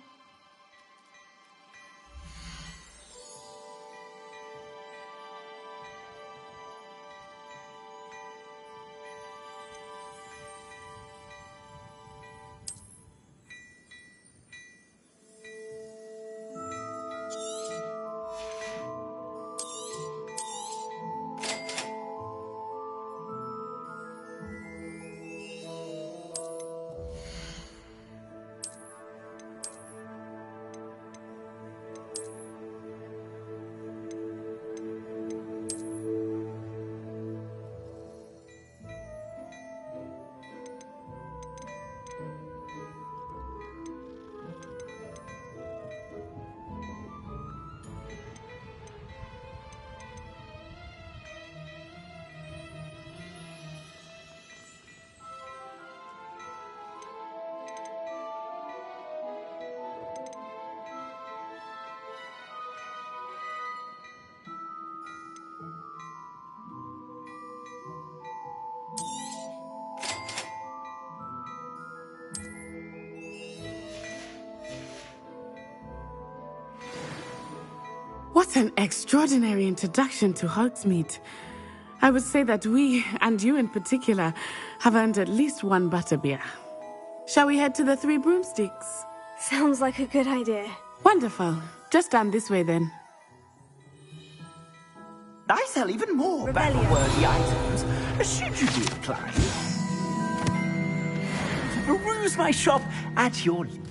What an extraordinary introduction to Hogsmeade. I would say that we, and you in particular, have earned at least one butterbeer. Shall we head to the Three Broomsticks? Sounds like a good idea. Wonderful. Just down this way then. I sell even more battle-worthy items, should you be inclined. Peruse my shop at your leisure.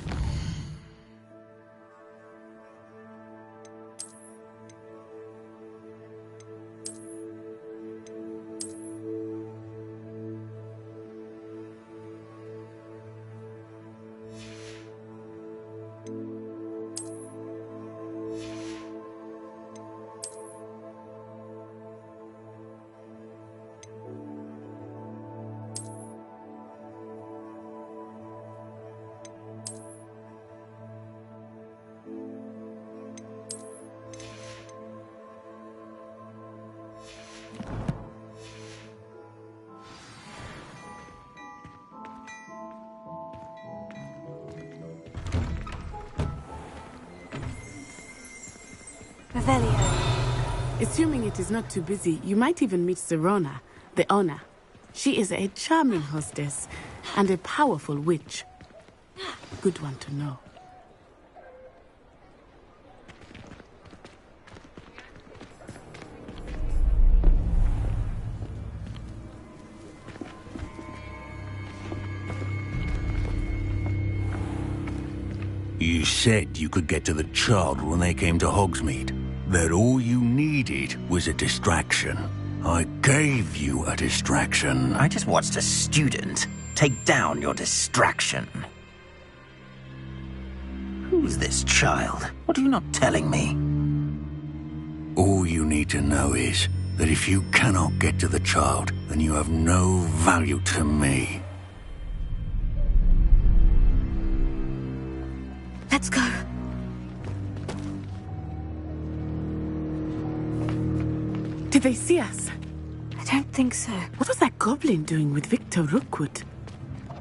Assuming it is not too busy, you might even meet Sirona, the owner. She is a charming hostess and a powerful witch. Good one to know. You said you could get to the child when they came to Hogsmeade. That all you needed was a distraction. I gave you a distraction. I just watched a student take down your distraction. Who's this child? What are you not telling me? All you need to know is that if you cannot get to the child, then you have no value to me. Let's go. Did they see us? I don't think so. What was that goblin doing with Victor Rookwood?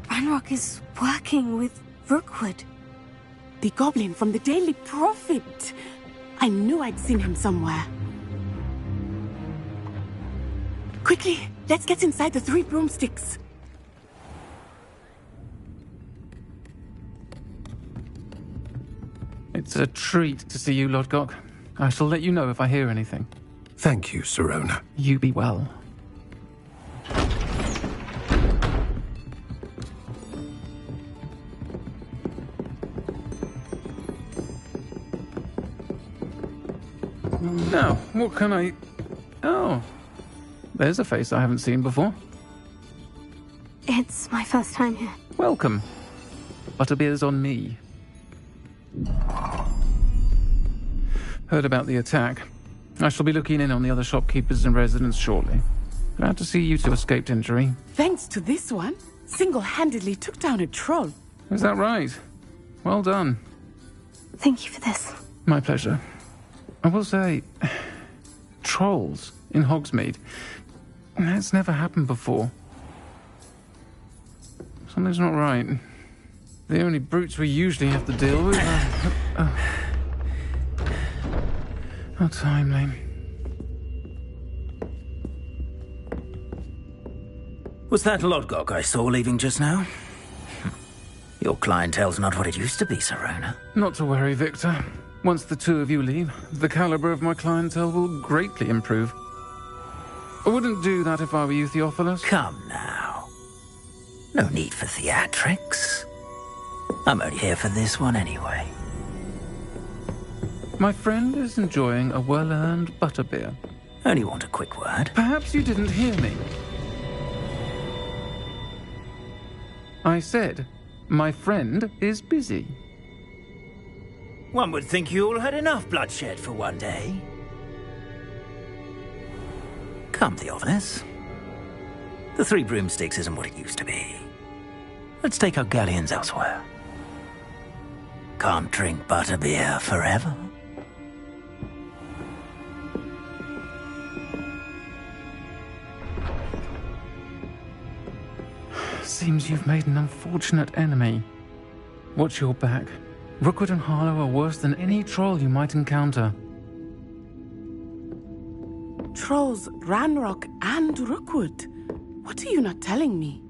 Ranrock is working with Rookwood. The goblin from the Daily Prophet. I knew I'd seen him somewhere. Quickly, let's get inside the Three Broomsticks. It's a treat to see you, Lodgok. I shall let you know if I hear anything. Thank you, Sirona. You be well. Now, what can I... Oh, there's a face I haven't seen before. It's my first time here. Welcome. Butterbeer's on me. Heard about the attack. I shall be looking in on the other shopkeepers and residents shortly. Glad to see you two escaped injury. Thanks to this one, single-handedly took down a troll. Is that right? Well done. Thank you for this. My pleasure. I will say, trolls in Hogsmeade. That's never happened before. Something's not right. The only brutes we usually have to deal with are... How timely. Was that Lodgok I saw leaving just now? Your clientele's not what it used to be, Sirona. Not to worry, Victor. Once the two of you leave, the caliber of my clientele will greatly improve. I wouldn't do that if I were you, Theophilus. Come now. No need for theatrics. I'm only here for this one anyway. My friend is enjoying a well-earned butterbeer. Only want a quick word. Perhaps you didn't hear me. I said, my friend is busy. One would think you all had enough bloodshed for one day. Come, Theophilus. The Three Broomsticks isn't what it used to be. Let's take our galleons elsewhere. Can't drink butterbeer forever. Seems you've made an unfortunate enemy. Watch your back. Rookwood and Harlow are worse than any troll you might encounter. Trolls, Ranrock, and Rookwood. What are you not telling me?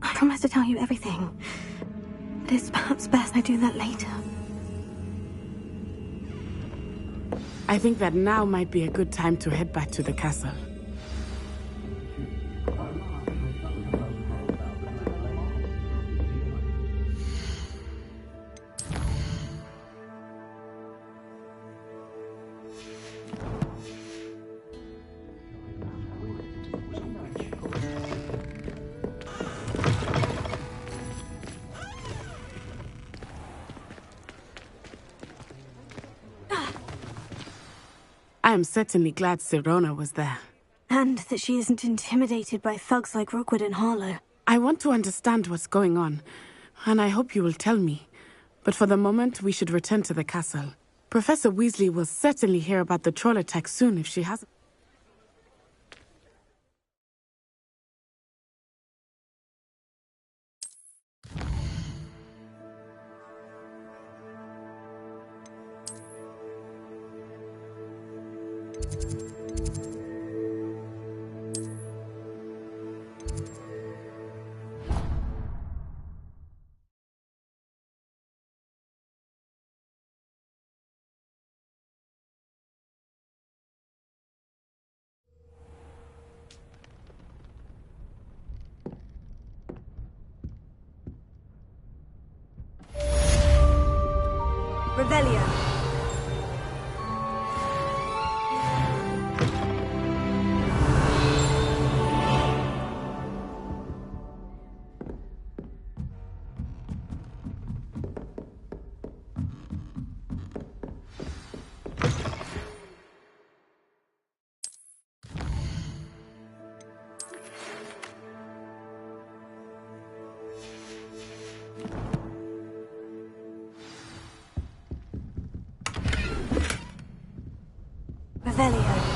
I promise to tell you everything. But it's perhaps best I do that later. I think that now might be a good time to head back to the castle. I am certainly glad Sirona was there. And that she isn't intimidated by thugs like Rookwood and Harlow. I want to understand what's going on, and I hope you will tell me. But for the moment, we should return to the castle. Professor Weasley will certainly hear about the troll attack soon if she hasn't. Revelio. Revelio.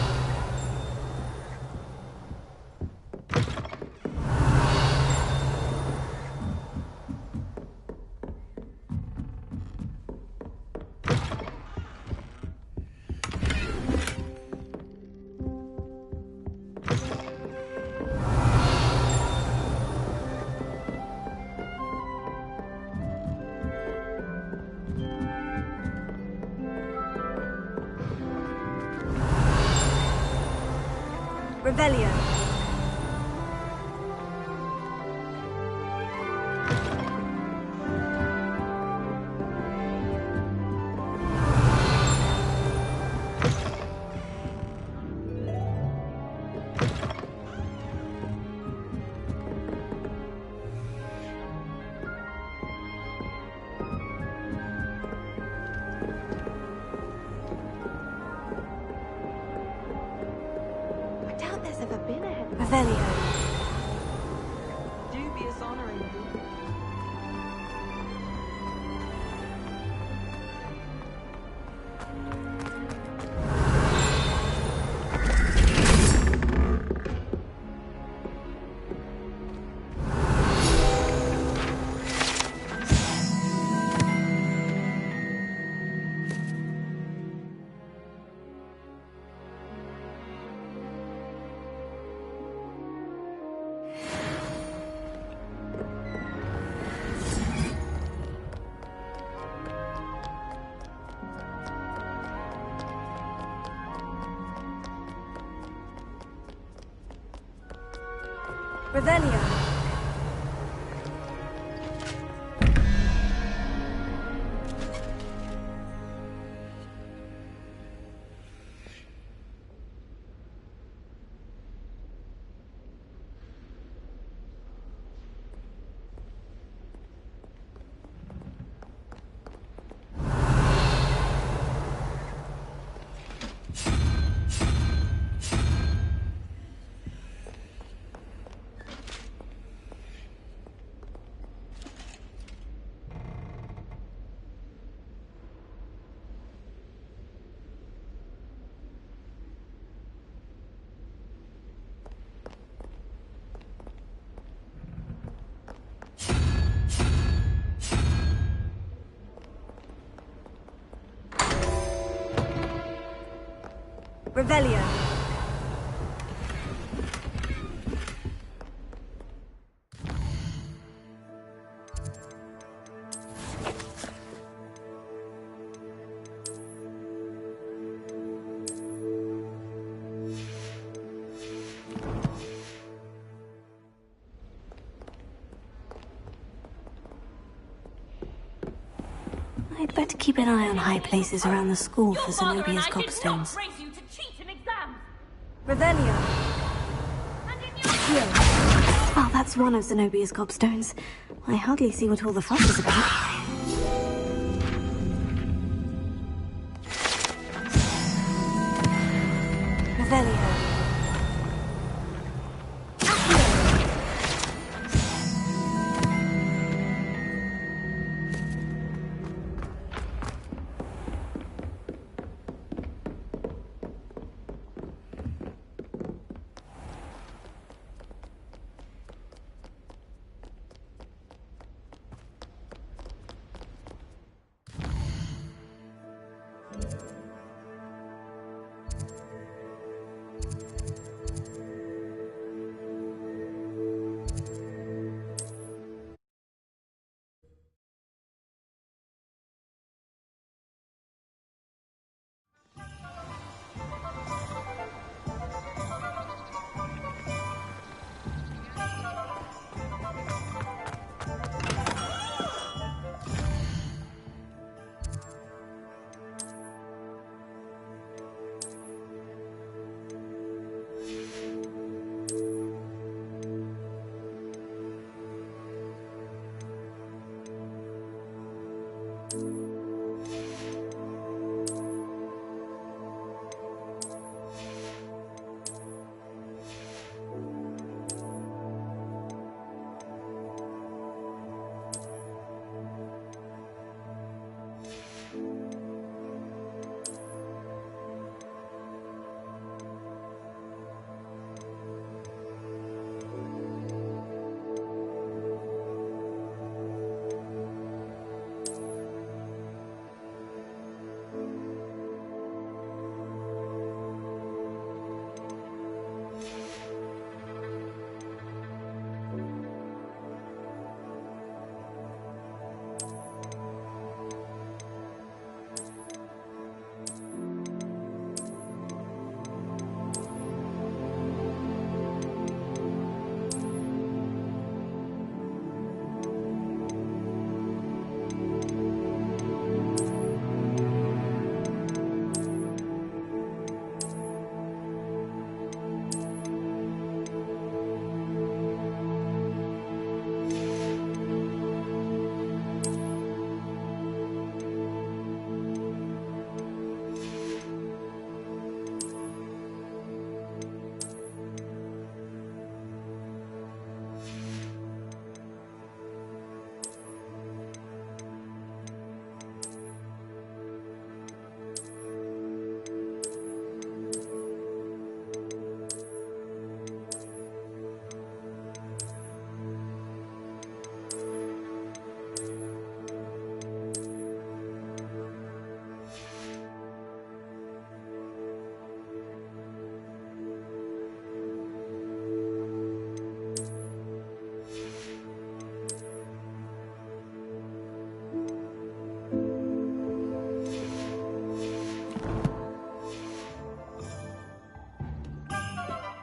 Revelio. Revelio. Dubious honoring. Revelio. Revelio. I'd better keep an eye on high places around the school for Zenobia's gobstones. Revelio! Here. Oh, that's one of Zenobia's gobstones. I hardly see what all the fuss is about. Revelio.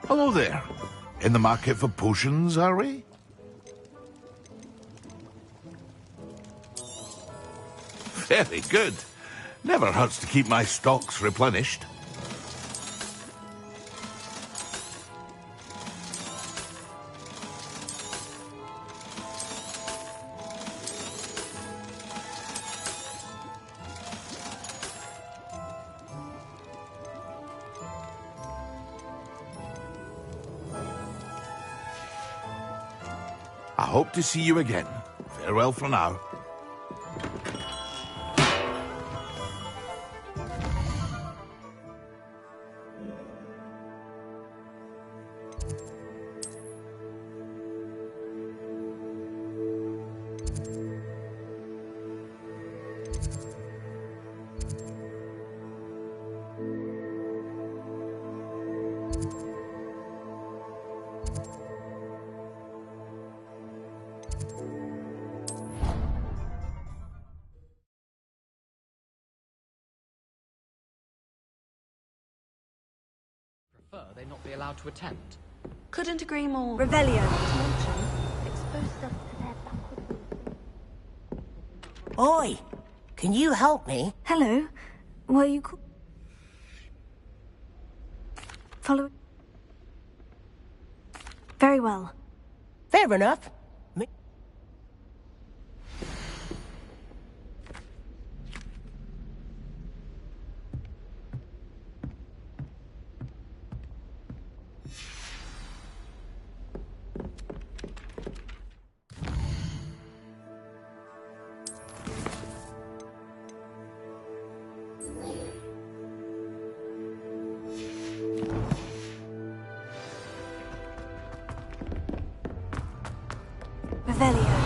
Hello there. In the market for potions, are we? Very good. Never hurts to keep my stocks replenished. I hope to see you again. Farewell for now. They not be allowed to attend. Couldn't agree more. Revelio. Expose them to their backward. Oi! Can you help me? Hello. Were you follow? Very well. Fair enough. Revelio.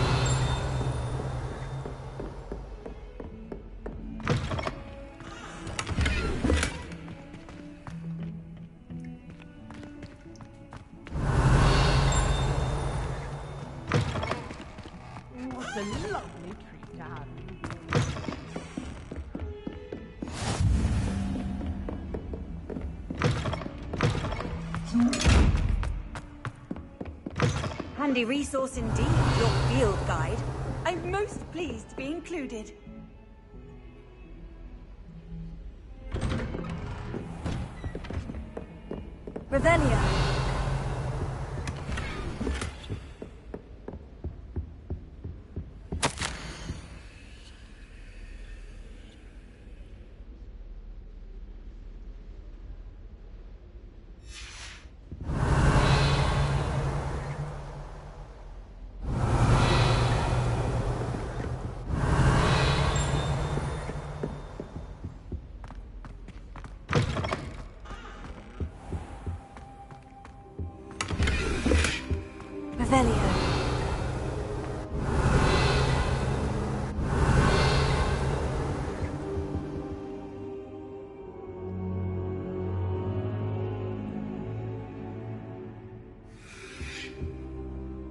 What a lovely treat to have. Handy resource indeed, your field guide. I'm most pleased to be included. Revelio. Revelio.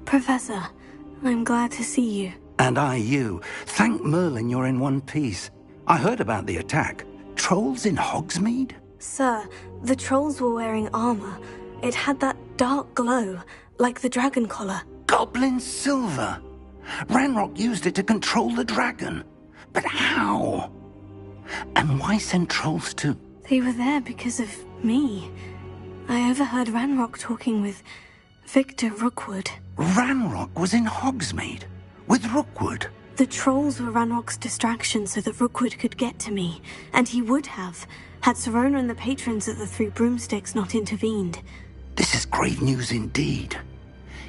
Professor, I'm glad to see you. And I you. Thank Merlin you're in one piece. I heard about the attack. Trolls in Hogsmeade? Sir, the trolls were wearing armor. It had that dark glow, like the dragon collar. Goblin silver. Ranrock used it to control the dragon. But how? And why send trolls to... They were there because of me. I overheard Ranrock talking with Victor Rookwood. Ranrock was in Hogsmeade? With Rookwood? The trolls were Ranrock's distraction so that Rookwood could get to me. And he would have, had Serona and the patrons at the Three Broomsticks not intervened. This is grave news indeed.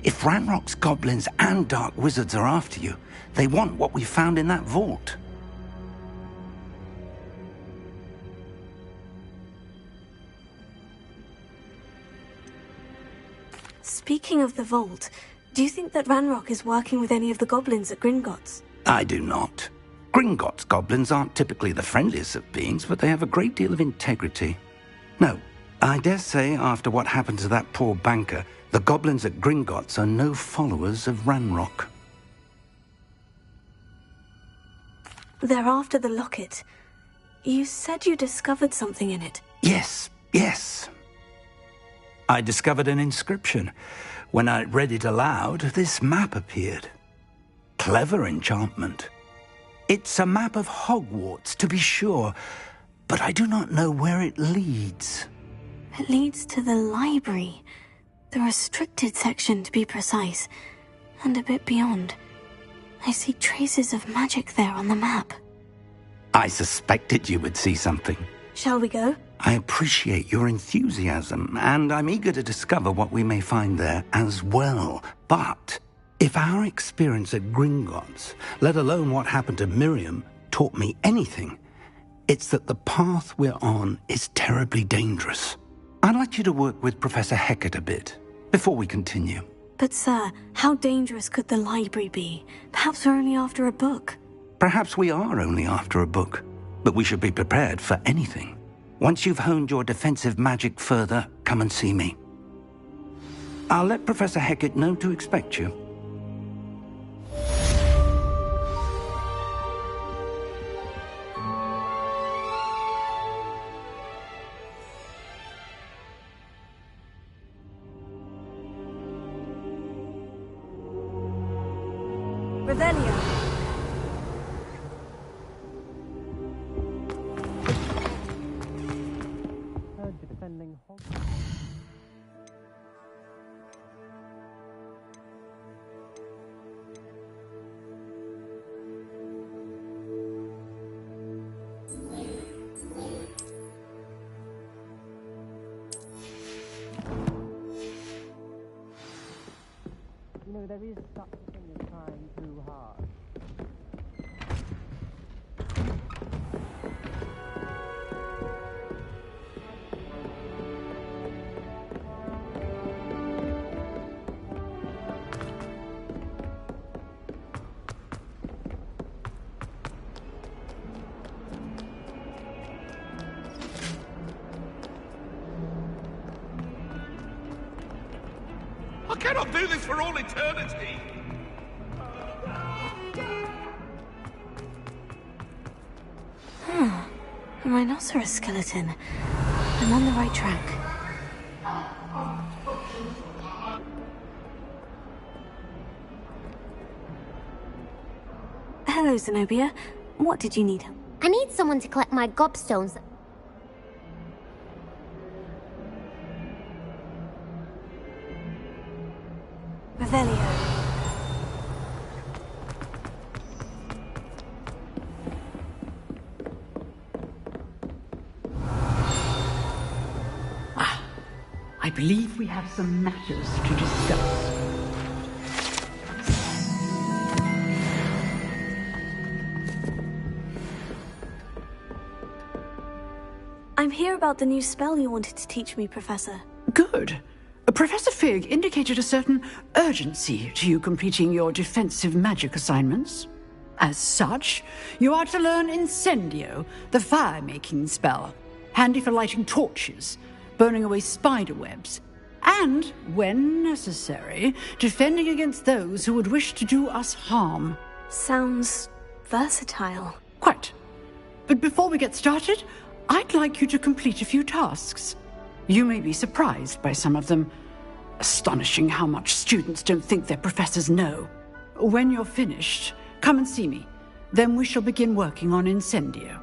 If Ranrock's goblins and dark wizards are after you, they want what we found in that vault. Speaking of the vault, do you think that Ranrock is working with any of the goblins at Gringotts? I do not. Gringotts goblins aren't typically the friendliest of beings, but they have a great deal of integrity. No, I dare say after what happened to that poor banker, the goblins at Gringotts are no followers of Ranrock. They're after the locket. You said you discovered something in it. Yes. I discovered an inscription. When I read it aloud, this map appeared. Clever enchantment. It's a map of Hogwarts, to be sure, but I do not know where it leads. It leads to the library. The restricted section, to be precise. And a bit beyond. I see traces of magic there on the map. I suspected you would see something. Shall we go? I appreciate your enthusiasm, and I'm eager to discover what we may find there as well. But if our experience at Gringotts, let alone what happened to Miriam, taught me anything, it's that the path we're on is terribly dangerous. I'd like you to work with Professor Hecat a bit before we continue. But sir, how dangerous could the library be? Perhaps we're only after a book. Perhaps we are only after a book, but we should be prepared for anything. Once you've honed your defensive magic further, come and see me. I'll let Professor Hecat know to expect you. Revelio. cannot do this for all eternity. A rhinoceros skeleton. I'm on the right track. Hello, Zenobia. What did you need? I need someone to collect my gobstones. Revelio. I believe we have some matters to discuss. I'm here about the new spell you wanted to teach me, Professor. Good. Professor Fig indicated a certain urgency to you completing your defensive magic assignments. As such, you are to learn Incendio, the fire-making spell, handy for lighting torches, burning away spider webs, and, when necessary, defending against those who would wish to do us harm. Sounds versatile. Quite. But before we get started, I'd like you to complete a few tasks. You may be surprised by some of them. Astonishing how much students don't think their professors know. When you're finished, come and see me. Then we shall begin working on Incendio.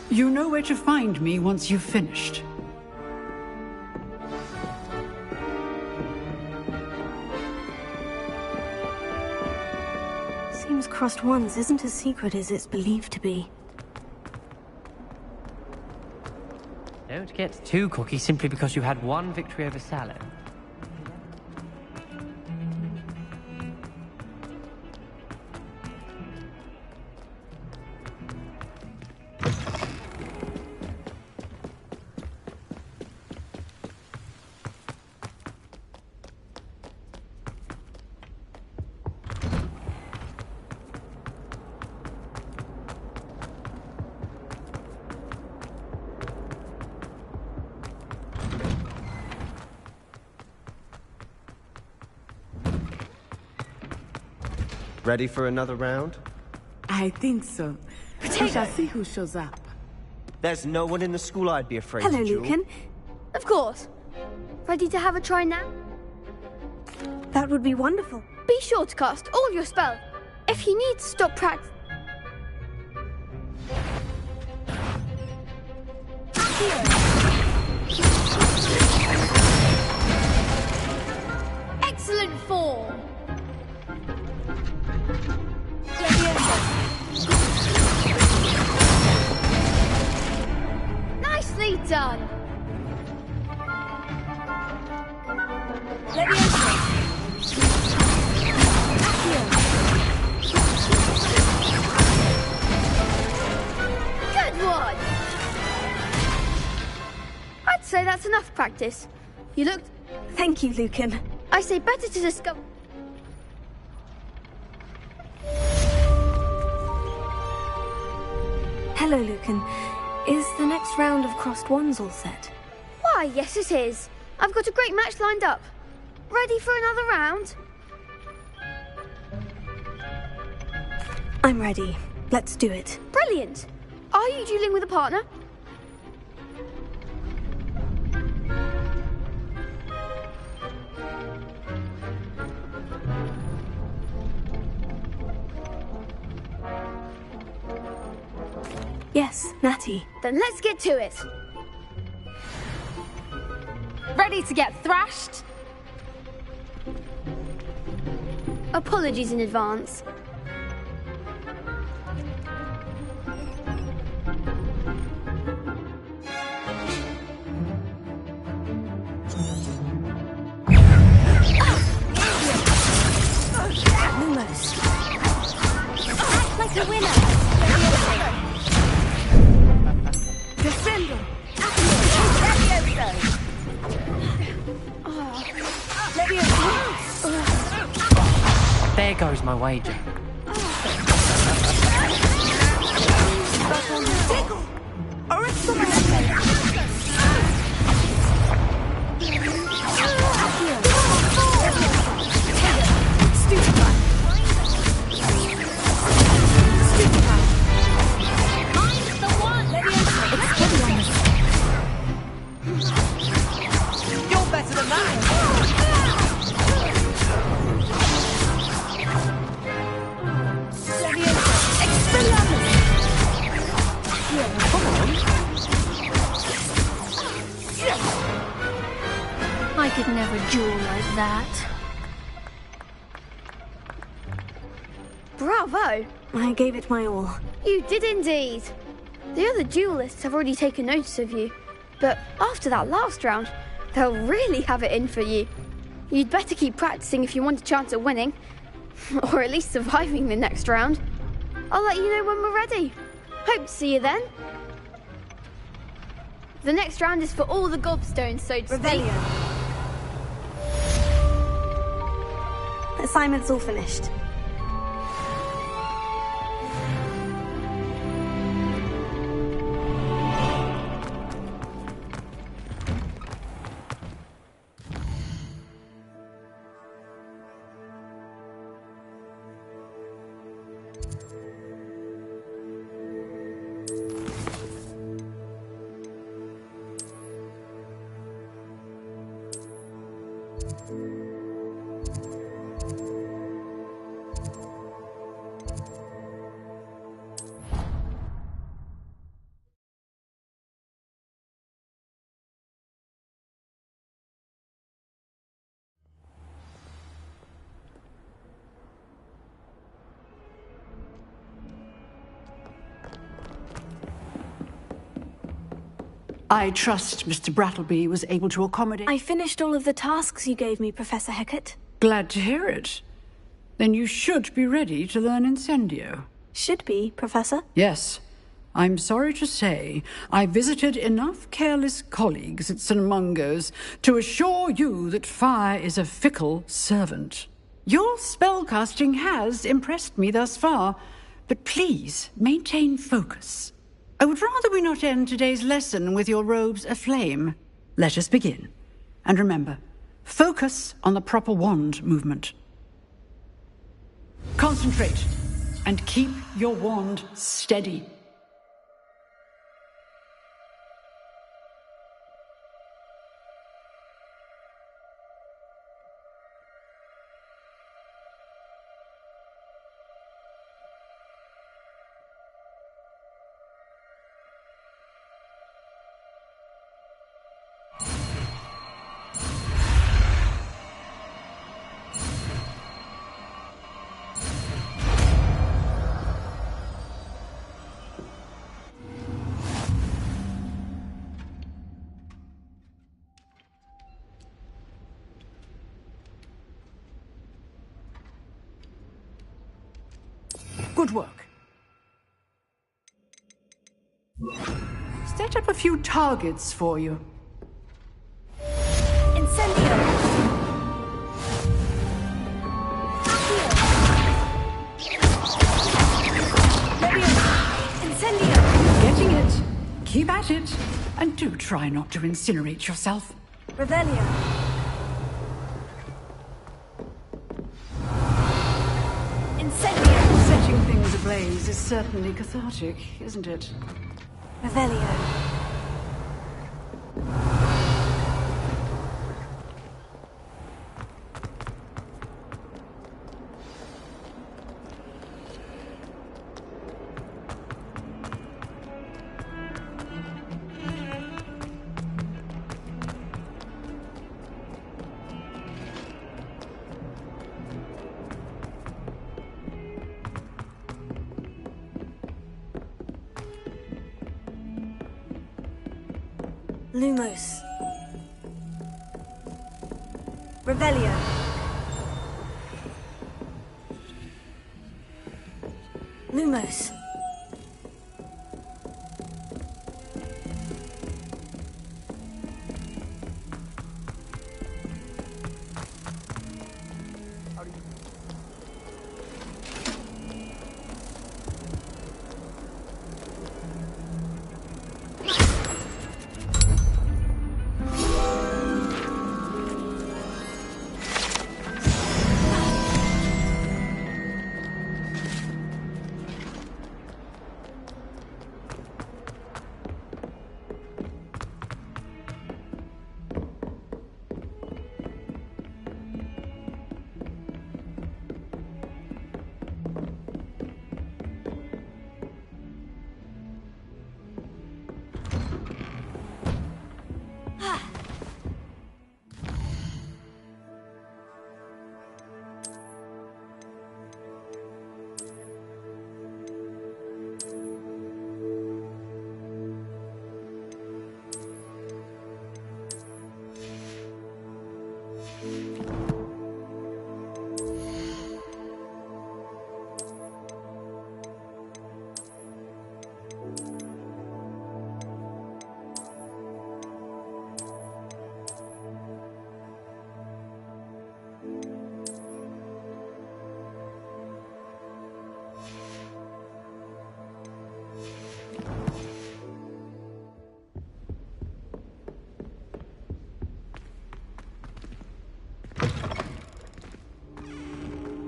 You know where to find me once you've finished. Seems Crossed Ones isn't as secret as it's believed to be. Don't get too cocky simply because you had one victory over Sallow. Ready for another round? I think so. We shall see who shows up. There's no one in the school I'd be afraid Hello, of, Jewel. Lucan. Of course. Ready to have a try now? That would be wonderful. Be sure to cast all your spells. If you need to stop practice... Excellent form! Nicely done! Good one! I'd say that's enough practice. You looked... Thank you, Lucan. I say better to discover... Hello, Lucan. Is the next round of Crossed Ones all set? Why, yes it is. I've got a great match lined up. Ready for another round? I'm ready. Let's do it. Brilliant. Are you dueling with a partner? Yes, Natty. Then let's get to it. Ready to get thrashed? Apologies in advance. Almost. Act like a winner. Defender. There goes my wager. I could never duel like that. Bravo! I gave it my all. You did indeed. The other duelists have already taken notice of you, but after that last round, they'll really have it in for you. You'd better keep practicing if you want a chance at winning, or at least surviving the next round. I'll let you know when we're ready. Hope to see you then. The next round is for all the gobstones, so to speak. Revelio. Assignment's all finished. I trust Mr. Brattleby was able to accommodate... I finished all of the tasks you gave me, Professor Hecat. Glad to hear it. Then you should be ready to learn Incendio. Should be, Professor. Yes. I'm sorry to say, I visited enough careless colleagues at St. Mungo's to assure you that fire is a fickle servant. Your spellcasting has impressed me thus far, but please maintain focus. I would rather we not end today's lesson with your robes aflame. Let us begin. And remember, focus on the proper wand movement. Concentrate, and keep your wand steady. Good work. Set up a few targets for you. Incendio! Incendio! Getting it. Keep at it. And do try not to incinerate yourself. Revelio. Incendio! Setting things ablaze is certainly cathartic, isn't it? Revelio. Lumos. Revelio. Lumos.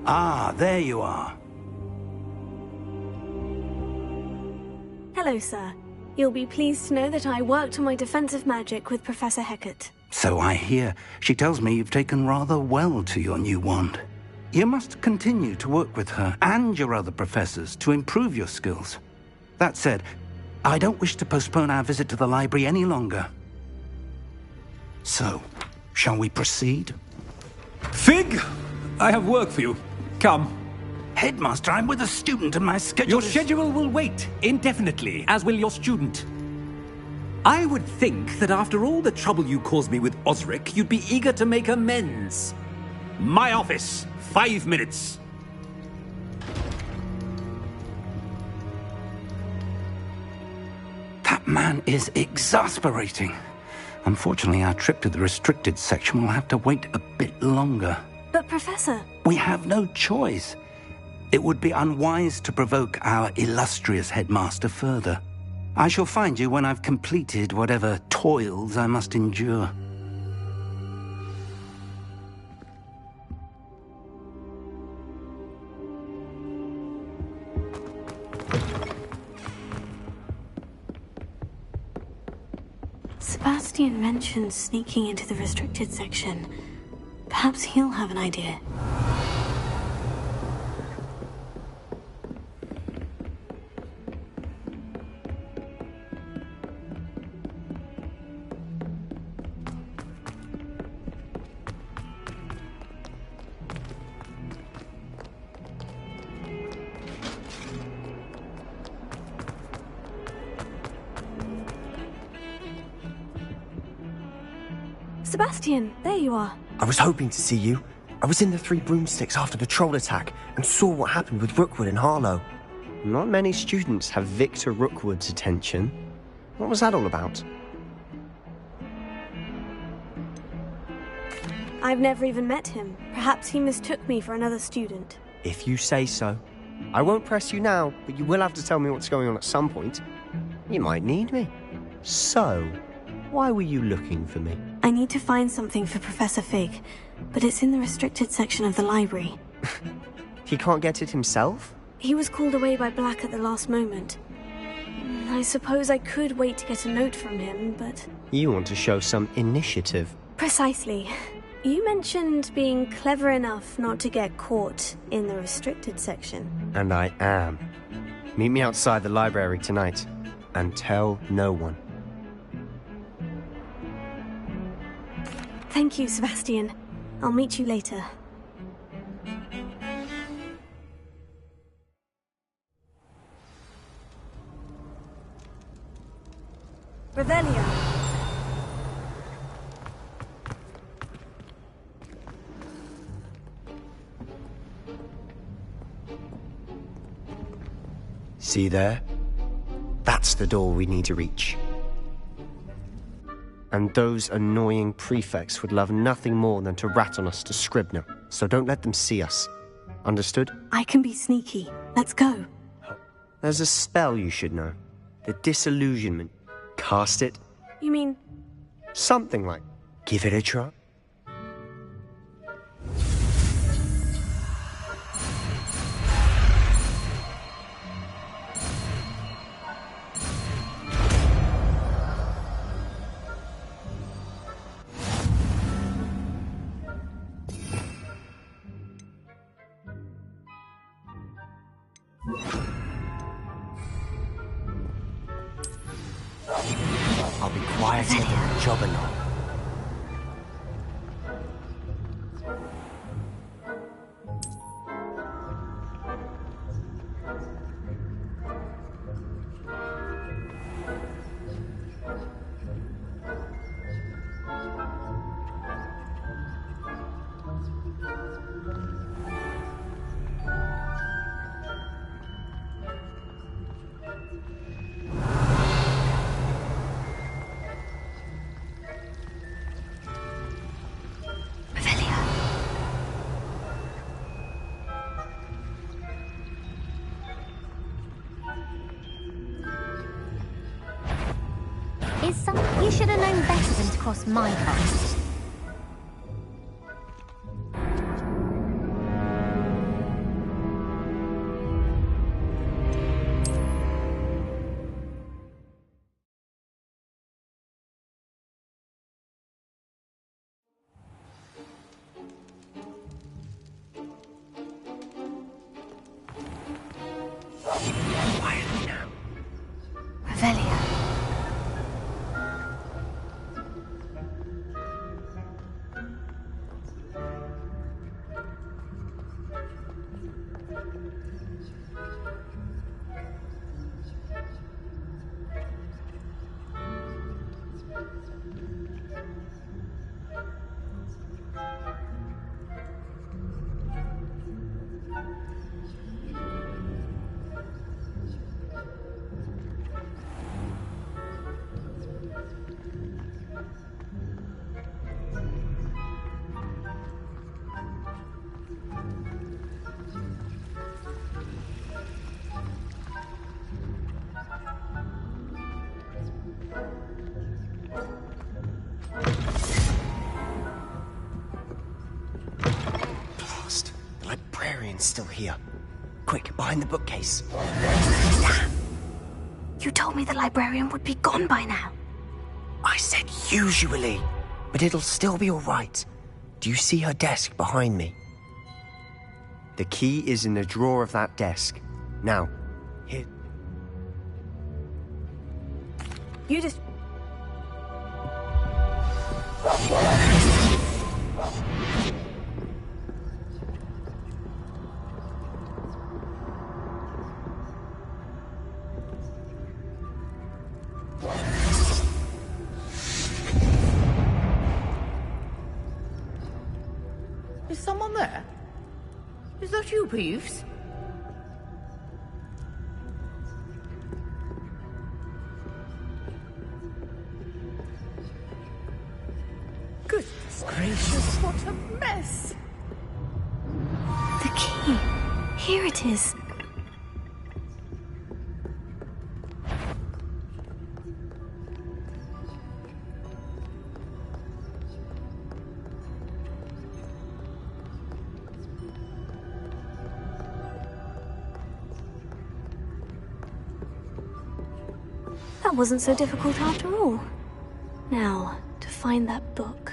Ah, there you are. Hello, sir. You'll be pleased to know that I worked on my defensive magic with Professor Hecat. So I hear. She tells me you've taken rather well to your new wand. You must continue to work with her and your other professors to improve your skills. That said, I don't wish to postpone our visit to the library any longer. So, shall we proceed? Fig! I have work for you. Come. Headmaster, I'm with a student and my schedule Your schedule will wait indefinitely, as will your student. I would think that after all the trouble you caused me with Osric, you'd be eager to make amends. My office, 5 minutes. That man is exasperating. Unfortunately, our trip to the restricted section will have to wait a bit longer. But, Professor... We have no choice. It would be unwise to provoke our illustrious headmaster further. I shall find you when I've completed whatever toils I must endure. Sebastian mentioned sneaking into the restricted section. Perhaps he'll have an idea. Sebastian, there you are. I was hoping to see you. I was in the Three Broomsticks after the troll attack and saw what happened with Rookwood and Harlow. Not many students have Victor Rookwood's attention. What was that all about? I've never even met him. Perhaps he mistook me for another student. If you say so. I won't press you now, but you will have to tell me what's going on at some point. You might need me. So, why were you looking for me? I need to find something for Professor Fig, but it's in the restricted section of the library. He can't get it himself? He was called away by Black at the last moment. I suppose I could wait to get a note from him, but... You want to show some initiative. Precisely. You mentioned being clever enough not to get caught in the restricted section. And I am. Meet me outside the library tonight, and tell no one. Thank you, Sebastian. I'll meet you later. Revelio. See there? That's the door we need to reach. And those annoying prefects would love nothing more than to rat on us to Scribner, so don't let them see us. Understood? I can be sneaky. Let's go. There's a spell you should know. The Disillusionment. Cast it. You mean... Something like, give it a try. I'll be quieter than a juggernaut. You should have known better than to cross my path. Quietly now. Revelio. Blast. The librarian's still here. Quick, behind the bookcase. You told me the librarian would be gone by now. I said usually, but it'll still be all right. Do you see her desk behind me? The key is in the drawer of that desk. Now, here. You just... Is someone there? Is that you, Peeves? Goodness gracious, what a mess! The key. Here it is. That wasn't so difficult after all. Now, to find that book.